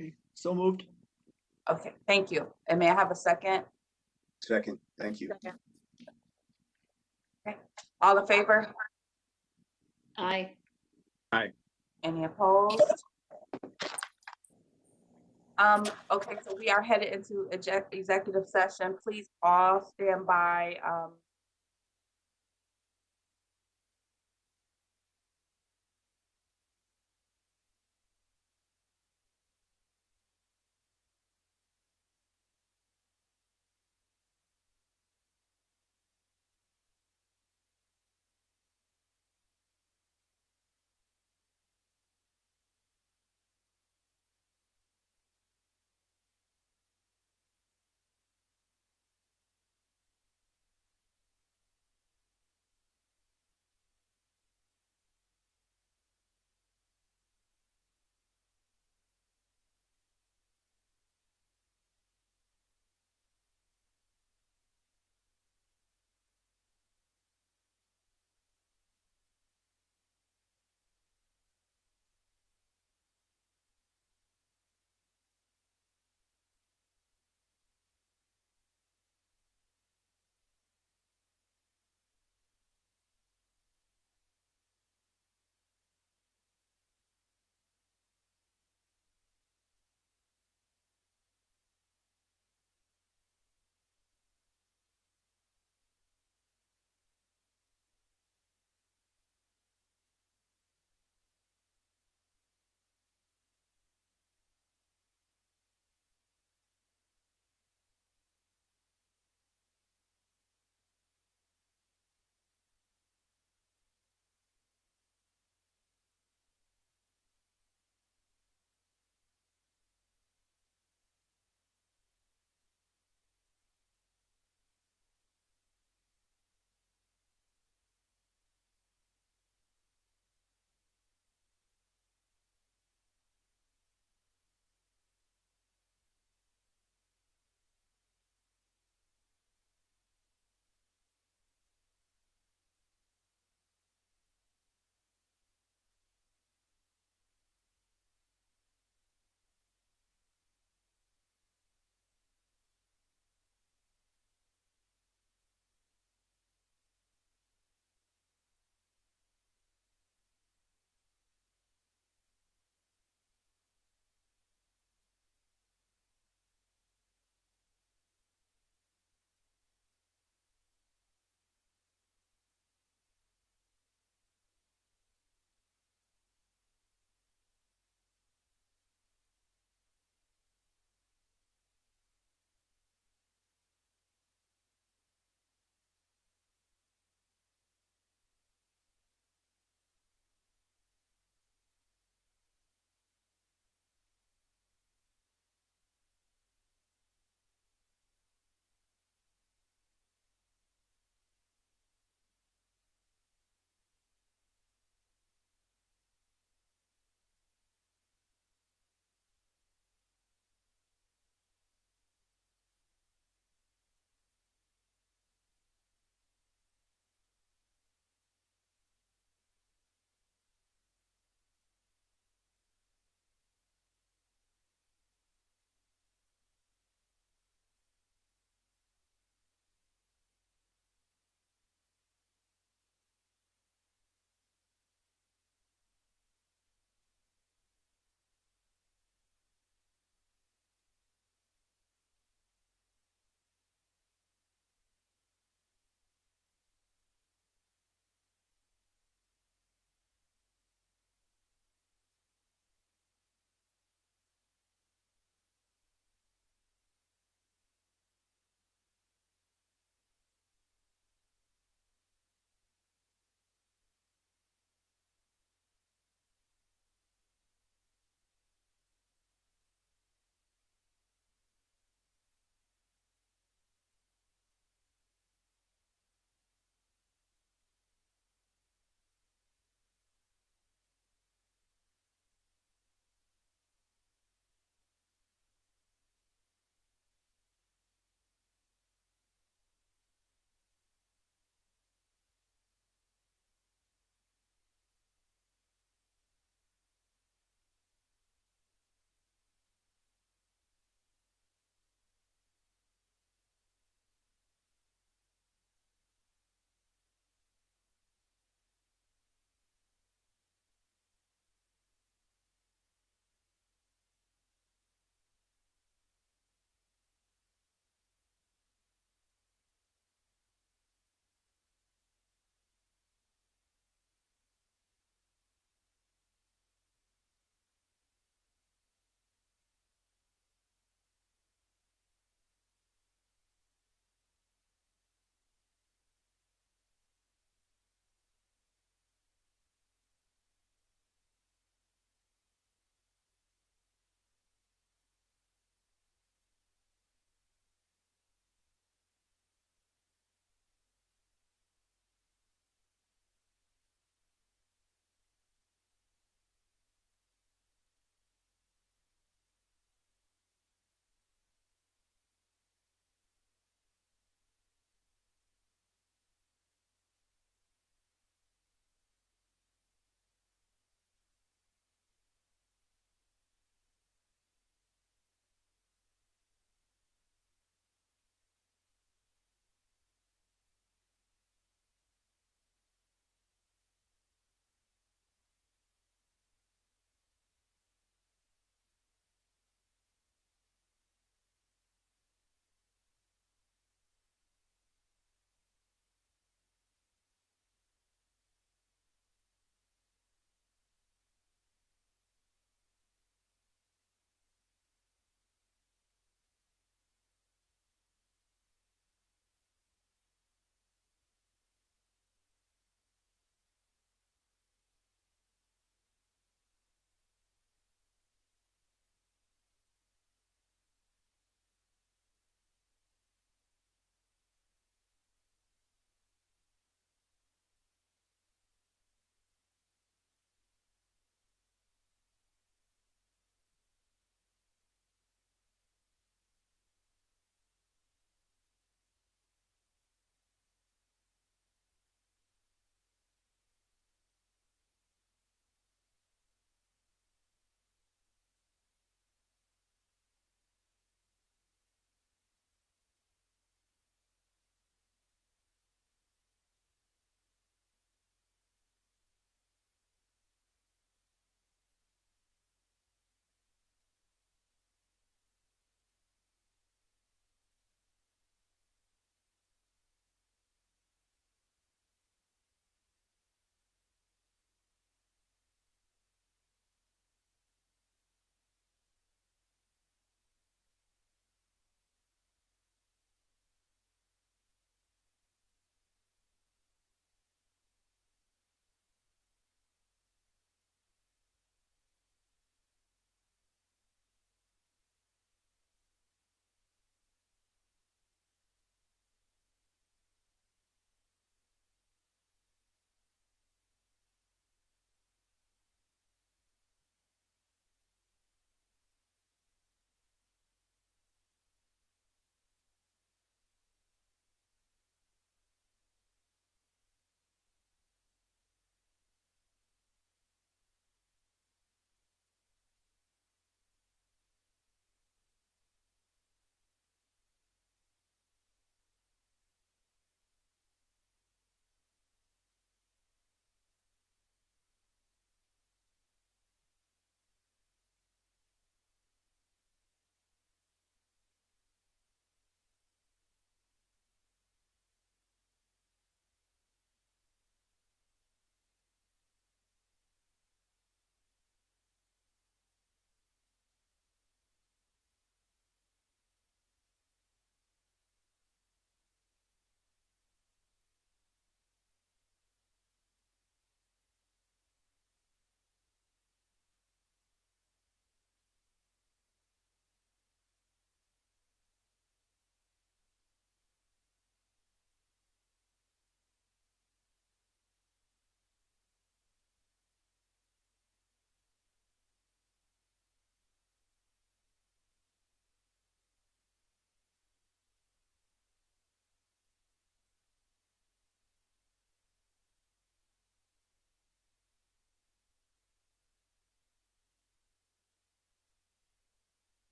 Okay, so moved. Okay, thank you. And may I have a second? Second, thank you. Second. Okay, all in favor? Aye. Aye. Any opposed? Okay, so we are headed into executive session. Please all stand by.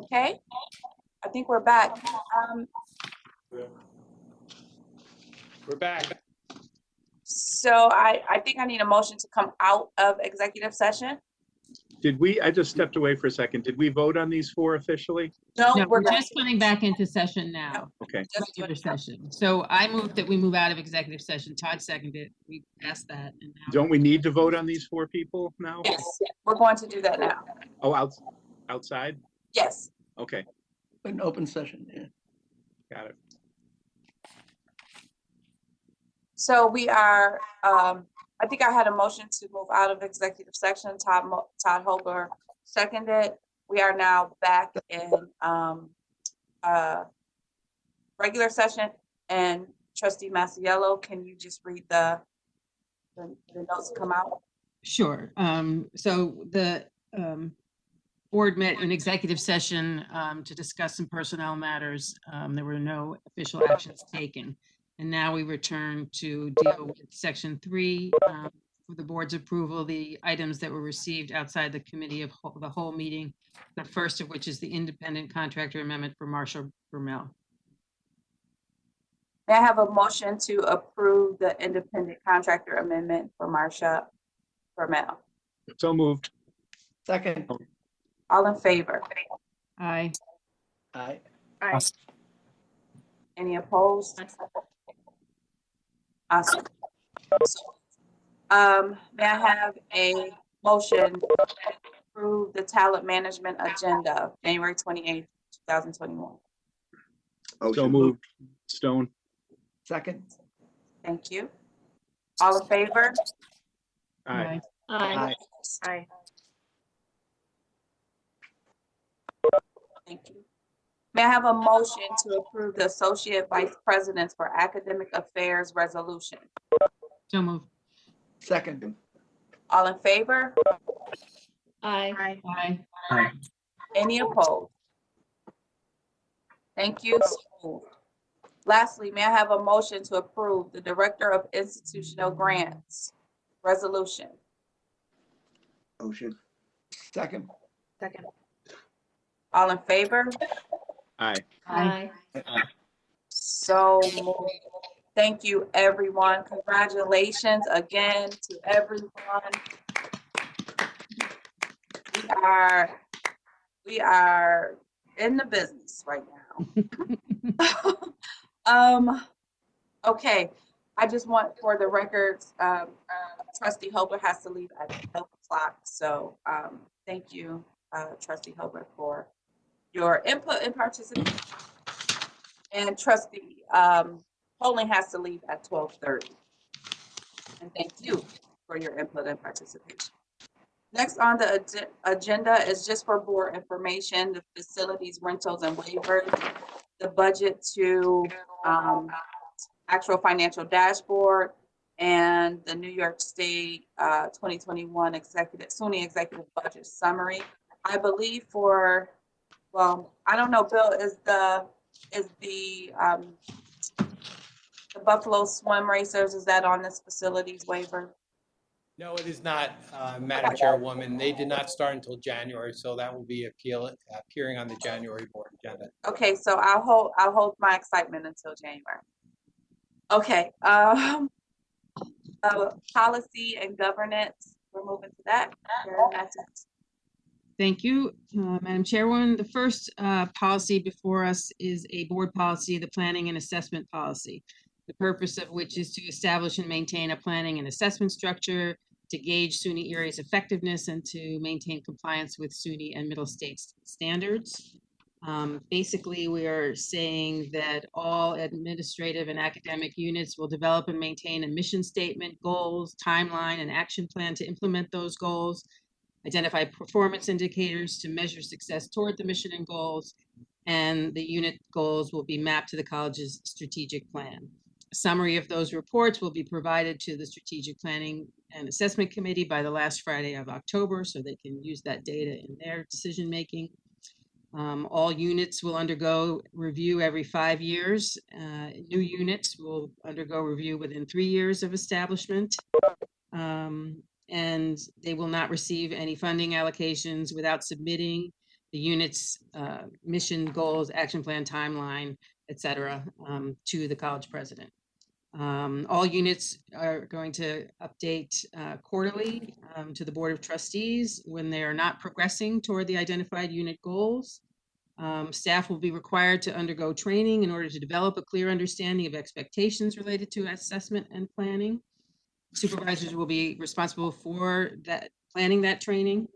Okay, I think we're back. We're back. So I think I need a motion to come out of executive session. Did we, I just stepped away for a second. Did we vote on these 4 officially? No, No, we're we're just coming back into session now, Okay. regular session. So I moved that we move out of executive session. Todd seconded. We passed that. And now Don't we need to vote on these 4 people now? Yes, we're going to do that now. Oh, outside? Yes. Okay, An open session, yeah. got it. So we are, I think I had a motion to move out of executive section. Todd Hober seconded. We are now back in regular session. And Trustee Masiello, can you just read the notes come out? Sure. So the board met in executive session to discuss some personnel matters. There were no official actions taken. And now we return to deal with section 3 for the board's approval, the items that were received outside the committee of the whole meeting. The first of which is the independent contractor amendment for Marshall Vermel. May I have a motion to approve the independent contractor amendment for Marsha Vermel? So moved. Second. All in favor? Aye. Aye. Aye. Any opposed? Awesome. May I have a motion to approve the talent management agenda, January 28th, 2021? So moved. Stone. Second. Thank you. All in favor? Aye. Aye. Aye. Thank you. May I have a motion to approve the Associate Vice Presidents for Academic Affairs resolution? So moved. Second. All in favor? Aye. Aye. Aye. Any opposed? Thank you. So moved. Lastly, may I have a motion to approve the Director of Institutional Grants resolution? Motion. Second. Second. All in favor? Aye. Aye. So moved. Thank you, everyone. Congratulations again to everyone. We are in the business right now. Okay, I just want for the records, Trustee Hobart has to leave at 12 o'clock. So thank you, Trustee Hobart, for your input and participation. And Trustee Poling has to leave at 12:30. And thank you for your input and participation. Next on the agenda is just for board information, the facilities rentals and waivers, the budget to actual financial dashboard, and the New York State 2021 SUNY executive budget summary. I believe well, I don't know, Bill, is the Buffalo Swim Racers, is that on this facilities waiver? No, it is not, Madam Chairwoman. They did not start until January, so that will be appearing on the January board agenda. Okay, so I'll hold my excitement until January. Okay, policy and governance, we're moving to that. Thank you, Madam Chairwoman. The first policy before us is a board policy, the planning and assessment policy. The purpose of which is to establish and maintain a planning and assessment structure to gauge SUNY Erie's effectiveness and to maintain compliance with SUNY and Middle States standards. Basically, we are saying that all administrative and academic units will develop and maintain a mission statement, goals, timeline, and action plan to implement those goals, identify performance indicators to measure success toward the mission and goals, and the unit goals will be mapped to the college's strategic plan. A summary of those reports will be provided to the Strategic Planning and Assessment Committee by the last Friday of October, so they can use that data in their decision-making. All units will undergo review every 5 years. New units will undergo review within 3 years of establishment. And they will not receive any funding allocations without submitting the unit's mission, goals, action plan, timeline, et cetera, to the college president. All units are going to update quarterly to the Board of Trustees when they are not progressing toward the identified unit goals. Staff will be required to undergo training in order to develop a clear understanding of expectations related to assessment and planning. Supervisors will be responsible for that, planning that training.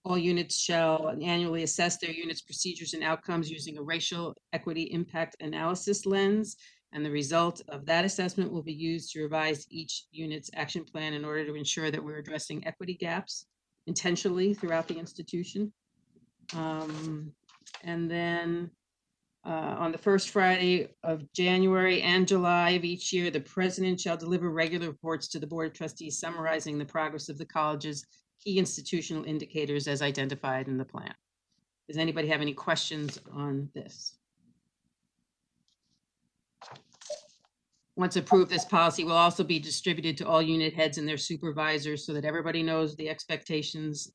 All units shall annually assess their units' procedures and outcomes using a racial equity impact analysis lens. And the result of that assessment will be used to revise each unit's action plan in order to ensure that we're addressing equity gaps intentionally throughout the institution. And then on the first Friday of January and July of each year, the president shall deliver regular reports to the Board of Trustees summarizing the progress of the college's key institutional indicators as identified in the plan. Does anybody have any questions on this? Once approved, this policy will also be distributed to all unit heads and their supervisors so that everybody knows the expectations,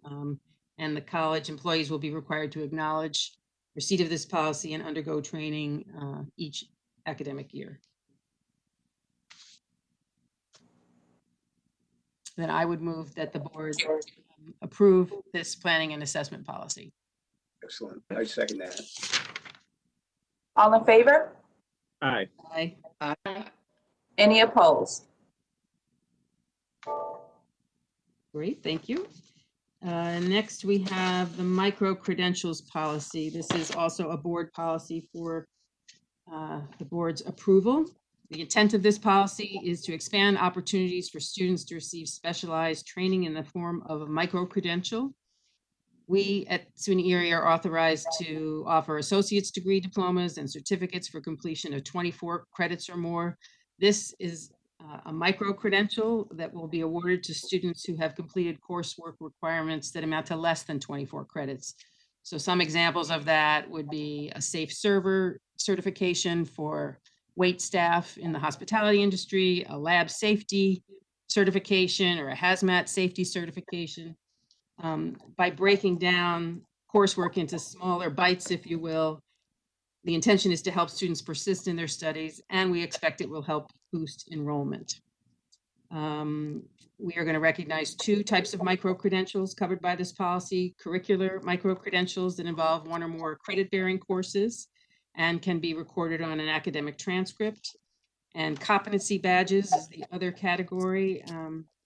and the college employees will be required to acknowledge receipt of this policy and undergo training each academic year. Then I would move that the board approve this planning and assessment policy. Excellent. I second that. All in favor? Aye. Aye. Any opposed? Great, thank you. Next, we have the micro-credentials policy. This is also a board policy for the board's approval. The intent of this policy is to expand opportunities for students to receive specialized training in the form of a micro-credential. We at SUNY Erie are authorized to offer associate's degree diplomas and certificates for completion of 24 credits or more. This is a micro-credential that will be awarded to students who have completed coursework requirements that amount to less than 24 credits. So some examples of that would be a safe server certification for wait staff in the hospitality industry, a lab safety certification, or a hazmat safety certification. By breaking down coursework into smaller bites, if you will, the intention is to help students persist in their studies, and we expect it will help boost enrollment. We are going to recognize two types of micro-credentials covered by this policy: curricular micro-credentials that involve one or more credit-bearing courses and can be recorded on an academic transcript. And competency badges is the other category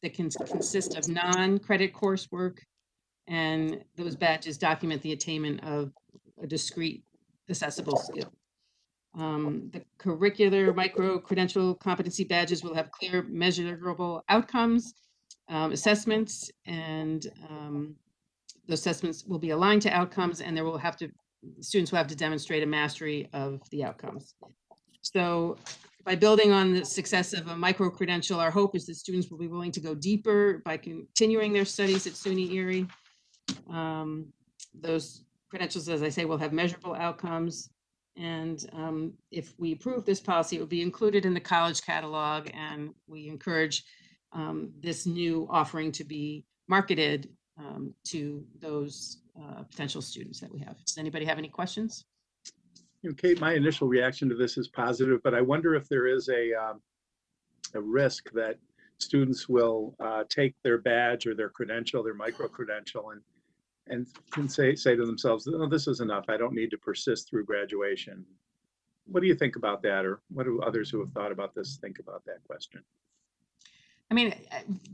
that can consist of non-credit coursework, and those badges document the attainment of a discrete accessible skill. The curricular micro-credential competency badges will have clear measurable outcomes, assessments, and those assessments will be aligned to outcomes, and students will have to demonstrate a mastery of the outcomes. So by building on the success of a micro-credential, our hope is that students will be willing to go deeper by continuing their studies at SUNY Erie. Those credentials, as I say, will have measurable outcomes. And if we approve this policy, it will be included in the college catalog, and we encourage this new offering to be marketed to those potential students that we have. Does anybody have any questions? Kate, my initial reaction to this is positive, but I wonder if there is a risk that students will take their badge or their credential, their micro-credential, and can say to themselves, "Oh, this is enough. I don't need to persist through graduation." What do you think about that, or what do others who have thought about this think about that question? I mean,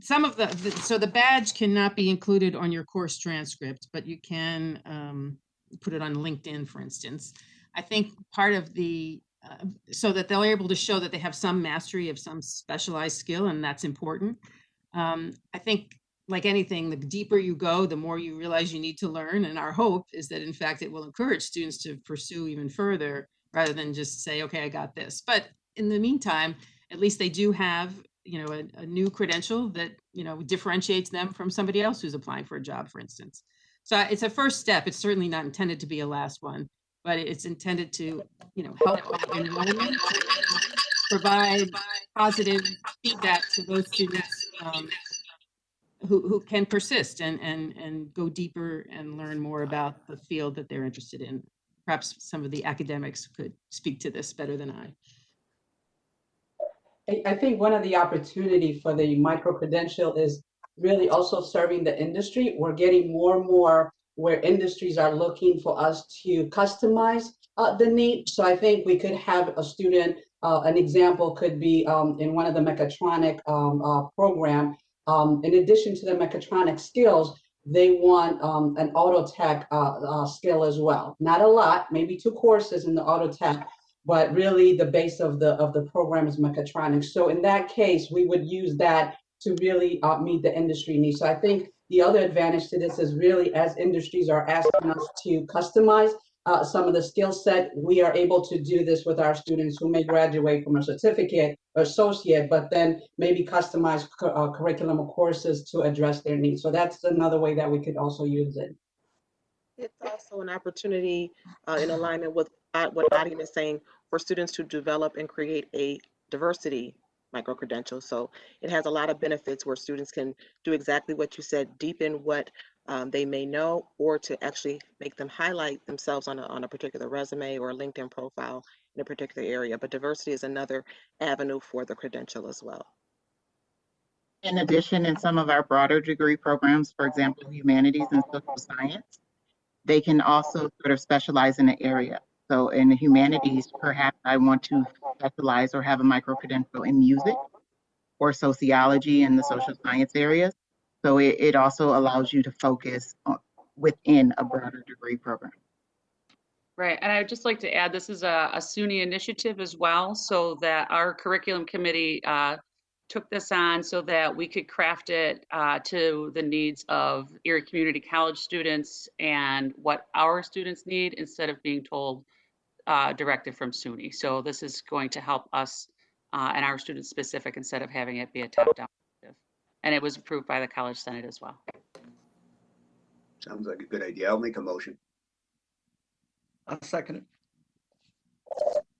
some of so the badge cannot be included on your course transcript, but you can put it on LinkedIn, for instance. I think part of so that they're able to show that they have some mastery of some specialized skill, and that's important. I think, like anything, the deeper you go, the more you realize you need to learn. And our hope is that, in fact, it will encourage students to pursue even further rather than just say, okay, I got this. But in the meantime, at least they do have, a new credential that, differentiates them from somebody else who's applying for a job, for instance. So it's a first step. It's certainly not intended to be a last one, but it's intended to, help enrollment, provide positive feedback to those students who can persist and go deeper and learn more about the field that they're interested in. Perhaps some of the academics could speak to this better than I. I think one of the opportunity for the micro-credential is really also serving the industry. We're getting more and more where industries are looking for us to customize the need. So I think we could have a student, an example could be in one of the mechatronic program. In addition to the mechatronic skills, they want an auto tech skill as well. Not a lot, maybe 2 courses in the auto tech, but really the base of the program is mechatronics. So in that case, we would use that to really meet the industry needs. So I think the other advantage to this is really as industries are asking us to customize some of the skill set, we are able to do this with our students who may graduate from a certificate or associate, but then maybe customize curriculum or courses to address their needs. So that's another way that we could also use it. It's also an opportunity in alignment with what Adim is saying for students to develop and create a diversity micro-credential. So it has a lot of benefits where students can do exactly what you said, deepen what they may know, or to actually make them highlight themselves on a particular resume or a LinkedIn profile in a particular area. But diversity is another avenue for the credential as well. In addition, in some of our broader degree programs, for example, humanities and social science, they can also sort of specialize in an area. So in the humanities, perhaps I want to specialize or have a micro-credential in music or sociology in the social science areas. So it also allows you to focus within a broader degree program. Right, and I would just like to add, this is a SUNY initiative as well, so that our curriculum committee took this on so that we could craft it to the needs of Erie Community College students and what our students need instead of being told directive from SUNY. So this is going to help us and our students specific instead of having it be a top-down initiative. And it was approved by the College Senate as well. Sounds like a good idea. I'll make a motion. I'll second it.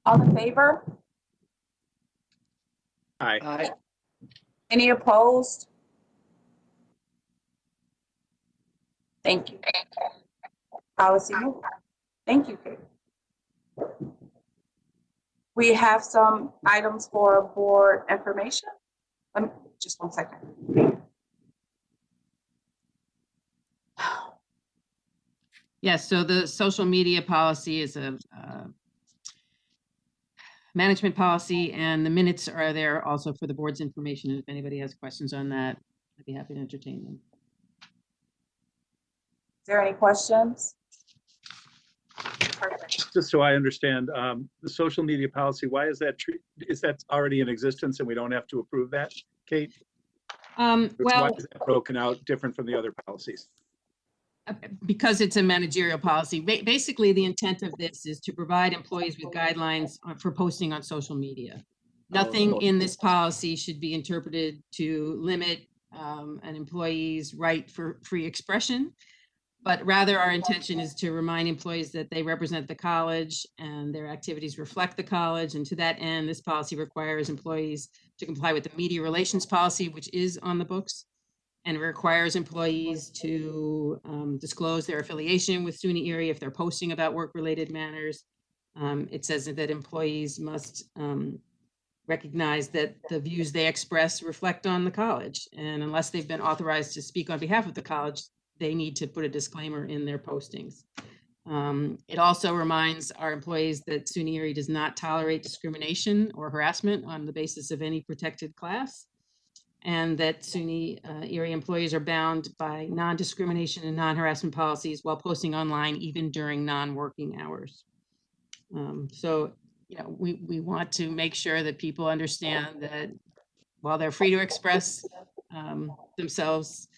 All in favor? Aye. Aye. Any opposed? Thank you. Policy moved. Thank you, Kate. We have some items for board information. Just 1 second. Yes, so the social media policy is a management policy, and the minutes are there also for the board's information. If anybody has questions on that, I'd be happy to entertain them. Is there any questions? Just so I understand, the social media policy, why is that already in existence and we don't have to approve that, Kate? Why Well, is that broken out different from the other policies? because it's a managerial policy. Basically, the intent of this is to provide employees with guidelines for posting on social media. Nothing in this policy should be interpreted to limit an employee's right for free expression, but rather our intention is to remind employees that they represent the college and their activities reflect the college. And to that end, this policy requires employees to comply with the media relations policy, which is on the books, and it requires employees to disclose their affiliation with SUNY Erie if they're posting about work-related matters. It says that employees must recognize that the views they express reflect on the college. And unless they've been authorized to speak on behalf of the college, they need to put a disclaimer in their postings. It also reminds our employees that SUNY Erie does not tolerate discrimination or harassment on the basis of any protected class, and that SUNY Erie employees are bound by non-discrimination and non-harassment policies while posting online, even during non-working hours. So, you know, we want to make sure that people understand that while they're free to express themselves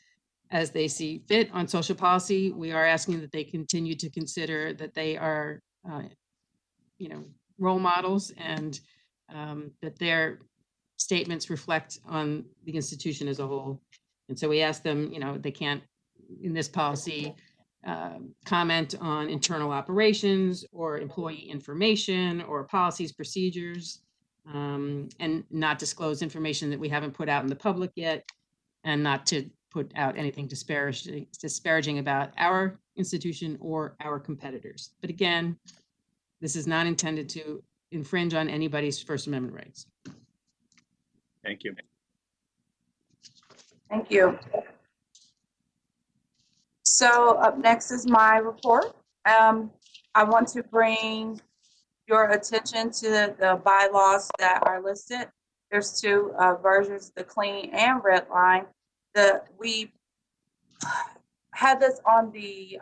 as they see fit on social policy, we are asking that they continue to consider that they are, you know, role models, and that their statements reflect on the institution as a whole. And so we ask them, you know, they can't, in this policy, comment on internal operations or employee information or policies, procedures, and not disclose information that we haven't put out in the public yet, and not to put out anything disparaging about our institution or our competitors. But again, this is not intended to infringe on anybody's First Amendment rights. Thank you. Thank you. So up next is my report. I want to bring your attention to the bylaws that are listed. There's two versions, the clean and red line. We had this on the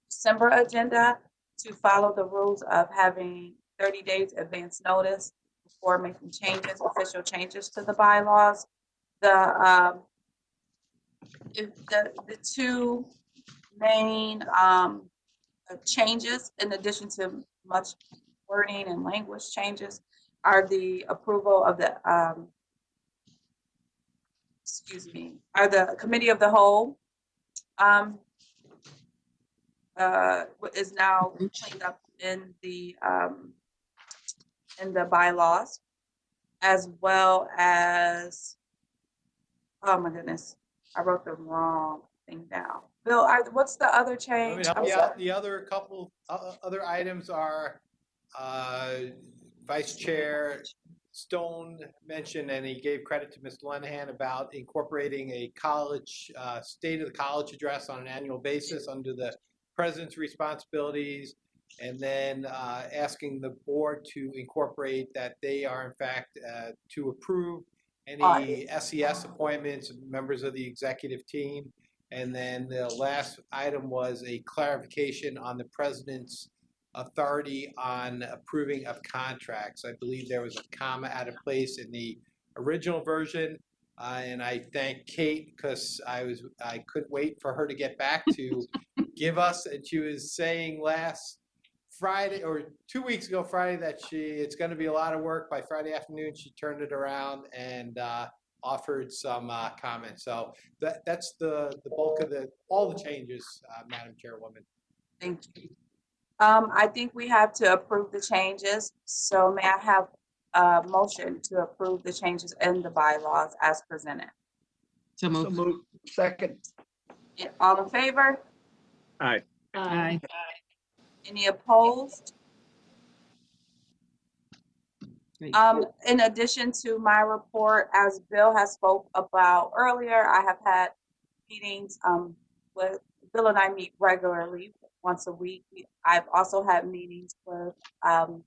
December agenda to follow the rules of having 30 days advance notice before making changes, official changes to the bylaws. The two main changes, in addition to much wording and language changes, are the approval of the are the committee of the whole is now cleaned up in the bylaws, as well as, oh my goodness, I wrote the wrong thing down. Bill, what's the other change? I'm sorry. The other couple other items are Vice Chair Stone mentioned, and he gave credit to Ms. Lenahan about incorporating a college state of the college address on an annual basis under the president's responsibilities, and then asking the board to incorporate that they are in fact to approve any SES appointments, members of the executive team. And then the last item was a clarification on the president's authority on approving of contracts. I believe there was a comma out of place in the original version. And I thank Kate because I couldn't wait for her to get back to give us, and she was saying last Friday or 2 weeks ago Friday that it's going to be a lot of work. By Friday afternoon she turned it around and offered some comments. So that's the bulk of all the changes, Madam Chairwoman. Thank you. I think we have to approve the changes. So may I have a motion to approve the changes in the bylaws as presented? So moved. Second. All in favor? Aye. Aye. Any opposed? Great. In addition to my report, as Bill has spoke about earlier, I have had meetings with Bill, and I meet regularly once a week. I've also had meetings with the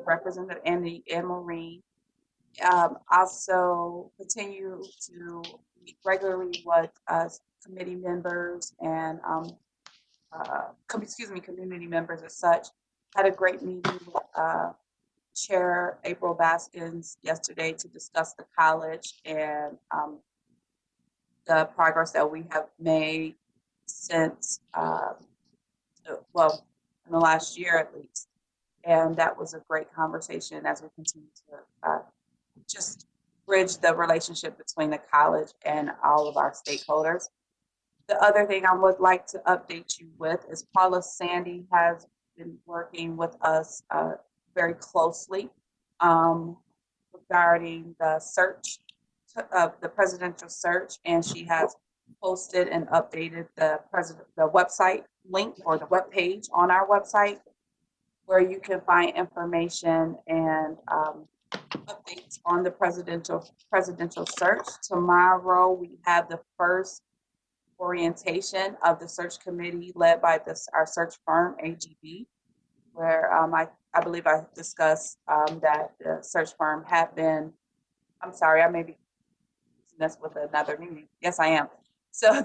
representative and Maureen. Also continue to meet regularly with committee members and community members as such. Had a great meeting with Chair April Baskins yesterday to discuss the college and the progress that we have made since, well, in the last year at least. And that was a great conversation as we continue to just bridge the relationship between the college and all of our stakeholders. The other thing I would like to update you with is Paula Sandy has been working with us very closely regarding the search of the presidential search, and she has posted and updated the website link or the web page on our website where you can find information and updates on the presidential search. Tomorrow we have the first orientation of the search committee led by our search firm, AGB, where I believe I discussed that the search firm had been, I'm sorry, I may be using this with another meeting. Yes, I am. So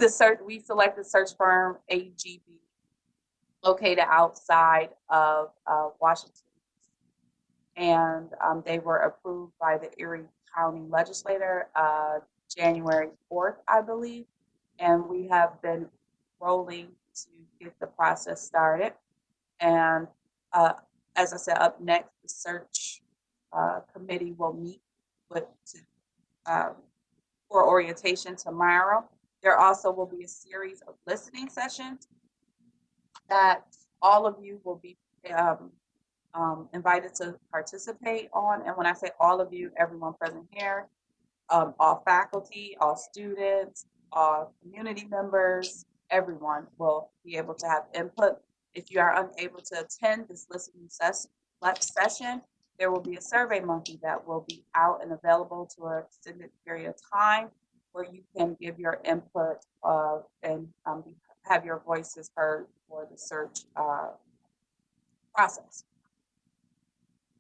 we selected search firm AGB located outside of Washington. And they were approved by the Erie County Legislature January 4th, I believe. And we have been rolling to get the process started. And as I said, up next, the search committee will meet for orientation tomorrow. There also will be a series of listening sessions that all of you will be invited to participate on. And when I say all of you, everyone present here, all faculty, all students, all community members, everyone will be able to have input. If you are unable to attend this listening session, there will be a survey monkey that will be out and available to an extended period of time where you can give your input and have your voices heard for the search process.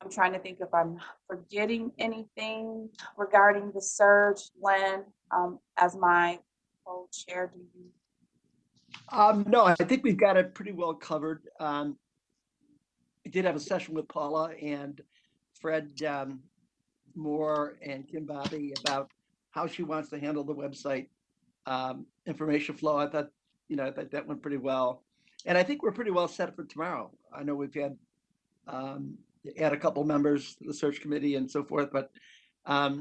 I'm trying to think if I'm forgetting anything regarding the search. Len, as my co-chair, do you? No, I think we've got it pretty well covered. I did have a session with Paula and Fred Moore and Kim Bobby about how she wants to handle the website information flow. I thought, I thought that went pretty well. And I think we're pretty well set for tomorrow. I know we've had add a couple members to the search committee and so forth, but I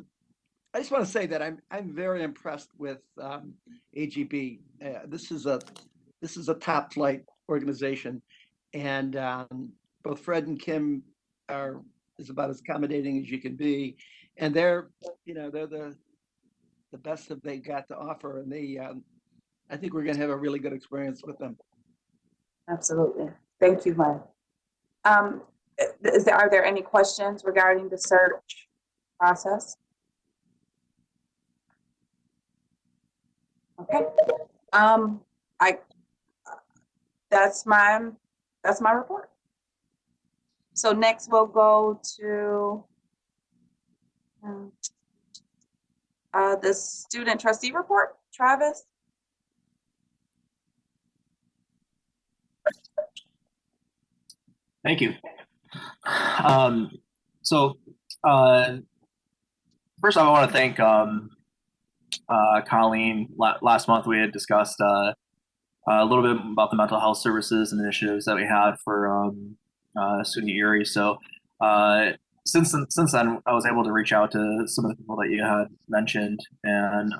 just want to say that I'm very impressed with AGB. This is a top flight organization, and both Fred and Kim is about as accommodating as you can be, and they're the best that they got to offer, and I think we're going to have a really good experience with them. Absolutely. Thank you, Len. Are there any questions regarding the search process? Okay. That's my report. So next we'll go to the student trustee report. Travis. Thank you. First I want to thank Colleen. Last month we had discussed a little bit about the mental health services and initiatives that we had for SUNY Erie. So since then, I was able to reach out to some of the people that you had mentioned, and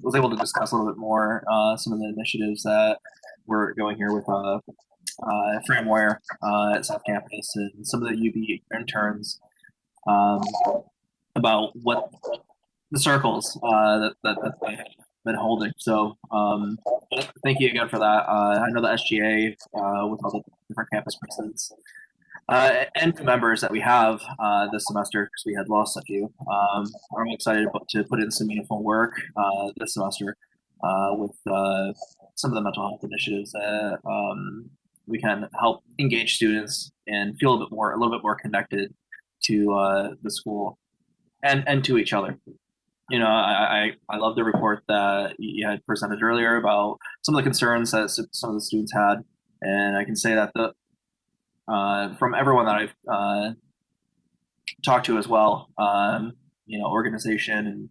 was able to discuss a little bit more some of the initiatives that we're going here with Framware at South Campus and some of the UB interns about what the circles that they have been holding. So thank you again for that. I know the SGA with all the different campus presidents and new members that we have this semester, because we had lost a few. I'm excited to put in some meaningful work this semester with some of the mental health initiatives that we can help engage students and feel a little bit more connected to the school and to each other. I love the report that you had presented earlier about some of the concerns that some of the students had, and I can say that from everyone that I've talked to as well, organization and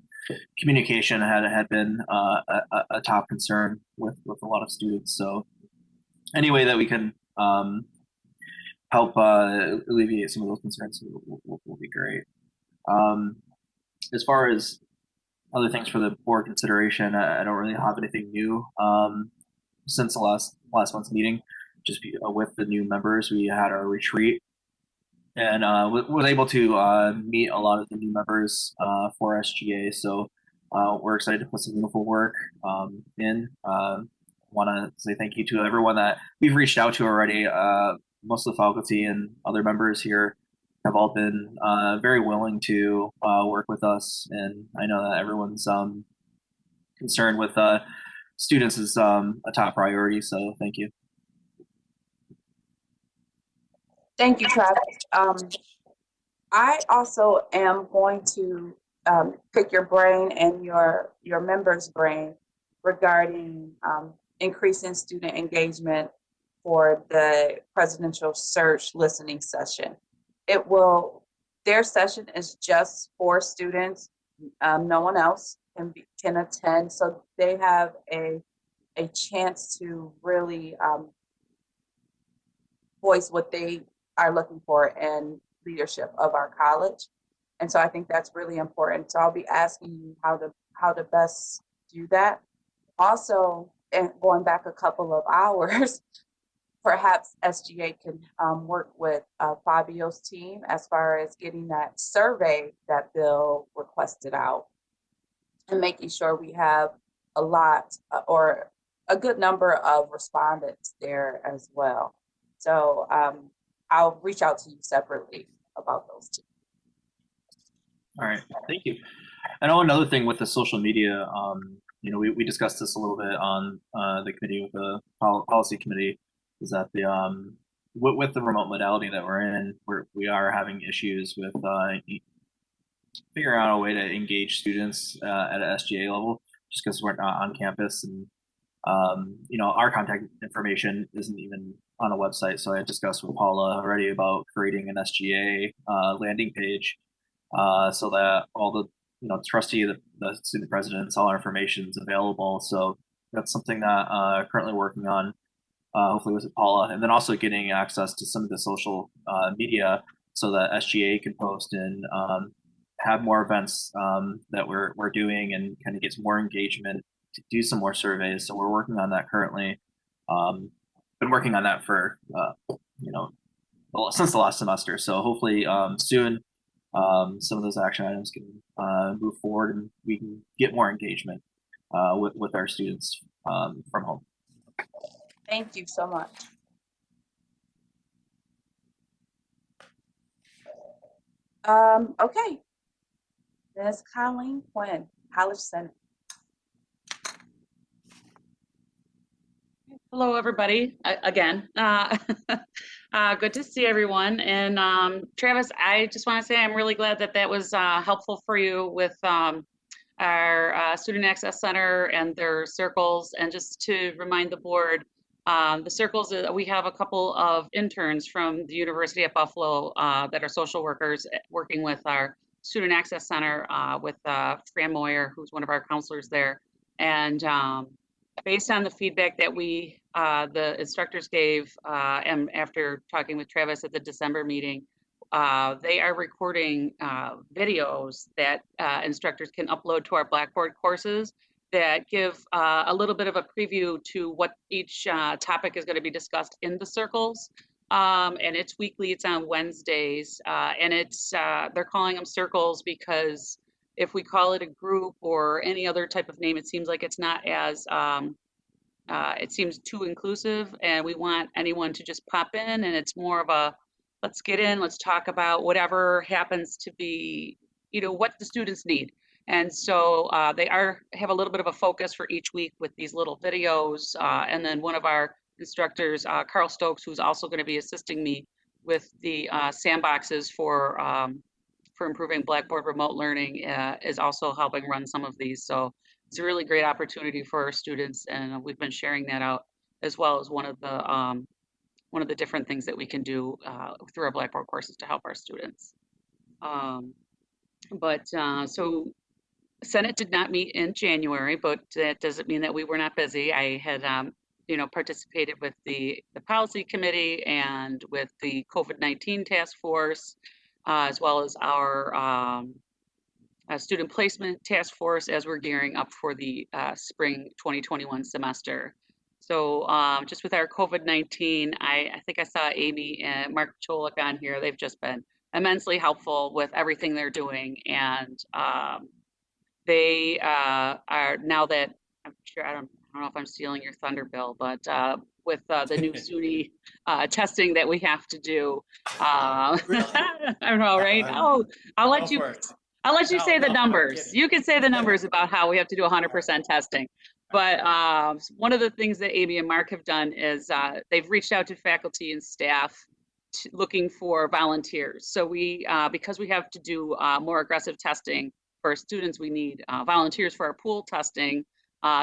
communication had been a top concern with a lot of students. So any way that we can help alleviate some of those concerns will be great. As far as other things for the board consideration, I don't really have anything new since the last month's meeting. Just with the new members, we had our retreat, and was able to meet a lot of the new members for SGA. So we're excited to put some meaningful work in. Want to say thank you to everyone that we've reached out to already. Most of the faculty and other members here have all been very willing to work with us, and I know that everyone's concerned with students is a top priority. So thank you. Thank you, Travis. I also am going to pick your brain and your members' brain regarding increasing student engagement for the presidential search listening session. Their session is just for students. No one else can attend, so they have a chance to really voice what they are looking for in leadership of our college. And so I think that's really important. So I'll be asking you how to best do that. Also, and going back a couple of hours, perhaps SGA can work with Fabio's team as far as getting that survey that Bill requested out. and making sure we have a lot or a good number of respondents there as well. So I'll reach out to you separately about those two. All right, thank you. I know another thing with the social media, you know, we discussed this a little bit on the committee with the policy committee, is that the with the remote modality that we're in, we are having issues with figuring out a way to engage students at an SGA level, just because we're not on campus, and you know, our contact information isn't even on a website. So I discussed with Paula already about creating an SGA landing page so that all the, you know, trustee, the student presidents, all our information is available. So that's something that currently working on, hopefully with Paula, and then also getting access to some of the social media so that SGA can post and have more events that we're doing and kind of get some more engagement to do some more surveys. So we're working on that currently. Been working on that for you know, since the last semester. So hopefully soon some of those action items can move forward and we can get more engagement with our students from home. Thank you so much. Okay. Ms. Colleen Quinn, College Senate. Hello, everybody. Again, good to see everyone. And Travis, I just want to say I'm really glad that that was helpful for you with our Student Access Center and their circles. And just to remind the board, the circles, we have a couple of interns from the University at Buffalo that are social workers working with our Student Access Center with Fran Moyer, who's one of our counselors there. And based on the feedback that we, the instructors gave, and after talking with Travis at the December meeting, they are recording videos that instructors can upload to our Blackboard courses that give a little bit of a preview to what each topic is going to be discussed in the circles. And it's weekly, it's on Wednesdays, and it's they're calling them circles because if we call it a group or any other type of name, it seems like it's not as it seems too inclusive, and we want anyone to just pop in, and it's more of a let's get in, let's talk about whatever happens to be, you know, what the students need. And so they have a little bit of a focus for each week with these little videos, and then one of our instructors, Carl Stokes, who's also going to be assisting me with the sandboxes for improving Blackboard remote learning, is also helping run some of these. So it's a really great opportunity for our students, and we've been sharing that out as well as one of the different things that we can do through our Blackboard courses to help our students. So Senate did not meet in January, but that doesn't mean that we were not busy. I had you know, participated with the policy committee and with the COVID-19 task force, as well as our student placement task force as we're gearing up for the spring 2021 semester. So just with our COVID-19, I think I saw Amy and Mark Cholik on here. They've just been immensely helpful with everything they're doing. And they are, now that, I'm sure, I don't know if I'm stealing your thunder, Bill, but with the new SUNY testing that we have to do. I don't know, right? Oh, I'll let you say the numbers. You can say the numbers about how we have to do 100% testing. But one of the things that Amy and Mark have done is they've reached out to faculty and staff looking for volunteers. So we, because we have to do more aggressive testing for our students, we need volunteers for our pool testing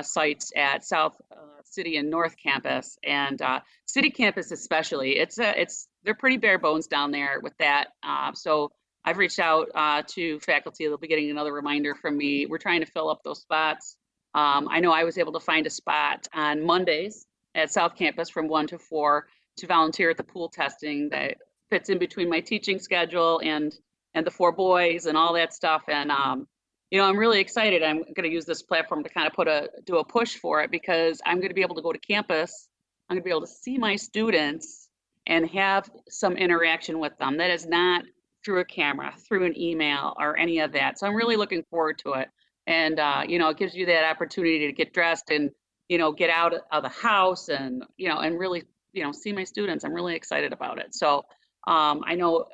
sites at South City and North Campus, and City Campus especially. They're pretty bare bones down there with that. So I've reached out to faculty. They'll be getting another reminder from me. We're trying to fill up those spots. I know I was able to find a spot on Mondays at South Campus from 1 to 4 to volunteer at the pool testing that fits in between my teaching schedule and the 4 boys and all that stuff. And you know, I'm really excited. I'm going to use this platform to kind of do a push for it, because I'm going to be able to go to campus. I'm going to be able to see my students and have some interaction with them. That is not through a camera, through an email, or any of that. So I'm really looking forward to it. And, it gives you that opportunity to get dressed and, get out of the house and, and really, see my students. I'm really excited about it. So I know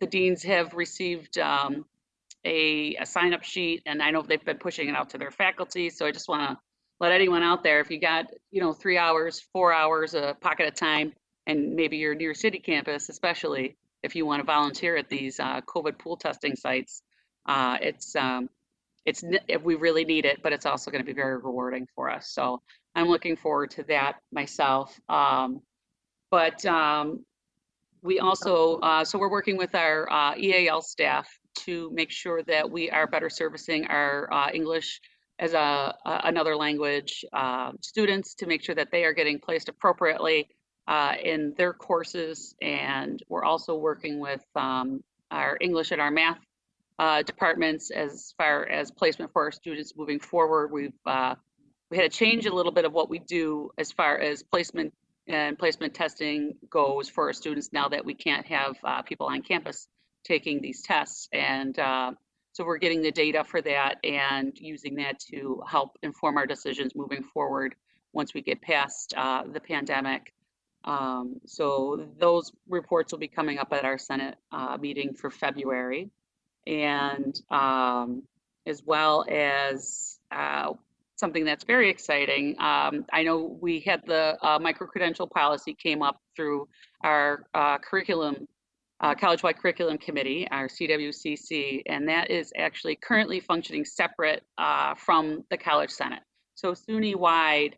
the deans have received a sign-up sheet, and I know they've been pushing it out to their faculty. So I just want to let anyone out there, if you got, 3 hours, 4 hours, a pocket of time, and maybe you're near city campus, especially if you want to volunteer at these COVID pool testing sites, if we really need it, but it's also going to be very rewarding for us. So I'm looking forward to that myself. But we also, so we're working with our EAL staff to make sure that we are better servicing our English as another language students, to make sure that they are getting placed appropriately in their courses. And we're also working with our English and our math departments as far as placement for our students moving forward. We had to change a little bit of what we do as far as placement and placement testing goes for our students, now that we can't have people on campus taking these tests. And so we're getting the data for that and using that to help inform our decisions moving forward once we get past the pandemic. So those reports will be coming up at our Senate meeting for February. And as well as something that's very exciting. I know we had the micro-credential policy came up through our curriculum, college-wide curriculum committee, our CWCC, and that is actually currently functioning separate from the College Senate. So SUNY-wide,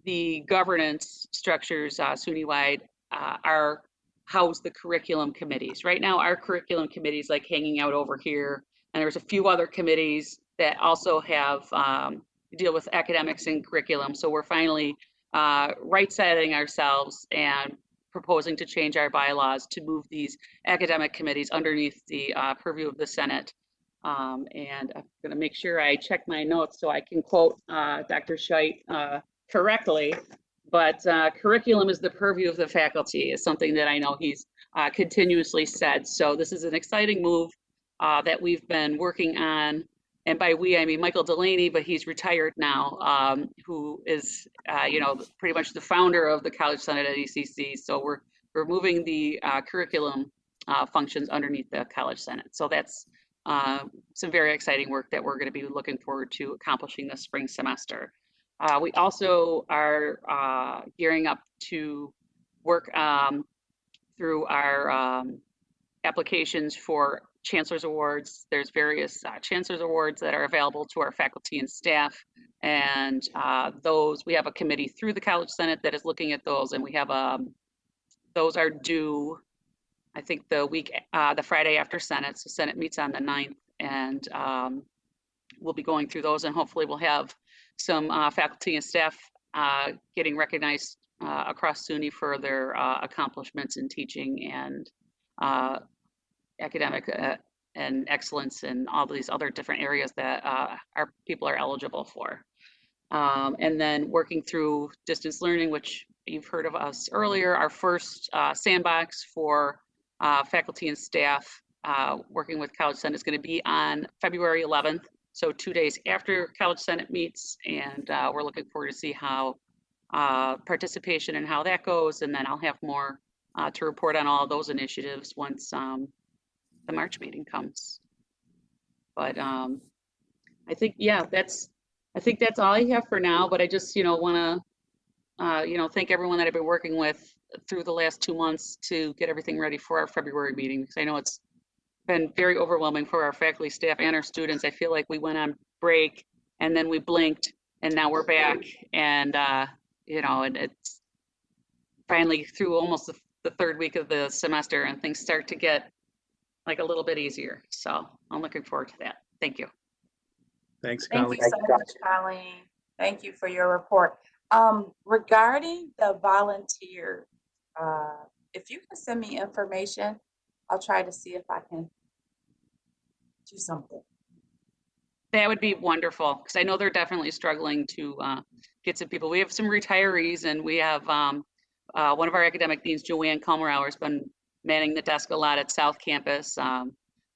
the governance structures SUNY-wide are house the curriculum committees. Right now, our curriculum committee is like hanging out over here, and there's a few other committees that also have deal with academics and curriculum. So we're finally right-setting ourselves and proposing to change our bylaws to move these academic committees underneath the purview of the Senate. And I'm going to make sure I check my notes so I can quote Dr. Scheidt correctly. But curriculum is the purview of the faculty, is something that I know he's continuously said. So this is an exciting move that we've been working on. And by we, I mean Michael Delaney, but he's retired now, who is, pretty much the founder of the College Senate at ECC. So we're moving the curriculum functions underneath the College Senate. So that's some very exciting work that we're going to be looking forward to accomplishing this spring semester. We also are gearing up to work through our applications for Chancellor's Awards. There's various Chancellor's Awards that are available to our faculty and staff. And those, we have a committee through the College Senate that is looking at those. And we have, those are due, I think, the Friday after Senate. So Senate meets on the 9th. And we'll be going through those, and hopefully we'll have some faculty and staff getting recognized across SUNY for their accomplishments in teaching and academic and excellence and all these other different areas that our people are eligible for. And then working through distance learning, which you've heard of us earlier, our first sandbox for faculty and staff working with College Senate is going to be on February 11th. So 2 days after College Senate meets, and we're looking forward to see how participation and how that goes. And then I'll have more to report on all of those initiatives once the March meeting comes. But I think, yeah, I think that's all I have for now. But I just, want to, thank everyone that I've been working with through the last 2 months to get everything ready for our February meeting, because I know it's been very overwhelming for our faculty, staff, and our students. I feel like we went on break and then we blinked and now we're back. And, and it's finally through almost the third week of the semester, and things start to get like a little bit easier. So I'm looking forward to that. Thank you. Thanks, Thank Colleen. you so much, Colleen. Thank you for your report. Regarding the volunteer, if you can send me information, I'll try to see if I can do something. That would be wonderful, because I know they're definitely struggling to get some people. We have some retirees, and we have one of our academic deans, Joanne Kalmerauer, has been manning the desk a lot at South Campus.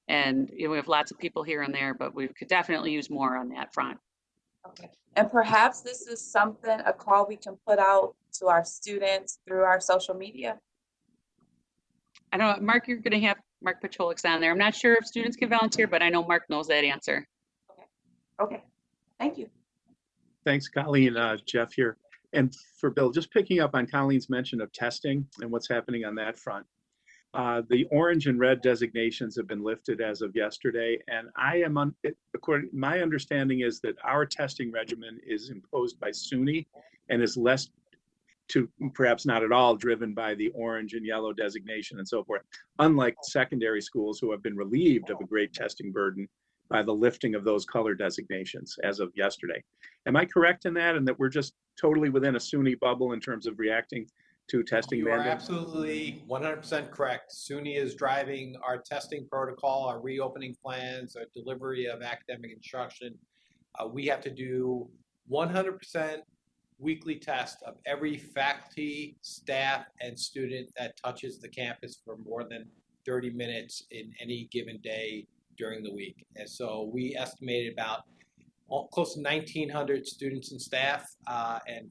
And we have lots of people here and there, but we could definitely use more on that front. Okay. And perhaps this is something, a call we can put out to our students through our social media. I don't know, Mark, you're going to have Mark Pacholik's on there. I'm not sure if students can volunteer, but I know Mark knows that answer. Okay, thank you. Thanks, Colleen. Jeff here. And for Bill, just picking up on Colleen's mention of testing and what's happening on that front. The orange and red designations have been lifted as of yesterday, and my understanding is that our testing regimen is imposed by SUNY and is less to perhaps not at all driven by the orange and yellow designation and so forth, unlike secondary schools who have been relieved of a great testing burden by the lifting of those color designations as of yesterday. Am I correct in that, and that we're just totally within a SUNY bubble in terms of reacting to testing You are mandates? absolutely 100% correct. SUNY is driving our testing protocol, our reopening plans, our delivery of academic instruction. We have to do 100% weekly test of every faculty, staff, and student that touches the campus for more than 30 minutes in any given day during the week. And so we estimated about close to 1,900 students and staff and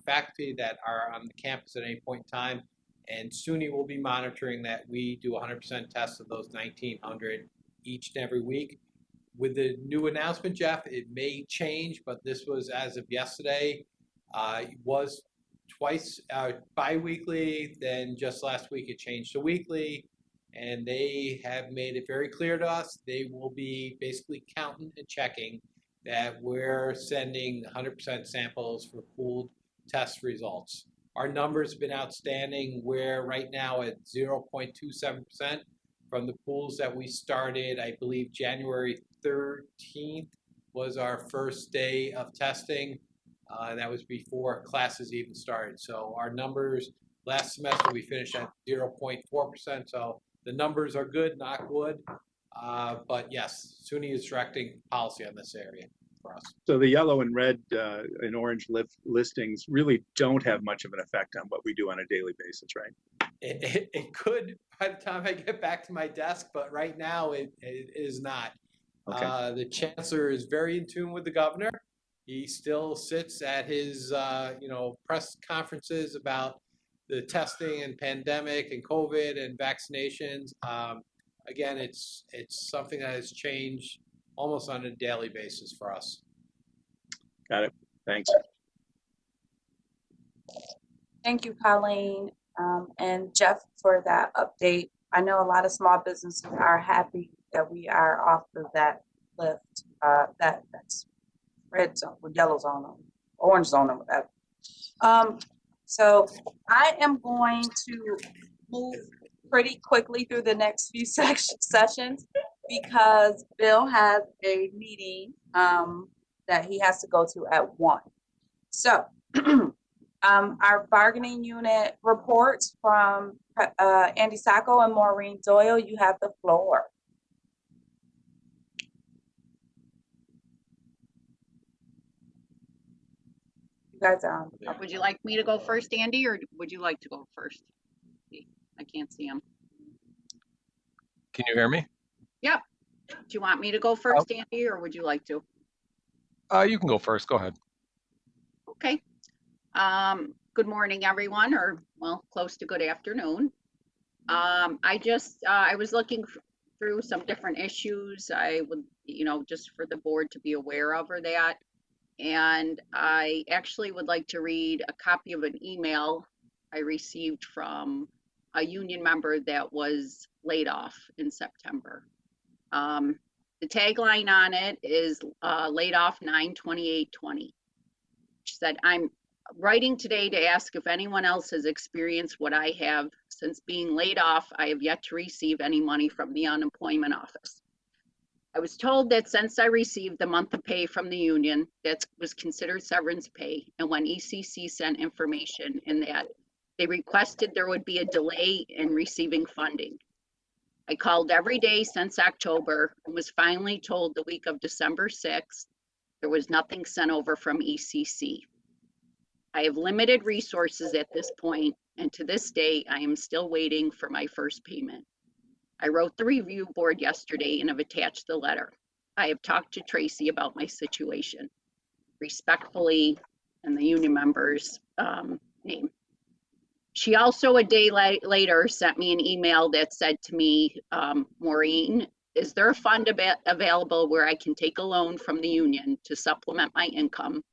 faculty that are on the campus at any point in time. And SUNY will be monitoring that we do 100% tests of those 1,900 each and every week. With the new announcement, Jeff, it may change, but this was as of yesterday. It was twice bi-weekly, then just last week it changed to weekly, and they have made it very clear to us they will be basically counting and checking that we're sending 100% samples for pooled test results. Our numbers have been outstanding. We're right now at 0.27% from the pools that we started, I believe January 13th was our first day of testing. That was before classes even started. So our numbers last semester, we finished at 0.4%. So the numbers are good, knock wood. But yes, SUNY is directing policy on this area for us. So the yellow and red and orange listings really don't have much of an effect on what we do on a daily basis, right? It could by the time I get back to my desk, but right now it is not. Okay. The chancellor is very in tune with the governor. He still sits at his press conferences about the testing and pandemic and COVID and vaccinations. Again, it's something that has changed almost on a daily basis for us. Got it. Thanks. Thank you, Colleen, and Jeff, for that update. I know a lot of small businesses are happy that we are off of that lift, that's red zone with yellow zone on, orange zone, or whatever. So I am going to move pretty quickly through the next few sessions because Bill has a meeting that he has to go to at 1. So our bargaining unit reports from Andy Sacco and Maureen Doyle. You have the floor. You guys are on. Would you like me to go first, Andy, or would you like to go first? I can't see him. Can you hear me? Yep. Do you want me to go first, Andy, or would you like to? You can go first. Go ahead. Okay. Good morning, everyone, or well, close to good afternoon. I was looking through some different issues. I would, just for the board to be aware of or that. And I actually would like to read a copy of an email I received from a union member that was laid off in September. The tagline on it is laid off 9/28/20. She said, "I'm writing today to ask if anyone else has experienced what I have. Since being laid off, I have yet to receive any money from the unemployment office. I was told that since I received the month of pay from the union, that was considered severance pay. And when ECC sent information in that, they requested there would be a delay in receiving funding. I called every day since October and was finally told the week of December 6th, there was nothing sent over from ECC. I have limited resources at this point, and to this day, I am still waiting for my first payment. I wrote the review board yesterday and have attached the letter. I have talked to Tracy about my situation. Respectfully, and the union member's name. She also a day later sent me an email that said to me, Maureen, is there a fund available where I can take a loan from the union to supplement my income?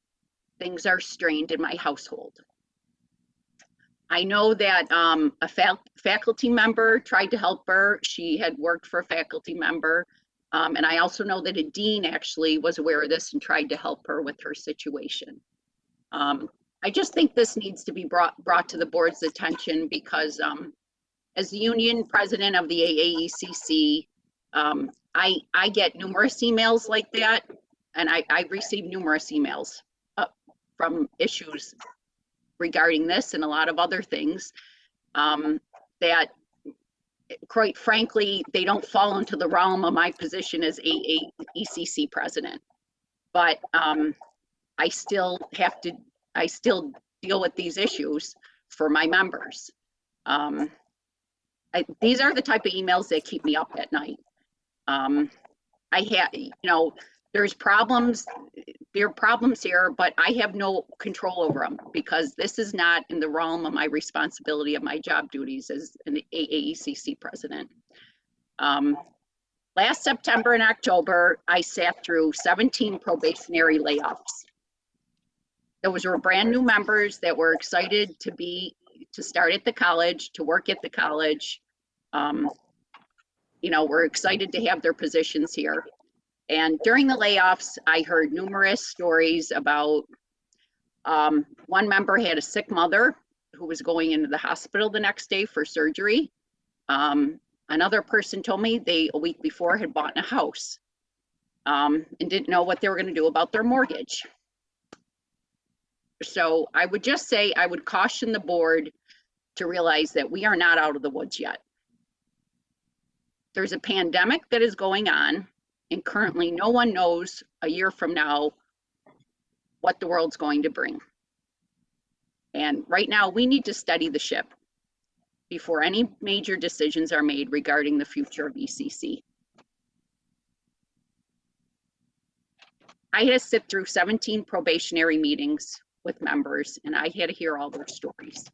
Things are strained in my household. I know that a faculty member tried to help her. She had worked for a faculty member. And I also know that a dean actually was aware of this and tried to help her with her situation. I just think this needs to be brought to the board's attention because as the union president of the AAECC, I get numerous emails like that, and I receive numerous emails from issues regarding this and a lot of other things that, quite frankly, they don't fall into the realm of my position as AAECC president. But I still deal with these issues for my members. These are the type of emails that keep me up at night. There are problems here, but I have no control over them because this is not in the realm of my responsibility of my job duties as an AAECC president. Last September and October, I sat through 17 probationary layoffs. Those were brand new members that were excited to start at the college, to work at the college. We're excited to have their positions here. And during the layoffs, I heard numerous stories about one member had a sick mother who was going into the hospital the next day for surgery. Another person told me they, a week before, had bought a house and didn't know what they were going to do about their mortgage. So I would just say, I would caution the board to realize that we are not out of the woods yet. There's a pandemic that is going on, and currently no one knows a year from now what the world's going to bring. And right now we need to steady the ship before any major decisions are made regarding the future of ECC. I had to sit through 17 probationary meetings with members, and I had to hear all their stories.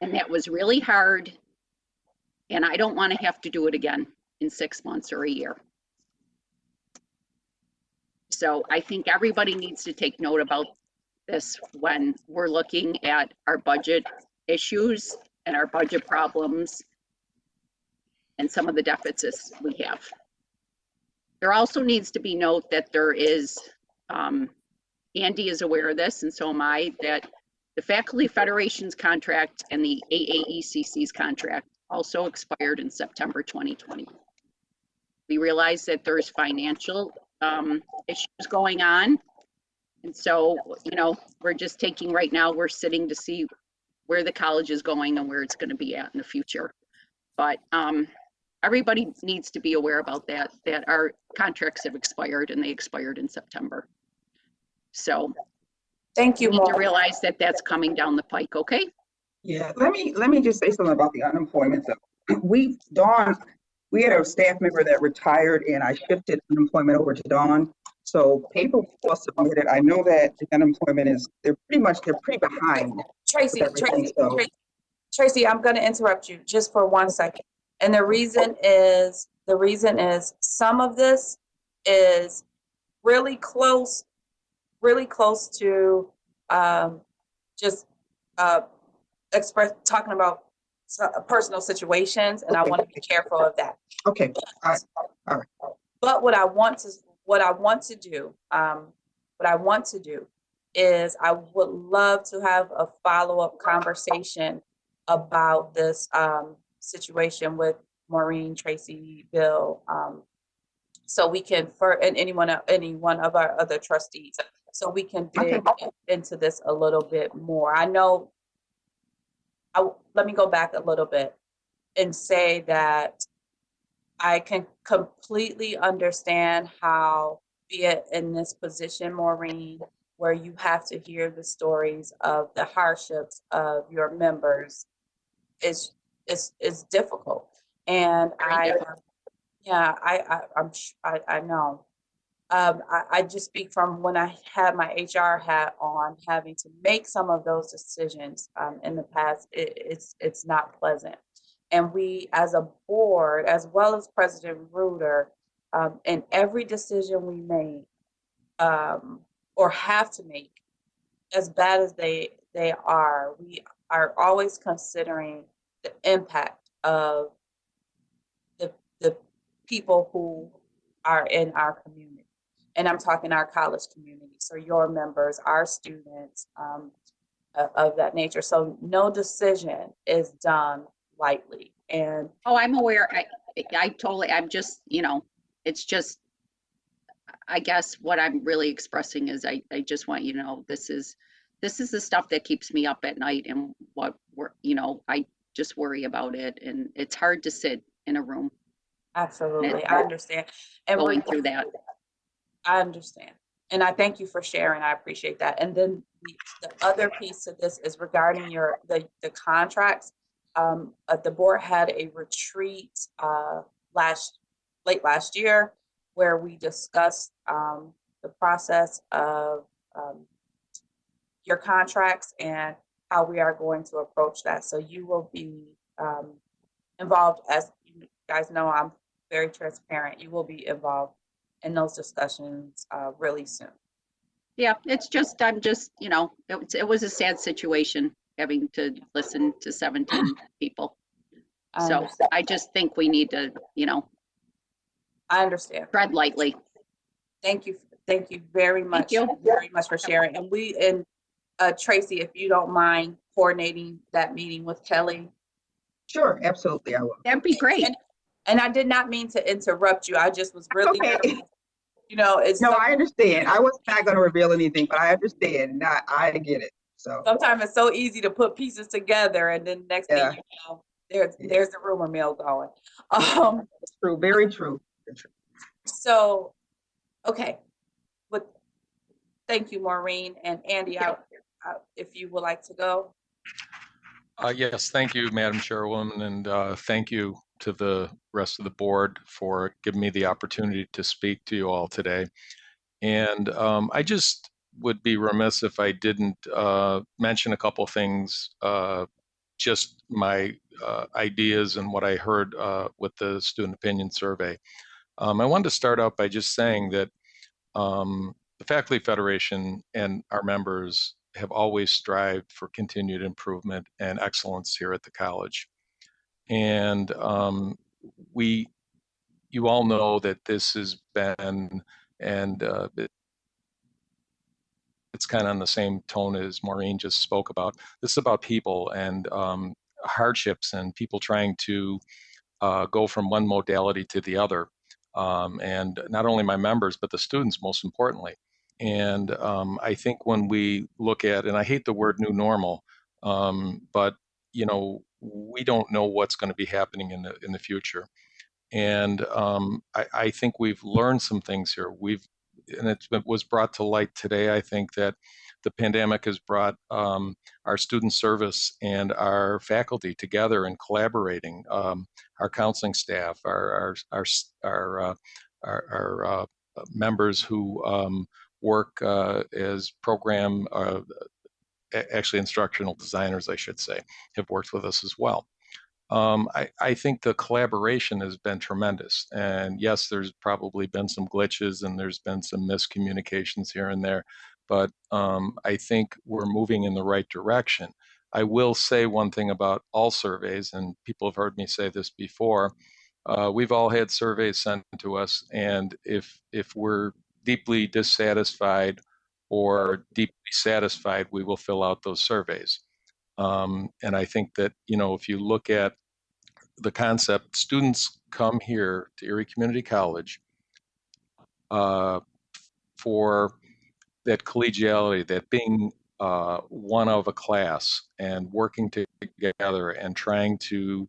And that was really hard, and I don't want to have to do it again in 6 months or a year. So I think everybody needs to take note about this when we're looking at our budget issues and our budget problems and some of the deficits we have. There also needs to be note that there is, Andy is aware of this, and so am I, that the Faculty Federation's contract and the AAECC's contract also expired in September 2020. We realize that there's financial issues going on. And so, we're just taking right now, we're sitting to see where the college is going and where it's going to be at in the future. But everybody needs to be aware about that our contracts have expired, and they expired in September. So thank you, we need to Maureen. realize that that's coming down the pike, okay? Yeah, let me just say something about the unemployment. We had a staff member that retired, and I shifted unemployment over to Dawn. So paperwork was submitted. I know that the unemployment they're pretty behind. Tracy, I'm going to interrupt you just for 1 second. And the reason is some of this is really close to talking about personal situations, and I want to be careful of that. Okay. All right. But what I want to do is I would love to have a follow-up conversation about this situation with Maureen, Tracy, Bill, so we can, and any one of our other trustees, so we can dig into this a little bit more. Let me go back a little bit and say that I can completely understand how, be it in this position, Maureen, where you have to hear the stories of the hardships of your members, is difficult. And Very yeah, I know. I just speak from when I had my HR hat on, having to make some of those decisions in the past. It's not pleasant, and we, as a board, as well as President Reuter, in every decision we make or have to make, as bad as they are, we are always considering the impact of the people who are in our community. And I'm talking our college community, so your members, our students, of that nature. So no decision is done lightly. And Oh, I'm aware. I totally, I'm just, it's just, I guess what I'm really expressing is I just want you to know this is the stuff that keeps me up at night, and what I just worry about it, and it's hard to sit in a room absolutely, I understand. And going through that. I understand. And I thank you for sharing. I appreciate that. And then the other piece of this is regarding the contracts. The board had a retreat late last year where we discussed the process of your contracts and how we are going to approach that. So you will be involved. As you guys know, I'm very transparent. You will be involved in those discussions really soon. Yeah, it's just, it was a sad situation having to listen to 17 people. So I just think we need to, I understand. tread lightly. Thank you. Thank you very much. Very much for sharing. And Tracy, if you don't mind coordinating that meeting with Kelly. Sure, absolutely, I will. That'd be great. And I did not mean to interrupt you. I just was really nervous. It's no, I understand. I was not going to reveal anything, but I understand. I get it. So sometimes it's so easy to put pieces together, and then next thing you know, there's the rumor mill going. True, very true. So, okay. Thank you, Maureen and Andy. If you would like to go. Yes, thank you, Madam Chairwoman, and thank you to the rest of the board for giving me the opportunity to speak to you all today. And I just would be remiss if I didn't mention a couple things, just my ideas and what I heard with the student opinion survey. I wanted to start out by just saying that the Faculty Federation and our members have always strived for continued improvement and excellence here at the college. And you all know that this has been, and it's kind of on the same tone as Maureen just spoke about. This is about people and hardships and people trying to go from one modality to the other. And not only my members, but the students, most importantly. And I think when we look at, and I hate the word new normal, but we don't know what's going to be happening in the future. And I think we've learned some things here. And it was brought to light today. I think that the pandemic has brought our student service and our faculty together and collaborating. Our counseling staff, our members who work as program, actually instructional designers, I should say, have worked with us as well. I think the collaboration has been tremendous. And yes, there's probably been some glitches and there's been some miscommunications here and there, but I think we're moving in the right direction. I will say one thing about all surveys, and people have heard me say this before. We've all had surveys sent to us, and if we're deeply dissatisfied or deeply satisfied, we will fill out those surveys. And I think that, if you look at the concept, students come here to Erie Community College for that collegiality, that being one of a class and working together and trying to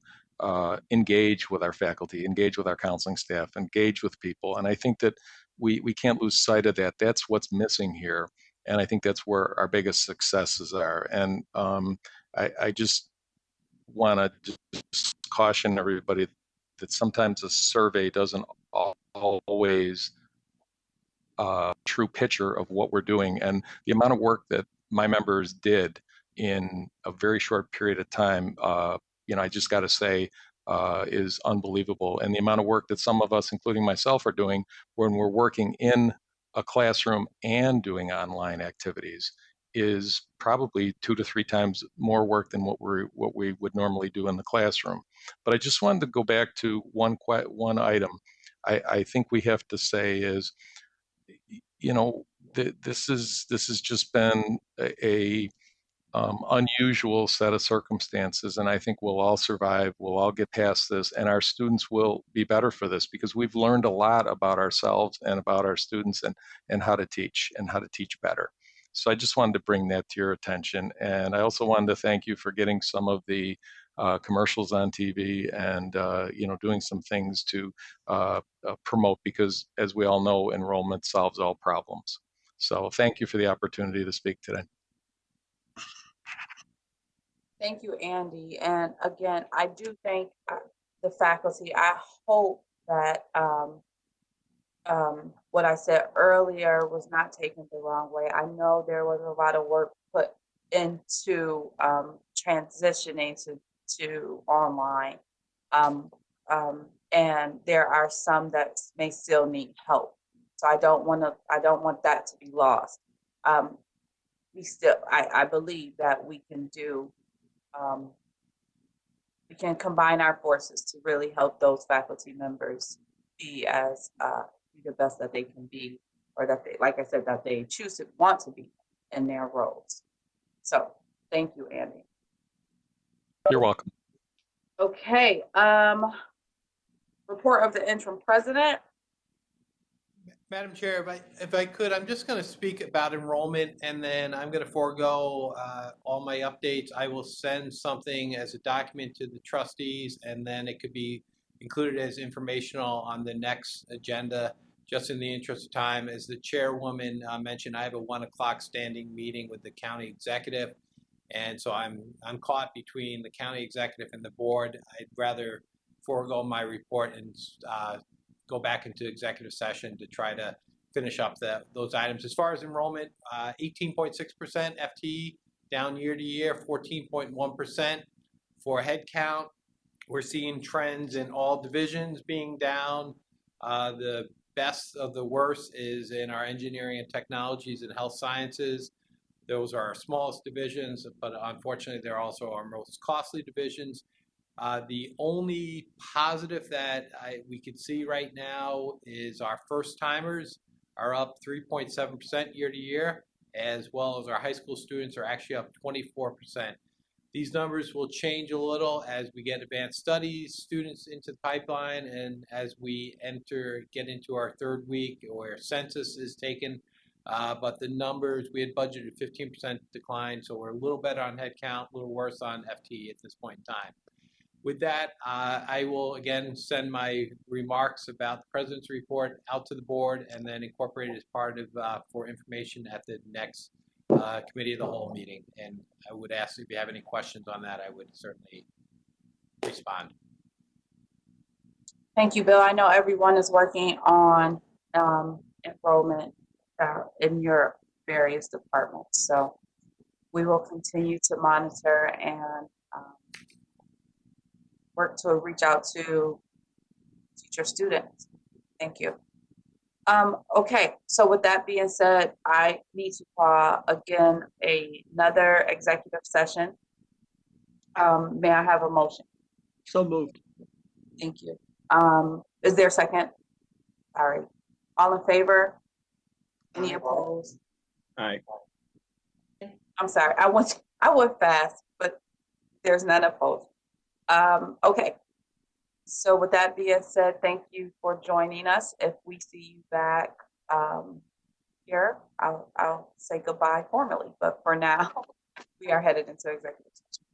engage with our faculty, engage with our counseling staff, engage with people. And I think that we can't lose sight of that. That's what's missing here. And I think that's where our biggest successes are. And I just want to just caution everybody that sometimes a survey doesn't always true picture of what we're doing, and the amount of work that my members did in a very short period of time, I just got to say, is unbelievable. And the amount of work that some of us, including myself, are doing when we're working in a classroom and doing online activities is probably 2 to 3 times more work than what we would normally do in the classroom. But I just wanted to go back to one item. I think we have to say is, this has just been a unusual set of circumstances, and I think we'll all survive. We'll all get past this, and our students will be better for this because we've learned a lot about ourselves and about our students and how to teach better. So I just wanted to bring that to your attention, and I also wanted to thank you for getting some of the commercials on TV and doing some things to promote, because as we all know, enrollment solves all problems. So thank you for the opportunity to speak today. Thank you, Andy. And again, I do thank the faculty. I hope that what I said earlier was not taken the wrong way. I know there was a lot of work put into transitioning to online. And there are some that may still need help. So I don't want that to be lost. I believe that we can do, we can combine our forces to really help those faculty members be the best that they can be, or that they, like I said, that they want to be in their roles. So thank you, Andy. You're welcome. Okay, report of the interim president. Madam Chair, if I could, I'm just going to speak about enrollment, and then I'm going to forego all my updates. I will send something as a document to the trustees, and then it could be included as informational on the next agenda. Just in the interest of time, as the chairwoman mentioned, I have a 1 o'clock standing meeting with the county executive, and so I'm caught between the county executive and the board. I'd rather forego my report and go back into executive session to try to finish up those items. As far as enrollment, 18.6% FTE, down year to year, 14.1% for headcount. We're seeing trends in all divisions being down. The best of the worst is in our engineering and technologies and health sciences. Those are our smallest divisions, but unfortunately, they're also our most costly divisions. The only positive that we can see right now is our first timers are up 3.7% year to year, as well as our high school students are actually up 24%. These numbers will change a little as we get advanced studies students into the pipeline, and as we get into our third week where census is taken. But the numbers, we had budgeted 15% decline, so we're a little better on headcount, a little worse on FTE at this point in time. With that, I will again send my remarks about the president's report out to the board and then incorporate it as part of for information at the next committee of the whole meeting. And I would ask if you have any questions on that, I would certainly respond. Thank you, Bill. I know everyone is working on enrollment in your various departments. So we will continue to monitor and work to reach out to teacher students. Thank you. Okay, so with that being said, I need to call again another executive session. May I have a motion? So moved. Thank you. Is there a second? Sorry. All in favor? Any opposed? Aye. I'm sorry, I went fast, but there's none opposed. Okay. So with that being said, thank you for joining us. If we see you back here, I'll say goodbye formally, but for now, we are headed into executive session.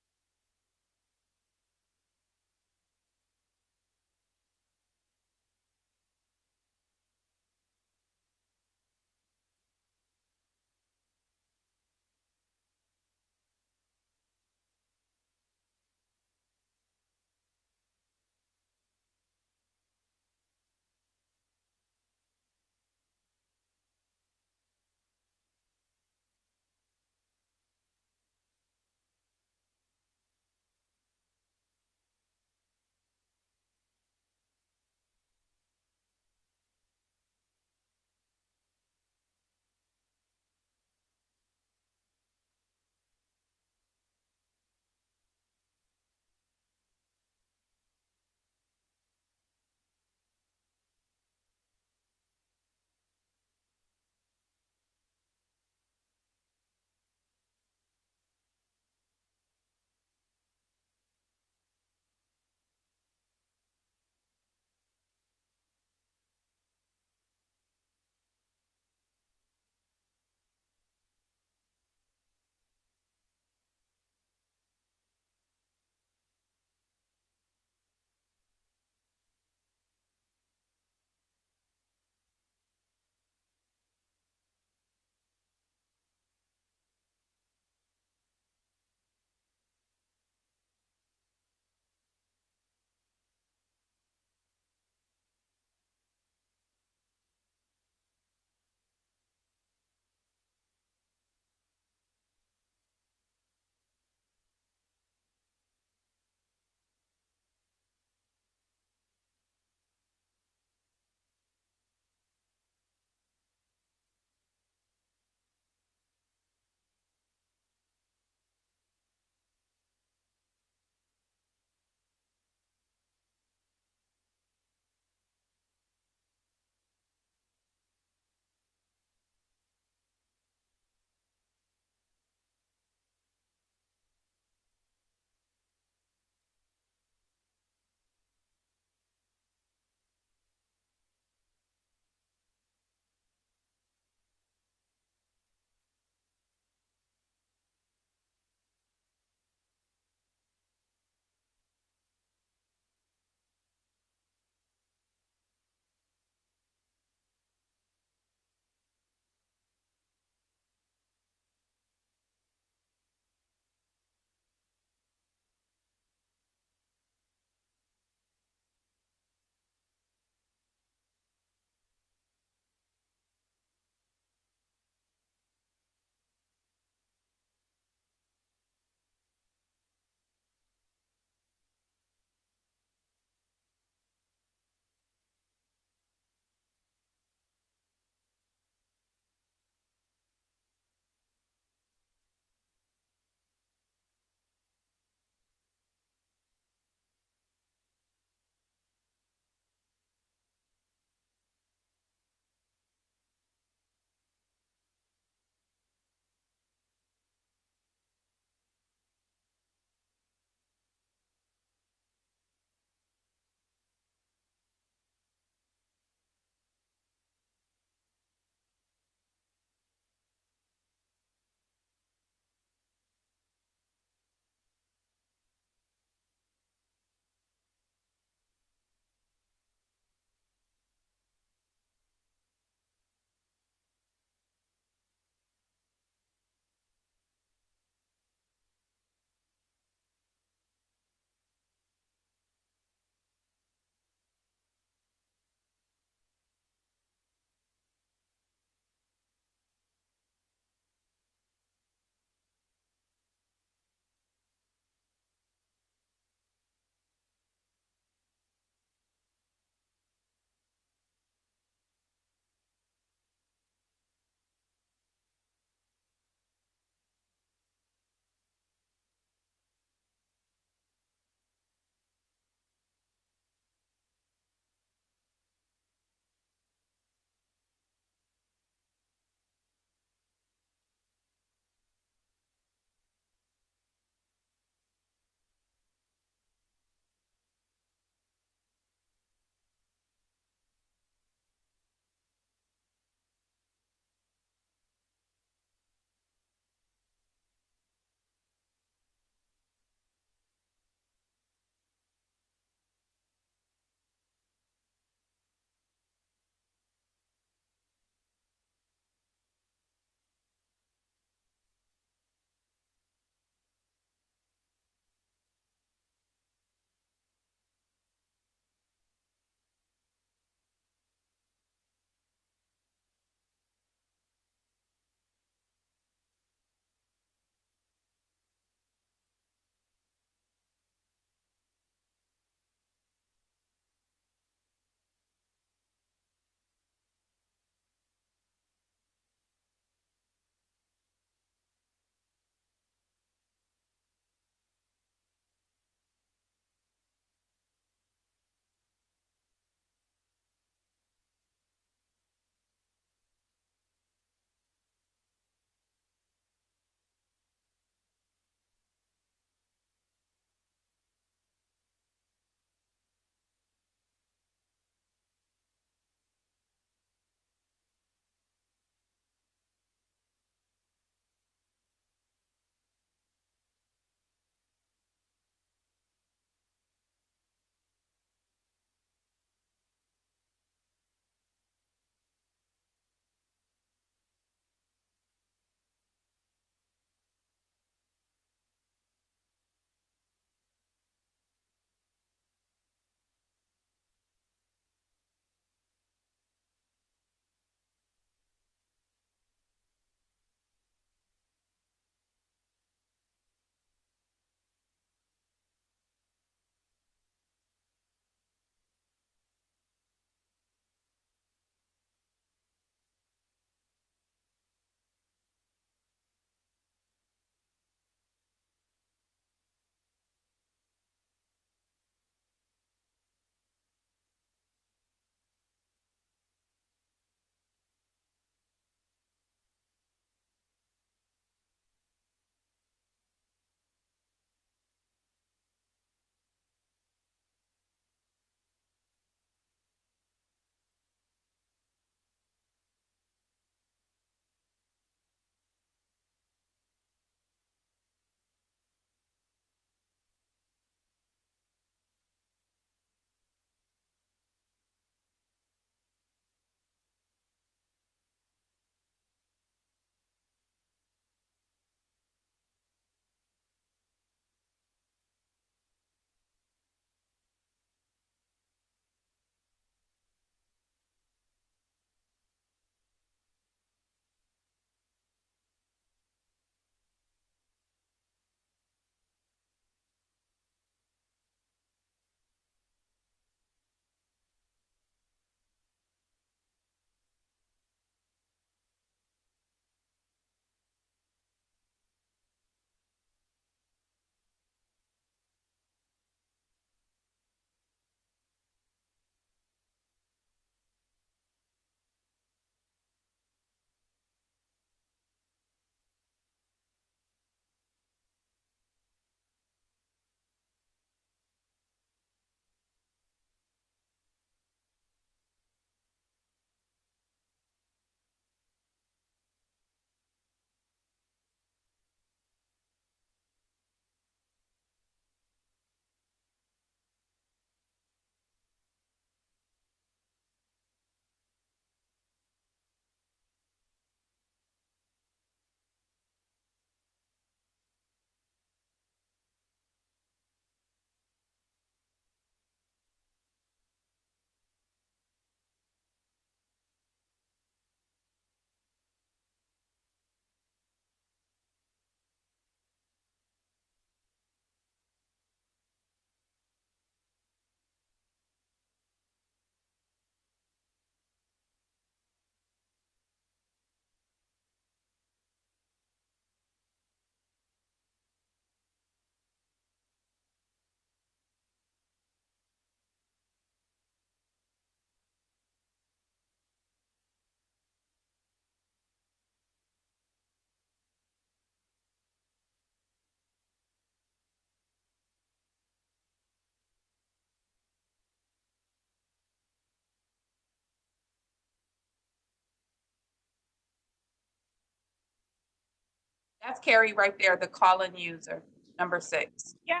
That's Carrie right there, the call-in user, number 6. Yeah,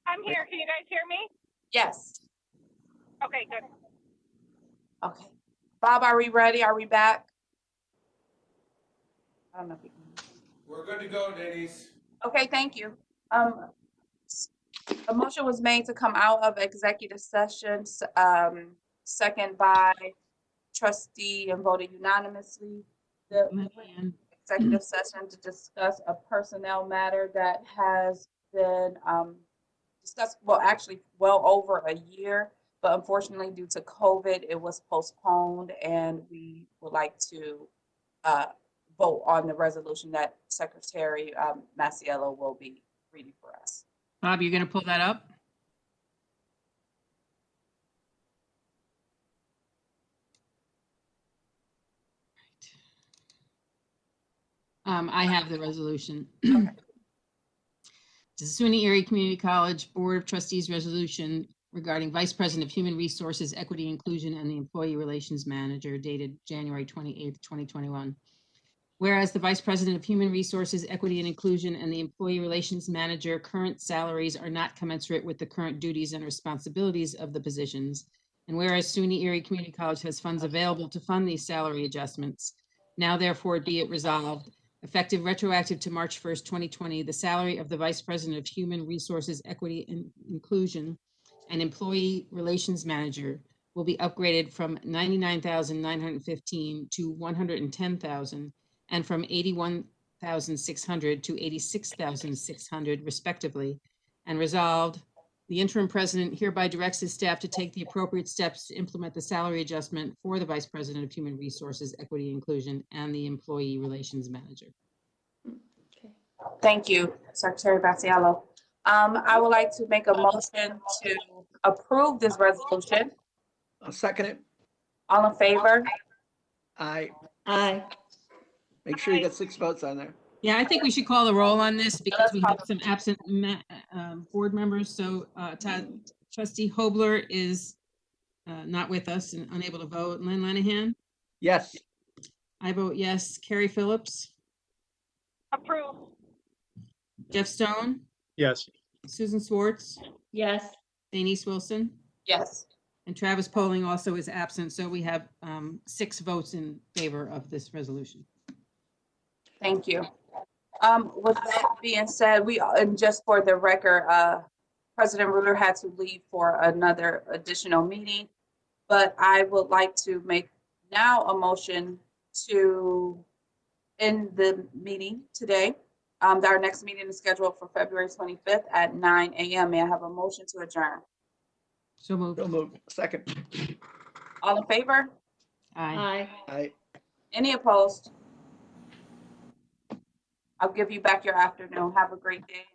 I'm here. Can you guys hear me? Yes. Okay, good. Okay. Bob, are we ready? Are we back? I don't know if you can. We're good to go, Denise. Okay, thank you. A motion was made to come out of executive sessions, second by trustee and voted unanimously. The executive session to discuss a personnel matter that has been discussed, well, actually well over a year, but unfortunately due to COVID, it was postponed, and we would like to vote on the resolution that Secretary Masiello will be reading for us. Bob, you're going to pull that up? I have the resolution. The SUNY Erie Community College Board of Trustees resolution regarding Vice President of Human Resources, Equity, Inclusion, and the Employee Relations Manager dated January 28th, 2021. Whereas the Vice President of Human Resources, Equity, and Inclusion, and the Employee Relations Manager current salaries are not commensurate with the current duties and responsibilities of the positions. And whereas SUNY Erie Community College has funds available to fund these salary adjustments, now therefore be it resolved, effective retroactive to March 1st, 2020, the salary of the Vice President of Human Resources, Equity, and Inclusion and Employee Relations Manager will be upgraded from $99,915 to $110,000 and from $81,600 to $86,600 respectively. And resolved, the interim president hereby directs his staff to take the appropriate steps to implement the salary adjustment for the Vice President of Human Resources, Equity, Inclusion, and the Employee Relations Manager. Thank you, Secretary Masiello. I would like to make a motion to approve this resolution. I'll second it. All in favor? Aye. Aye. Make sure you get 6 votes on there. Yeah, I think we should call the roll on this because we have some absent board members. So Trustee Hobler is not with us and unable to vote. Lynn Lenahan? Yes. I vote yes. Carrie Phillips? Approve. Jeff Stone? Yes. Susan Swartz? Yes. Denise Wilson? Yes. And Travis Poling also is absent. So we have 6 votes in favor of this resolution. Thank you. With that being said, and just for the record, President Ruler had to leave for another additional meeting, but I would like to make now a motion to end the meeting today. Our next meeting is scheduled for February 25th at 9 a.m. May I have a motion to adjourn? So moved. So moved. Second. All in favor? Aye. Aye. Any opposed? I'll give you back your afternoon. Have a great day.